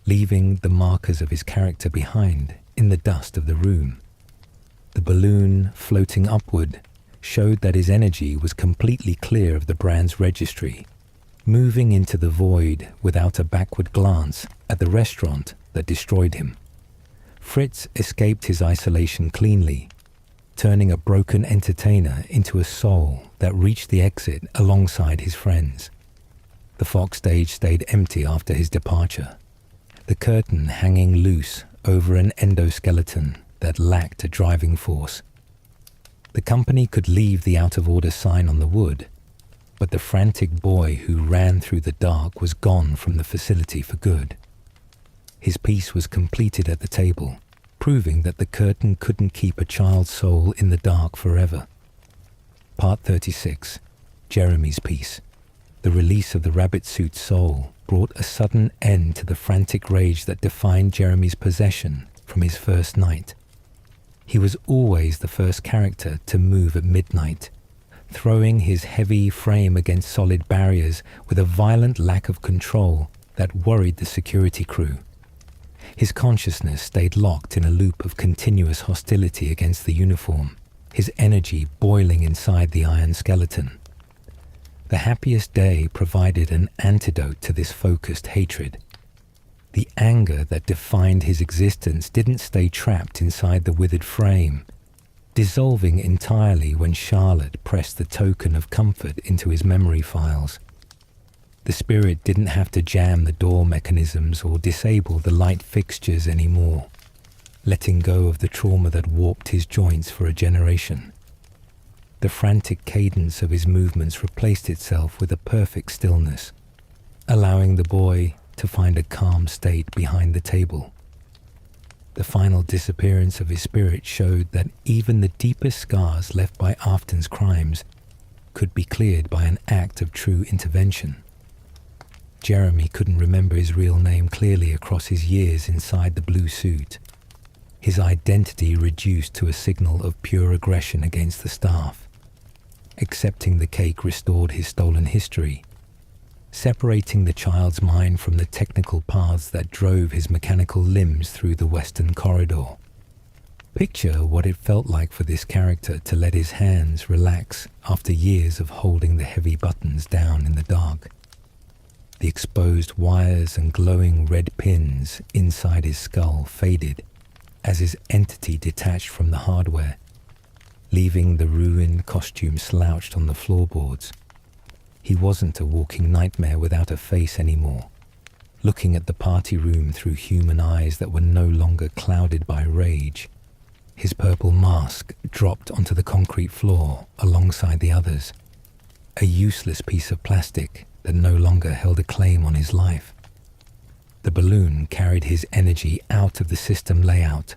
leaving the markers of his character behind in the dust of the room. The balloon floating upward showed that his energy was completely clear of the brand's registry, moving into the void without a backward glance at the restaurant that destroyed him. Fritz escaped his isolation cleanly, turning a broken entertainer into a soul that reached the exit alongside his friends. The Fox stage stayed empty after his departure, the curtain hanging loose over an endoskeleton that lacked a driving force. The company could leave the out-of-order sign on the wood, but the frantic boy who ran through the dark was gone from the facility for good. His piece was completed at the table, proving that the curtain couldn't keep a child's soul in the dark forever. Part 36, Jeremy's piece. The release of the rabbit suit's soul brought a sudden end to the frantic rage that defined Jeremy's possession from his first night. He was always the first character to move at midnight, throwing his heavy frame against solid barriers with a violent lack of control that worried the security crew. His consciousness stayed locked in a loop of continuous hostility against the uniform, his energy boiling inside the iron skeleton. The happiest day provided an antidote to this focused hatred. The anger that defined his existence didn't stay trapped inside the withered frame, dissolving entirely when Charlotte pressed the token of comfort into his memory files. The spirit didn't have to jam the door mechanisms or disable the light fixtures anymore, letting go of the trauma that warped his joints for a generation. The frantic cadence of his movements replaced itself with a perfect stillness, allowing the boy to find a calm state behind the table. The final disappearance of his spirit showed that even the deepest scars left by Afton's crimes could be cleared by an act of true intervention. Jeremy couldn't remember his real name clearly across his years inside the blue suit, his identity reduced to a signal of pure aggression against the staff. Accepting the cake restored his stolen history, separating the child's mind from the technical paths that drove his mechanical limbs through the western corridor. Picture what it felt like for this character to let his hands relax after years of holding the heavy buttons down in the dark. The exposed wires and glowing red pins inside his skull faded as his entity detached from the hardware, leaving the ruined costume slouched on the floorboards. He wasn't a walking nightmare without a face anymore, looking at the party room through human eyes that were no longer clouded by rage. His purple mask dropped onto the concrete floor alongside the others, a useless piece of plastic that no longer held a claim on his life. The balloon carried his energy out of the system layout,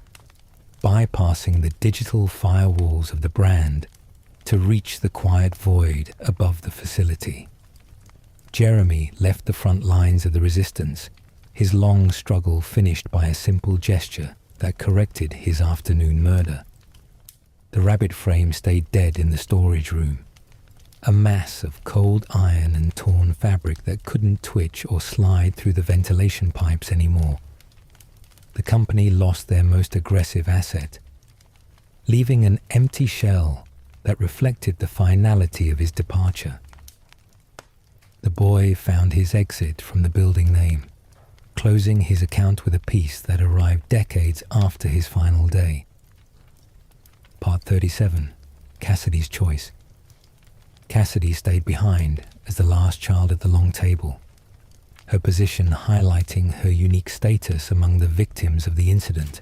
bypassing the digital firewalls of the brand to reach the quiet void above the facility. Jeremy left the front lines of the resistance, his long struggle finished by a simple gesture that corrected his afternoon murder. The rabbit frame stayed dead in the storage room, a mass of cold iron and torn fabric that couldn't twitch or slide through the ventilation pipes anymore. The company lost their most aggressive asset, leaving an empty shell that reflected the finality of his departure. The boy found his exit from the building name, closing his account with a piece that arrived decades after his final day. Part 37. Cassidy's Choice. Cassidy stayed behind as the last child at the long table, her position highlighting her unique status among the victims of the incident.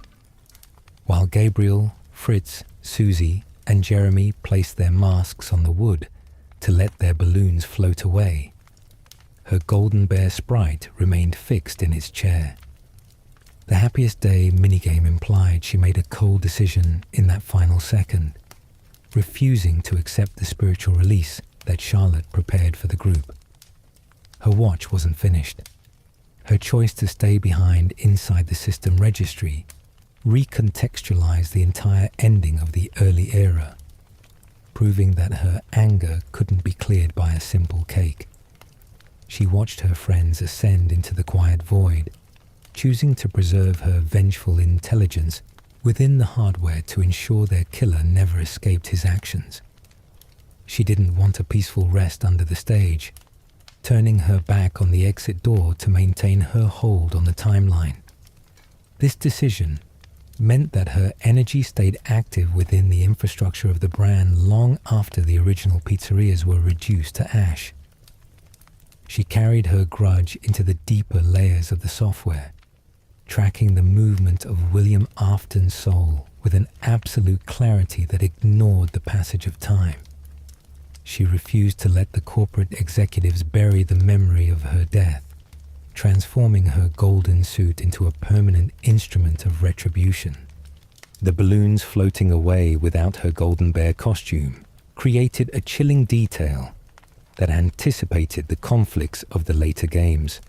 While Gabriel, Fritz, Susie, and Jeremy placed their masks on the wood to let their balloons float away, her golden bear sprite remained fixed in its chair. The Happiest Day minigame implied she made a cold decision in that final second, refusing to accept the spiritual release that Charlotte prepared for the group. Her watch wasn't finished. Her choice to stay behind inside the system registry recontextualized the entire ending of the early era, proving that her anger couldn't be cleared by a simple cake. She watched her friends ascend into the quiet void, choosing to preserve her vengeful intelligence within the hardware to ensure their killer never escaped his actions. She didn't want a peaceful rest under the stage, turning her back on the exit door to maintain her hold on the timeline. This decision meant that her energy stayed active within the infrastructure of the brand long after the original pizzerias were reduced to ash. She carried her grudge into the deeper layers of the software, tracking the movement of William Afton's soul with an absolute clarity that ignored the passage of time. She refused to let the corporate executives bury the memory of her death, transforming her golden suit into a permanent instrument of retribution. The balloons floating away without her golden bear costume created a chilling detail that anticipated the conflicts of the later games.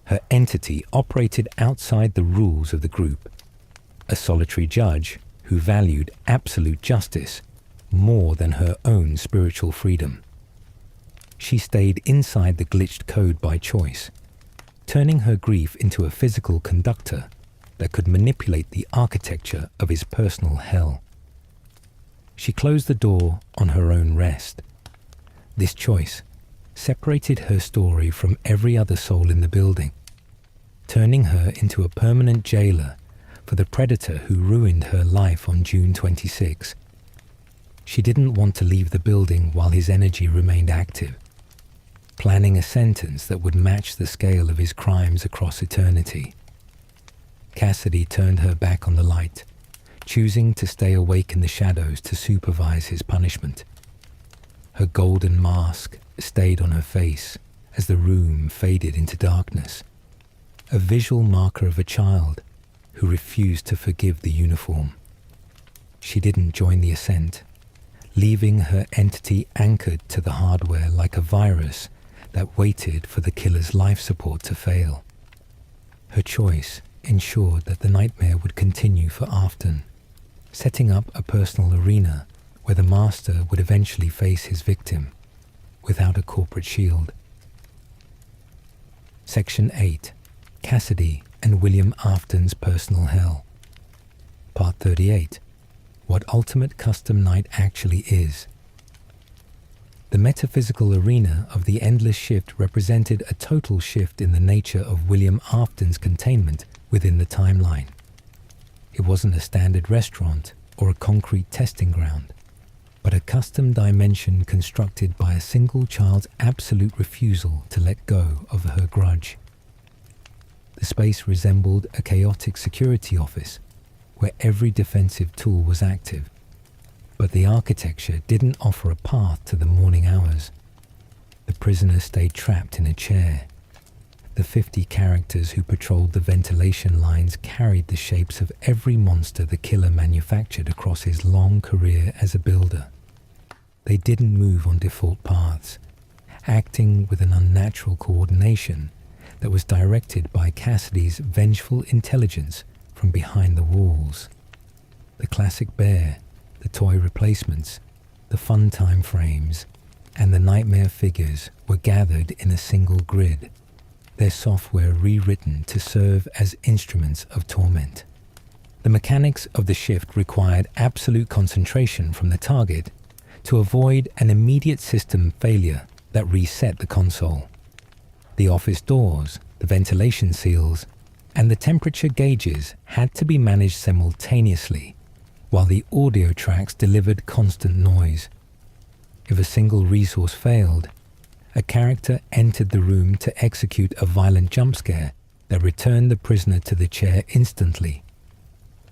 Her entity operated outside the rules of the group, a solitary judge who valued absolute justice more than her own spiritual freedom. She stayed inside the glitched code by choice, turning her grief into a physical conductor that could manipulate the architecture of his personal hell. She closed the door on her own rest. This choice separated her story from every other soul in the building, turning her into a permanent jailer for the predator who ruined her life on June 26. She didn't want to leave the building while his energy remained active, planning a sentence that would match the scale of his crimes across eternity. Cassidy turned her back on the light, choosing to stay awake in the shadows to supervise his punishment. Her golden mask stayed on her face as the room faded into darkness, a visual marker of a child who refused to forgive the uniform. She didn't join the ascent, leaving her entity anchored to the hardware like a virus that waited for the killer's life support to fail. Her choice ensured that the nightmare would continue for Afton, setting up a personal arena where the master would eventually face his victim without a corporate shield. Section 8. Cassidy and William Afton's Personal Hell. Part 38. What Ultimate Custom Night actually is. The metaphysical arena of the Endless Shift represented a total shift in the nature of William Afton's containment within the timeline. It wasn't a standard restaurant or a concrete testing ground, but a custom dimension constructed by a single child's absolute refusal to let go of her grudge. The space resembled a chaotic security office where every defensive tool was active, but the architecture didn't offer a path to the morning hours. The prisoner stayed trapped in a chair, The 50 characters who patrolled the ventilation lines carried the shapes of every monster the killer manufactured across his long career as a builder. They didn't move on default paths, acting with an unnatural coordination that was directed by Cassidy's vengeful intelligence from behind the walls. The classic bear, the toy replacements, the fun time frames, and the nightmare figures were gathered in a single grid, their software rewritten to serve as instruments of torment. The mechanics of the shift required absolute concentration from the target to avoid an immediate system failure that reset the console. The office doors, the ventilation seals, and the temperature gauges had to be managed simultaneously, while the audio tracks delivered constant noise. If a single resource failed, a character entered the room to execute a violent jump scare that returned the prisoner to the chair instantly.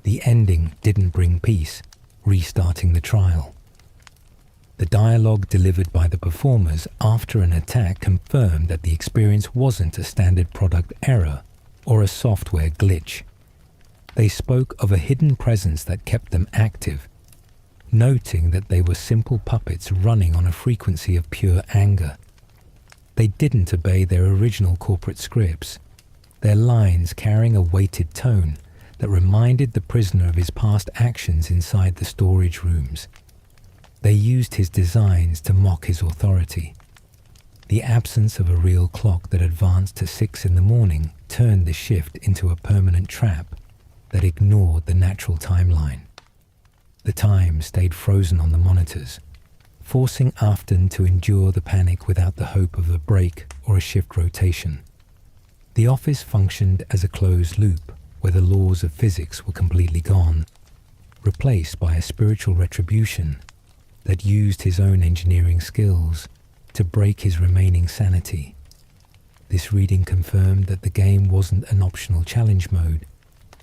The ending didn't bring peace, restarting the trial. The dialogue delivered by the performers after an attack confirmed that the experience wasn't a standard product error or a software glitch. They spoke of a hidden presence that kept them active, noting that they were simple puppets running on a frequency of pure anger. They didn't obey their original corporate scripts, their lines carrying a weighted tone that reminded the prisoner of his past actions inside the storage rooms. They used his designs to mock his authority. The absence of a real clock that advanced to 6 in the morning turned the shift into a permanent trap that ignored the natural timeline. The time stayed frozen on the monitors, forcing Afton to endure the panic without the hope of a break or a shift rotation. The office functioned as a closed loop where the laws of physics were completely gone, replaced by a spiritual retribution that used his own engineering skills to break his remaining sanity. This reading confirmed that the game wasn't an optional challenge mode,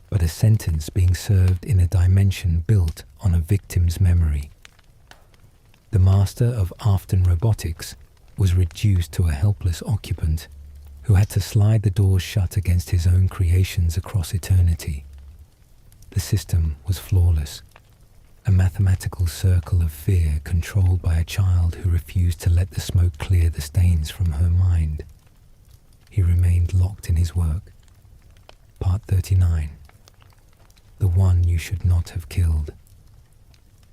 but a sentence being served in a dimension built on a victim's memory. The master of Afton Robotics was reduced to a helpless occupant who had to slide the doors shut against his own creations across eternity. The system was flawless, a mathematical circle of fear controlled by a child who refused to let the smoke clear the stains from her mind. He remained locked in his work. Part 39. The one you should not have killed.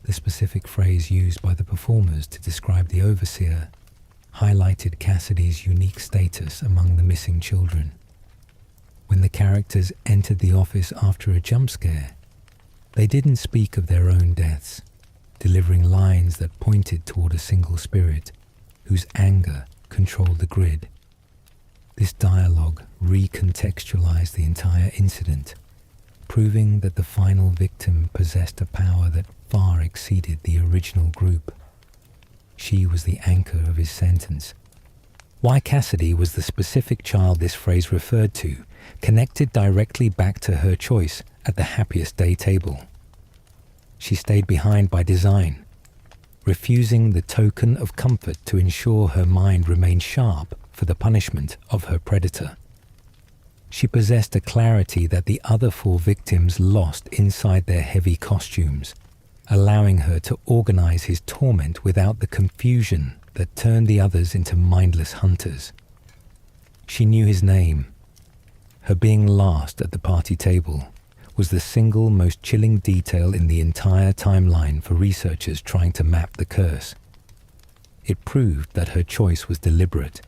The specific phrase used by the performers to describe the overseer highlighted Cassidy's unique status among the missing children. When the characters entered the office after a jump scare, they didn't speak of their own deaths, delivering lines that pointed toward a single spirit whose anger controlled the grid. This dialogue recontextualized the entire incident, proving that the final victim possessed a power that far exceeded the original group. She was the anchor of his sentence. Why Cassidy was the specific child this phrase referred to connected directly back to her choice at the happiest day table. She stayed behind by design, refusing the token of comfort to ensure her mind remained sharp for the punishment of her predator. She possessed a clarity that the other 4 victims lost inside their heavy costumes, allowing her to organize his torment without the confusion that turned the others into mindless hunters. She knew his name. Her being last at the party table was the single most chilling detail in the entire timeline for researchers trying to map the curse. It proved that her choice was deliberate,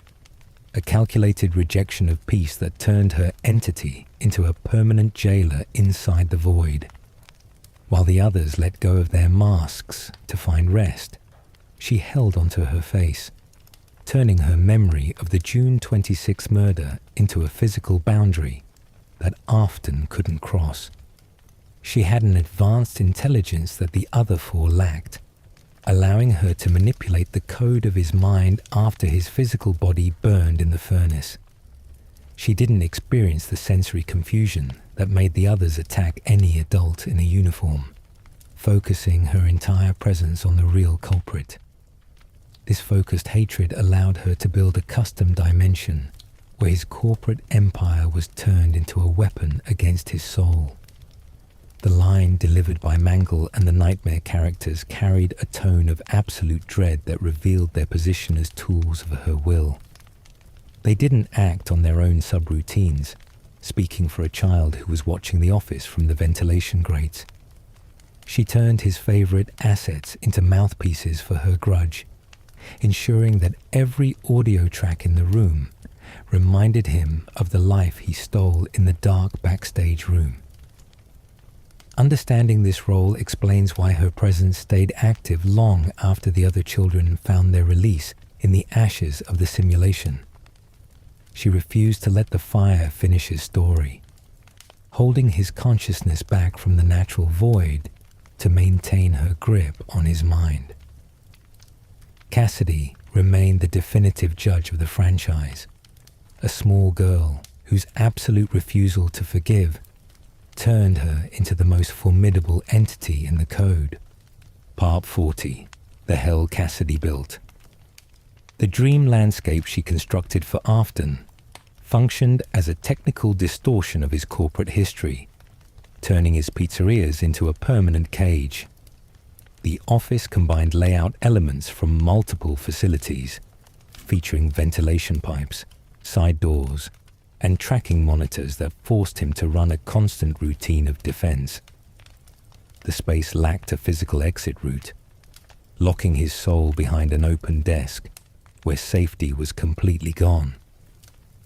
a calculated rejection of peace that turned her entity into a permanent jailer inside the void. While the others let go of their masks to find rest, she held onto her face, turning her memory of the June 26 murder into a physical boundary that Afton couldn't cross. She had an advanced intelligence that the other 4 lacked, allowing her to manipulate the code of his mind after his physical body burned in the furnace. She didn't experience the sensory confusion that made the others attack any adult in a uniform, focusing her entire presence on the real culprit. This focused hatred allowed her to build a custom dimension where his corporate empire was turned into a weapon against his soul. The line delivered by Mangle and the Nightmare characters carried a tone of absolute dread that revealed their position as tools of her will. They didn't act on their own subroutines, speaking for a child who was watching The Office from the ventilation grates. She turned his favorite assets into mouthpieces for her grudge, ensuring that every audio track in the room reminded him of the life he stole in the dark backstage room. Understanding this role explains why her presence stayed active long after the other children found their release in the ashes of the simulation. She refused to let the fire finish his story, holding his consciousness back from the natural void to maintain her grip on his mind. Cassidy remained the definitive judge of the franchise, a small girl whose absolute refusal to forgive turned her into the most formidable entity in the code. Part 40. The Hell Cassidy Built. The dream landscape she constructed for Afton functioned as a technical distortion of his corporate history, turning his pizzerias into a permanent cage. The office combined layout elements from multiple facilities, featuring ventilation pipes, side doors, and tracking monitors that forced him to run a constant routine of defense. The space lacked a physical exit route, locking his soul behind an open desk where safety was completely gone.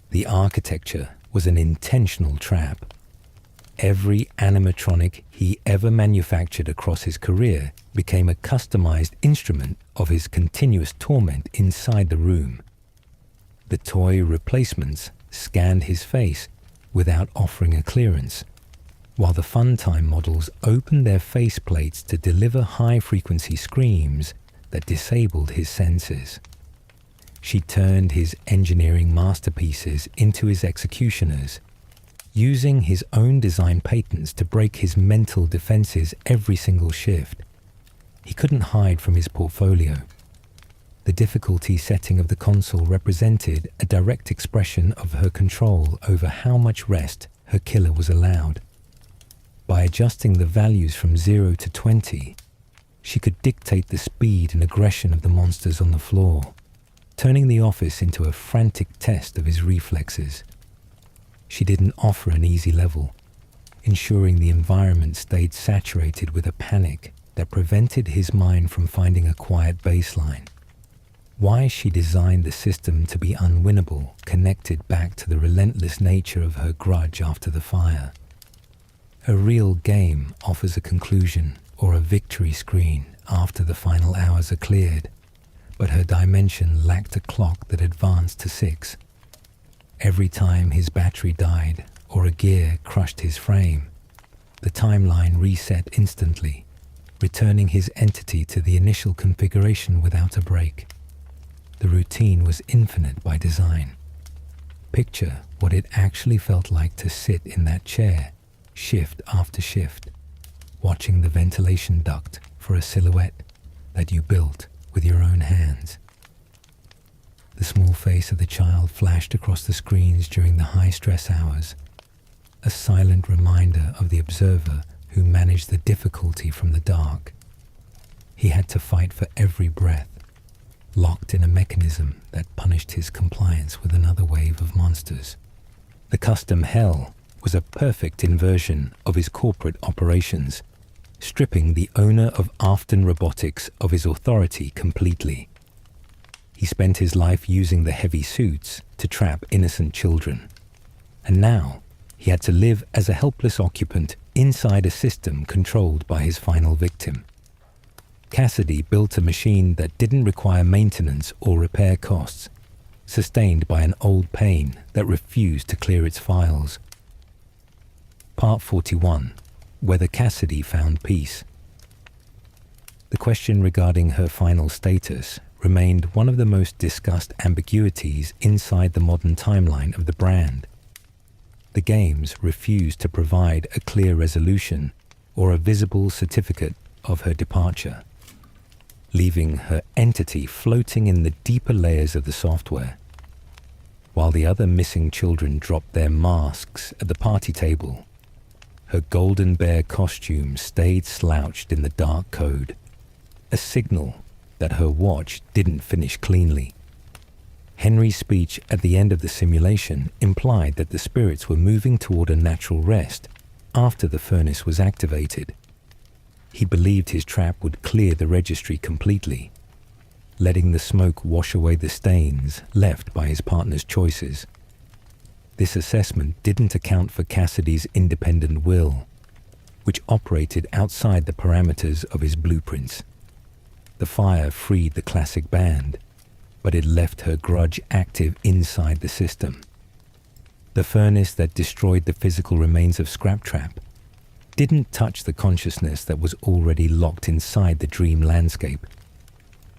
The architecture was an intentional trap. Every animatronic he ever manufactured across his career became a customized instrument of his continuous torment inside the room. The toy replacements scanned his face without offering a clearance, while the Funtime models opened their faceplates to deliver high-frequency screams that disabled his senses. She turned his engineering masterpieces into his executioners, using his own design patents to break his mental defenses every single shift. He couldn't hide from his portfolio. The difficulty setting of the console represented a direct expression of her control over how much rest her killer was allowed. By adjusting the values from 0 to 20, she could dictate the speed and aggression of the monsters on the floor, turning the office into a frantic test of his reflexes. She didn't offer an easy level, ensuring the environment stayed saturated with a panic that prevented his mind from finding a quiet baseline. Why she designed the system to be unwinnable connected back to the relentless nature of her grudge after the fire. A real game offers a conclusion or a victory screen after the final hours are cleared, but her dimension lacked a clock that advanced to 6. Every time his battery died or a gear crushed his frame, the timeline reset instantly, returning his entity to the initial configuration without a break. The routine was infinite by design. Picture what it actually felt like to sit in that chair, shift after shift, watching the ventilation duct for a silhouette that you built with your own hands. The small face of the child flashed across the screens during the high-stress hours, a silent reminder of the observer who managed the difficulty from the dark. He had to fight for every breath, locked in a mechanism that punished his compliance with another wave of monsters. The custom hell was a perfect inversion of his corporate operations, stripping the owner of Afton Robotics of his authority completely. He spent his life using the heavy suits to trap innocent children, and now he had to live as a helpless occupant inside a system controlled by his final victim. Cassidy built a machine that didn't require maintenance or repair costs, sustained by an old pain that refused to clear its files. Part 41. Whether Cassidy found peace. The question regarding her final status remained one of the most discussed ambiguities inside the modern timeline of the brand. The games refused to provide a clear resolution or a visible certificate of her departure, leaving her entity floating in the deeper layers of the software. while the other missing children dropped their masks at the party table. Her golden bear costume stayed slouched in the dark code, a signal that her watch didn't finish cleanly. Henry's speech at the end of the simulation implied that the spirits were moving toward a natural rest after the furnace was activated. He believed his trap would clear the registry completely, letting the smoke wash away the stains left by his partner's choices. This assessment didn't account for Cassidy's independent will, which operated outside the parameters of his blueprints. The fire freed the classic band, but it left her grudge active inside the system. The furnace that destroyed the physical remains of Scraptrap didn't touch the consciousness that was already locked inside the dream landscape.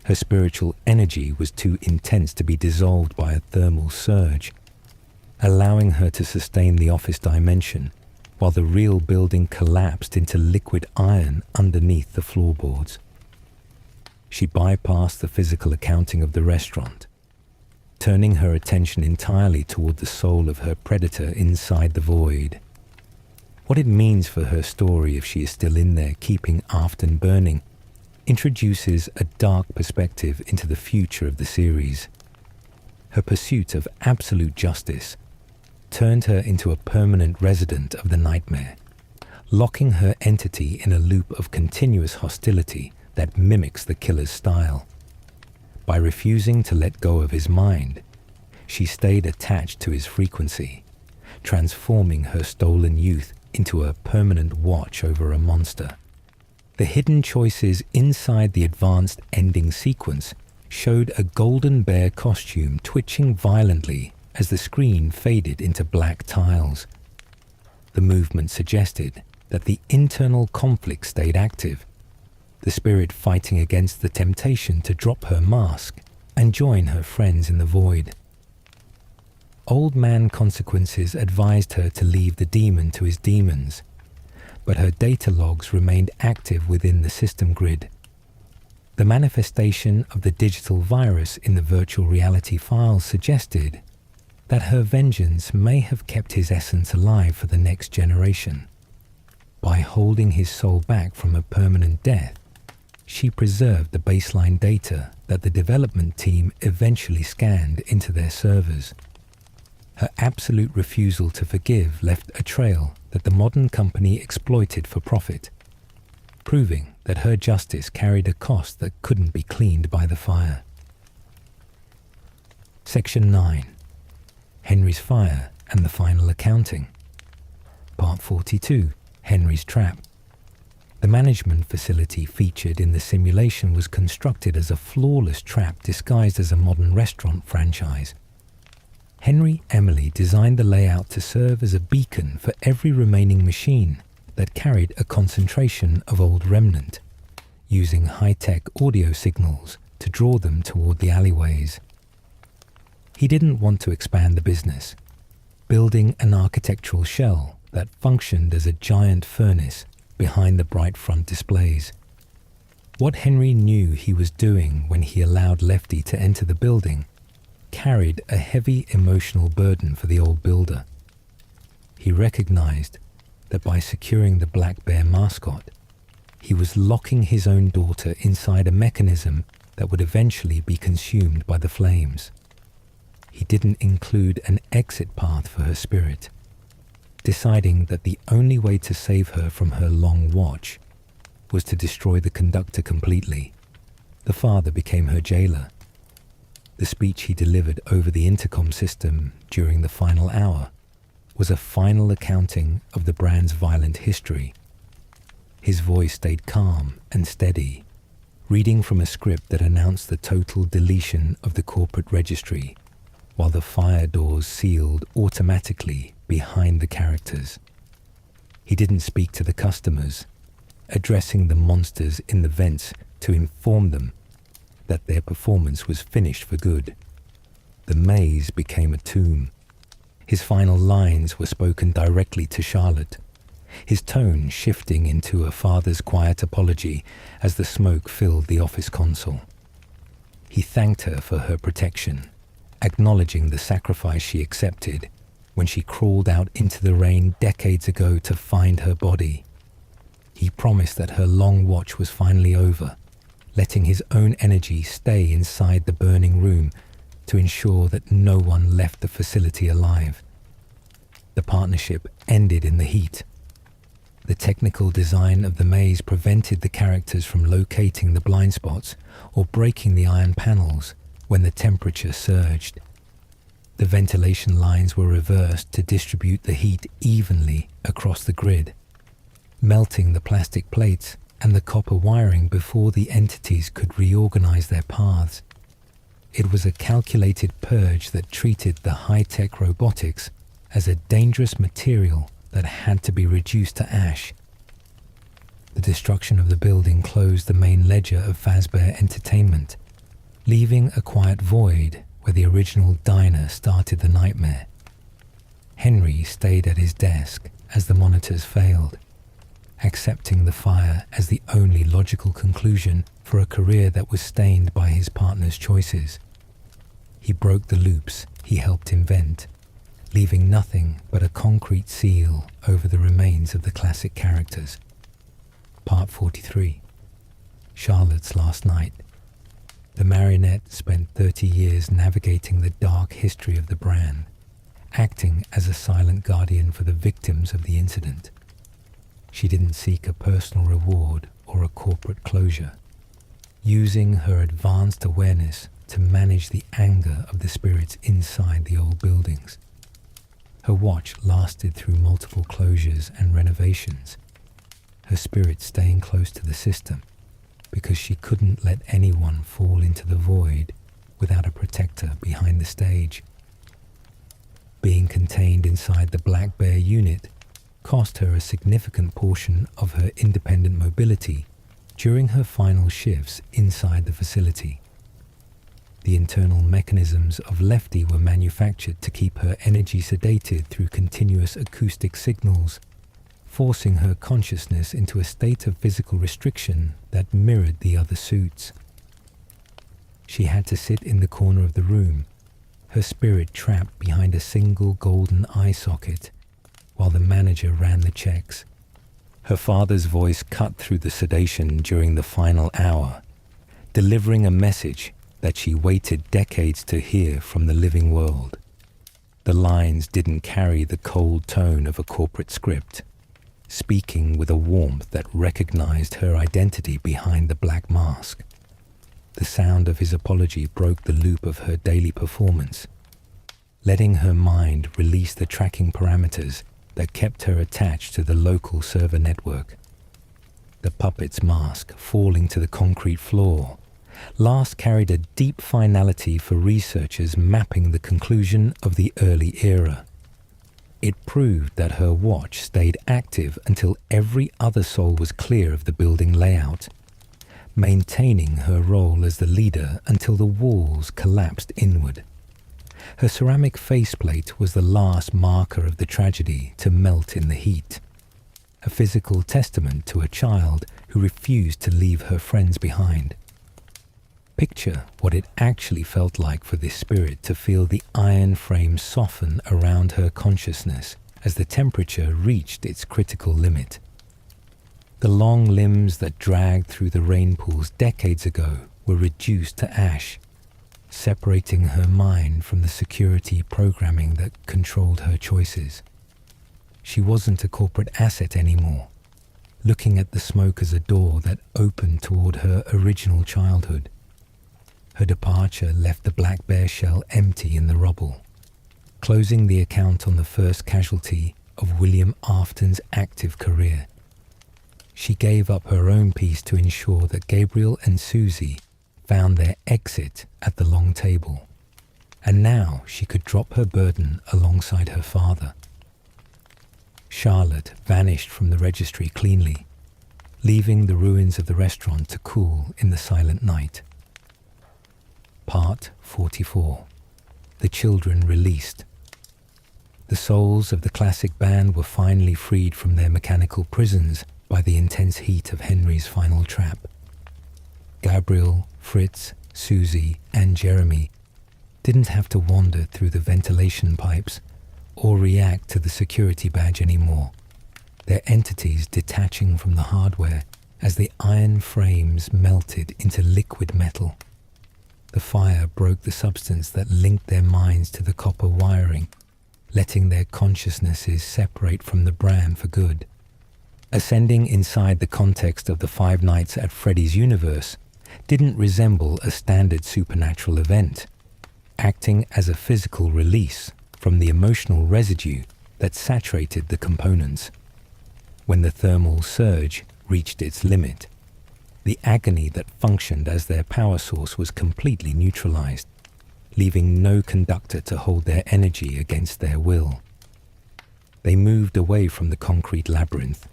Her spiritual energy was too intense to be dissolved by a thermal surge, allowing her to sustain the office dimension while the real building collapsed into liquid iron underneath the floorboards. She bypassed the physical accounting of the restaurant, turning her attention entirely toward the soul of her predator inside the void. What it means for her story if she is still in there keeping Afton burning introduces a dark perspective into the future of the series. Her pursuit of absolute justice turned her into a permanent resident of the nightmare, locking her entity in a loop of continuous hostility that mimics the killer's style. By refusing to let go of his mind, she stayed attached to his frequency, transforming her stolen youth into a permanent watch over a monster. The hidden choices inside the advanced ending sequence showed a golden bear costume twitching violently as the screen faded into black tiles. The movement suggested that the internal conflict stayed active, the spirit fighting against the temptation to drop her mask and join her friends in the void. Old Man Consequences advised her to leave the demon to his demons, but her data logs remained active within the system grid. The manifestation of the digital virus in the virtual reality files suggested that her vengeance may have kept his essence alive for the next generation. By holding his soul back from a permanent death, she preserved the baseline data that the development team eventually scanned into their servers. Her absolute refusal to forgive left a trail that the modern company exploited for profit, proving that her justice carried a cost that couldn't be cleaned by the fire. Section 9. Henry's Fire and the Final Accounting. Part 42. Henry's Trap. The management facility featured in the simulation was constructed as a flawless trap disguised as a modern restaurant franchise. Henry Emily designed the layout to serve as a beacon for every remaining machine that carried a concentration of old remnant, using high-tech audio signals to draw them toward the alleyways. He didn't want to expand the business, building an architectural shell that functioned as a giant furnace behind the bright front displays. What Henry knew he was doing when he allowed Lefty to enter the building carried a heavy emotional burden for the old builder. He recognized that by securing the Black Bear mascot, he was locking his own daughter inside a mechanism that would eventually be consumed by the flames. He didn't include an exit path for her spirit, deciding that the only way to save her from her long watch was to destroy the conductor completely. The father became her jailer. The speech he delivered over the intercom system during the final hour was a final accounting of the brand's violent history. His voice stayed calm and steady, reading from a script that announced the total deletion of the corporate registry, while the fire doors sealed automatically behind the characters. He didn't speak to the customers, addressing the monsters in the vents to inform them that their performance was finished for good. The maze became a tomb. His final lines were spoken directly to Charlotte, his tone shifting into a father's quiet apology as the smoke filled the office console. He thanked her for her protection, acknowledging the sacrifice she accepted when she crawled out into the rain decades ago to find her body. He promised that her long watch was finally over, letting his own energy stay inside the burning room to ensure that no one left the facility alive. The partnership ended in the heat. The technical design of the maze prevented the characters from locating the blind spots or breaking the iron panels when the temperature surged. The ventilation lines were reversed to distribute the heat evenly across the grid, melting the plastic plates and the copper wiring before the entities could reorganize their paths. It was a calculated purge that treated the high-tech robotics as a dangerous material that had to be reduced to ash. The destruction of the building closed the main ledger of Fazbear Entertainment, leaving a quiet void where the original diner started the nightmare. Henry stayed at his desk as the monitors failed, accepting the fire as the only logical conclusion for a career that was stained by his partner's choices. He broke the loops he helped invent, leaving nothing but a concrete seal over the remains of the classic characters. Part 43. Charlotte's Last Night. The marionette spent 30 years navigating the dark history of the brand, acting as a silent guardian for the victims of the incident. She didn't seek a personal reward or a corporate closure, using her advanced awareness to manage the anger of the spirits inside the old buildings. Her watch lasted through multiple closures and renovations, her spirit staying close to the system because she couldn't let anyone fall into the void without a protector behind the stage. Being contained inside the Black Bear unit cost her a significant portion of her independent mobility during her final shifts inside the facility. The internal mechanisms of Lefty were manufactured to keep her energy sedated through continuous acoustic signals, forcing her consciousness into a state of physical restriction that mirrored the other suits. She had to sit in the corner of the room, her spirit trapped behind a single golden eye socket, while the manager ran the checks. Her father's voice cut through the sedation during the final hour, delivering a message that she waited decades to hear from the living world. The lines didn't carry the cold tone of a corporate script, speaking with a warmth that recognized her identity behind the black mask. The sound of his apology broke the loop of her daily performance, letting her mind release the tracking parameters that kept her attached to the local server network. The puppet's mask falling to the concrete floor last carried a deep finality for researchers mapping the conclusion of the early era. It proved that her watch stayed active until every other soul was clear of the building layout, maintaining her role as the leader until the walls collapsed inward. Her ceramic faceplate was the last marker of the tragedy to melt in the heat, a physical testament to a child who refused to leave her friends behind. Picture what it actually felt like for this spirit to feel the iron frame soften around her consciousness as the temperature reached its critical limit. The long limbs that dragged through the rain pools decades ago were reduced to ash, separating her mind from the security programming that controlled her choices. She wasn't a corporate asset anymore, looking at the smoke as a door that opened toward her original childhood. Her departure left the Black Bear shell empty in the rubble, closing the account on the first casualty of William Afton's active career. She gave up her own piece to ensure that Gabriel and Susie found their exit at the long table, and now she could drop her burden alongside her father. Charlotte vanished from the registry cleanly, leaving the ruins of the restaurant to cool in the silent night. Part 44. The children released. The souls of the classic band were finally freed from their mechanical prisons by the intense heat of Henry's final trap. Gabriel, Fritz, Susie, and Jeremy didn't have to wander through the ventilation pipes or react to the security badge anymore, their entities detaching from the hardware as the iron frames melted into liquid metal. The fire broke the substance that linked their minds to the copper wiring, letting their consciousnesses separate from the brand for good. Ascending inside the context of the Five Nights at Freddy's universe didn't resemble a standard supernatural event, acting as a physical release from the emotional residue that saturated the components. When the thermal surge reached its limit, the agony that functioned as their power source was completely neutralized, leaving no conductor to hold their energy against their will. They moved away from the concrete labyrinth,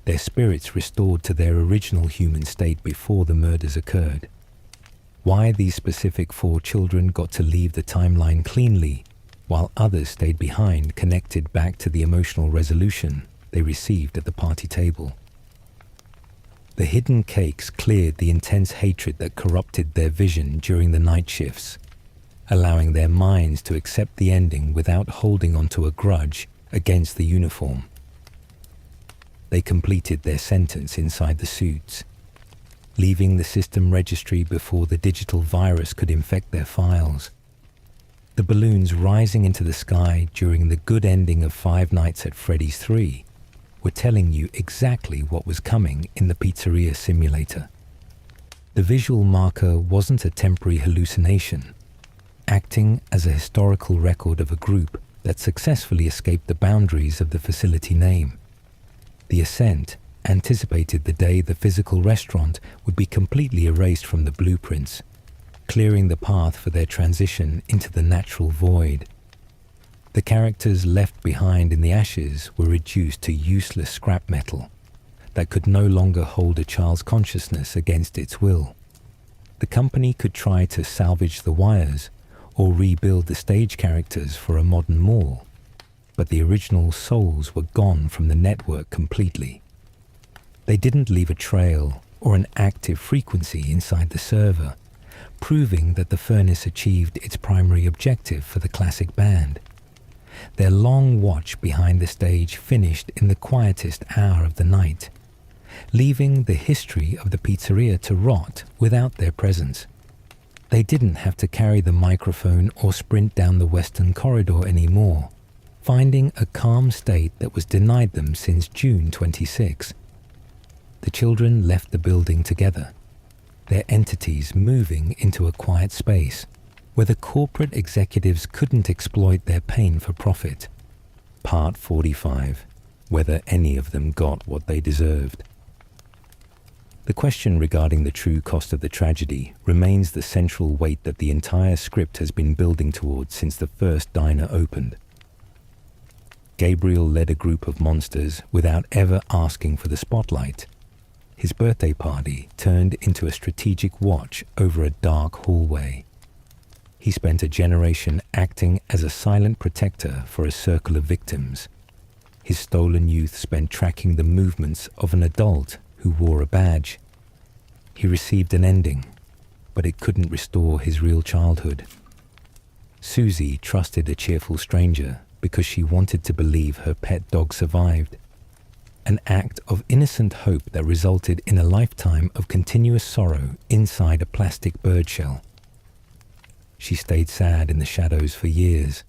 their spirits restored to their original human state before the murders occurred. Why these specific 4 children got to leave the timeline cleanly, while others stayed behind connected back to the emotional resolution they received at the party table. The hidden cakes cleared the intense hatred that corrupted their vision during the night shifts, allowing their minds to accept the ending without holding onto a grudge against the uniform. They completed their sentence inside the suits, leaving the system registry before the digital virus could infect their files. The balloons rising into the sky during the good ending of Five Nights at Freddy's 3 were telling you exactly what was coming in the pizzeria simulator. The visual marker wasn't a temporary hallucination, acting as a historical record of a group that successfully escaped the boundaries of the facility name. The ascent anticipated the day the physical restaurant would be completely erased from the blueprints, clearing the path for their transition into the natural void. The characters left behind in the ashes were reduced to useless scrap metal that could no longer hold a child's consciousness against its will. The company could try to salvage the wires or rebuild the stage characters for a modern mall, but the original souls were gone from the network completely. They didn't leave a trail or an active frequency inside the server, proving that the furnace achieved its primary objective for the classic band. Their long watch behind the stage finished in the quietest hour of the night, leaving the history of the pizzeria to rot without their presence. They didn't have to carry the microphone or sprint down the western corridor anymore, finding a calm state that was denied them since June 26. The children left the building together, their entities moving into a quiet space where the corporate executives couldn't exploit their pain for profit. Part 45. Whether any of them got what they deserved. The question regarding the true cost of the tragedy remains the central weight that the entire script has been building towards since the first diner opened. Gabriel led a group of monsters without ever asking for the spotlight. His birthday party turned into a strategic watch over a dark hallway. He spent a generation acting as a silent protector for a circle of victims. His stolen youth spent tracking the movements of an adult who wore a badge. He received an ending, but it couldn't restore his real childhood. Susie trusted a cheerful stranger because she wanted to believe her pet dog survived. An act of innocent hope that resulted in a lifetime of continuous sorrow inside a plastic bird shell. She stayed sad in the shadows for years,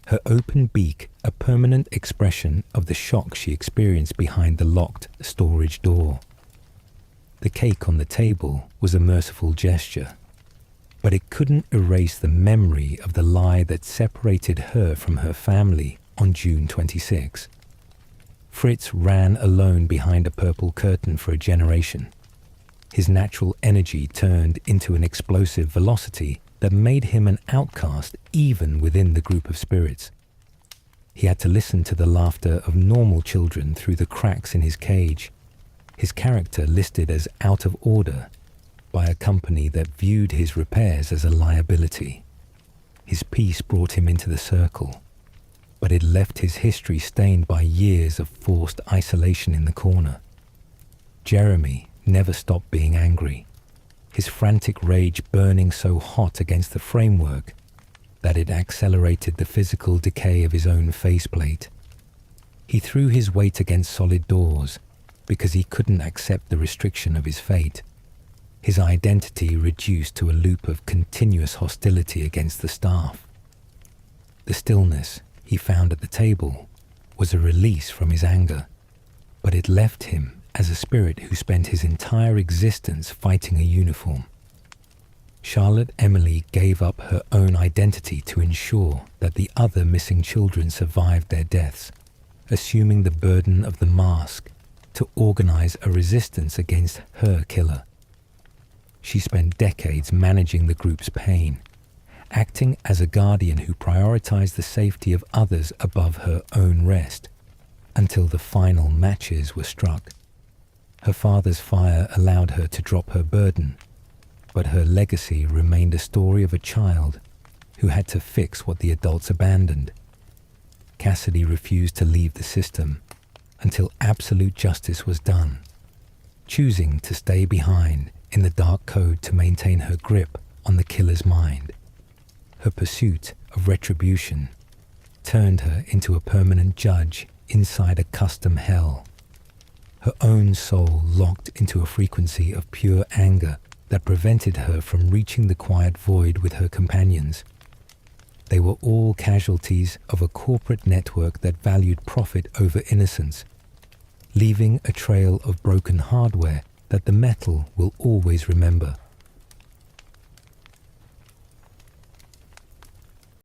her open beak a permanent expression of the shock she experienced behind the locked storage door. The cake on the table was a merciful gesture, but it couldn't erase the memory of the lie that separated her from her family on June 26. Fritz ran alone behind a purple curtain for a generation. His natural energy turned into an explosive velocity that made him an outcast even within the group of spirits. He had to listen to the laughter of normal children through the cracks in his cage, his character listed as out of order by a company that viewed his repairs as a liability. His peace brought him into the circle, but it left his history stained by years of forced isolation in the corner. Jeremy never stopped being angry, his frantic rage burning so hot against the framework that it accelerated the physical decay of his own faceplate. He threw his weight against solid doors because he couldn't accept the restriction of his fate. His identity reduced to a loop of continuous hostility against the staff. The stillness he found at the table was a release from his anger, but it left him as a spirit who spent his entire existence fighting a uniform. Charlotte Emily gave up her own identity to ensure that the other missing children survived their deaths, assuming the burden of the mask to organize a resistance against her killer. She spent decades managing the group's pain, acting as a guardian who prioritized the safety of others above her own rest, until the final matches were struck. Her father's fire allowed her to drop her burden, but her legacy remained a story of a child who had to fix what the adults abandoned. Cassidy refused to leave the system until absolute justice was done, choosing to stay behind in the dark code to maintain her grip on the killer's mind. Her pursuit of retribution turned her into a permanent judge inside a custom hell. Her own soul locked into a frequency of pure anger that prevented her from reaching the quiet void with her companions. They were all casualties of a corporate network that valued profit over innocence, leaving a trail of broken hardware that the metal will always remember.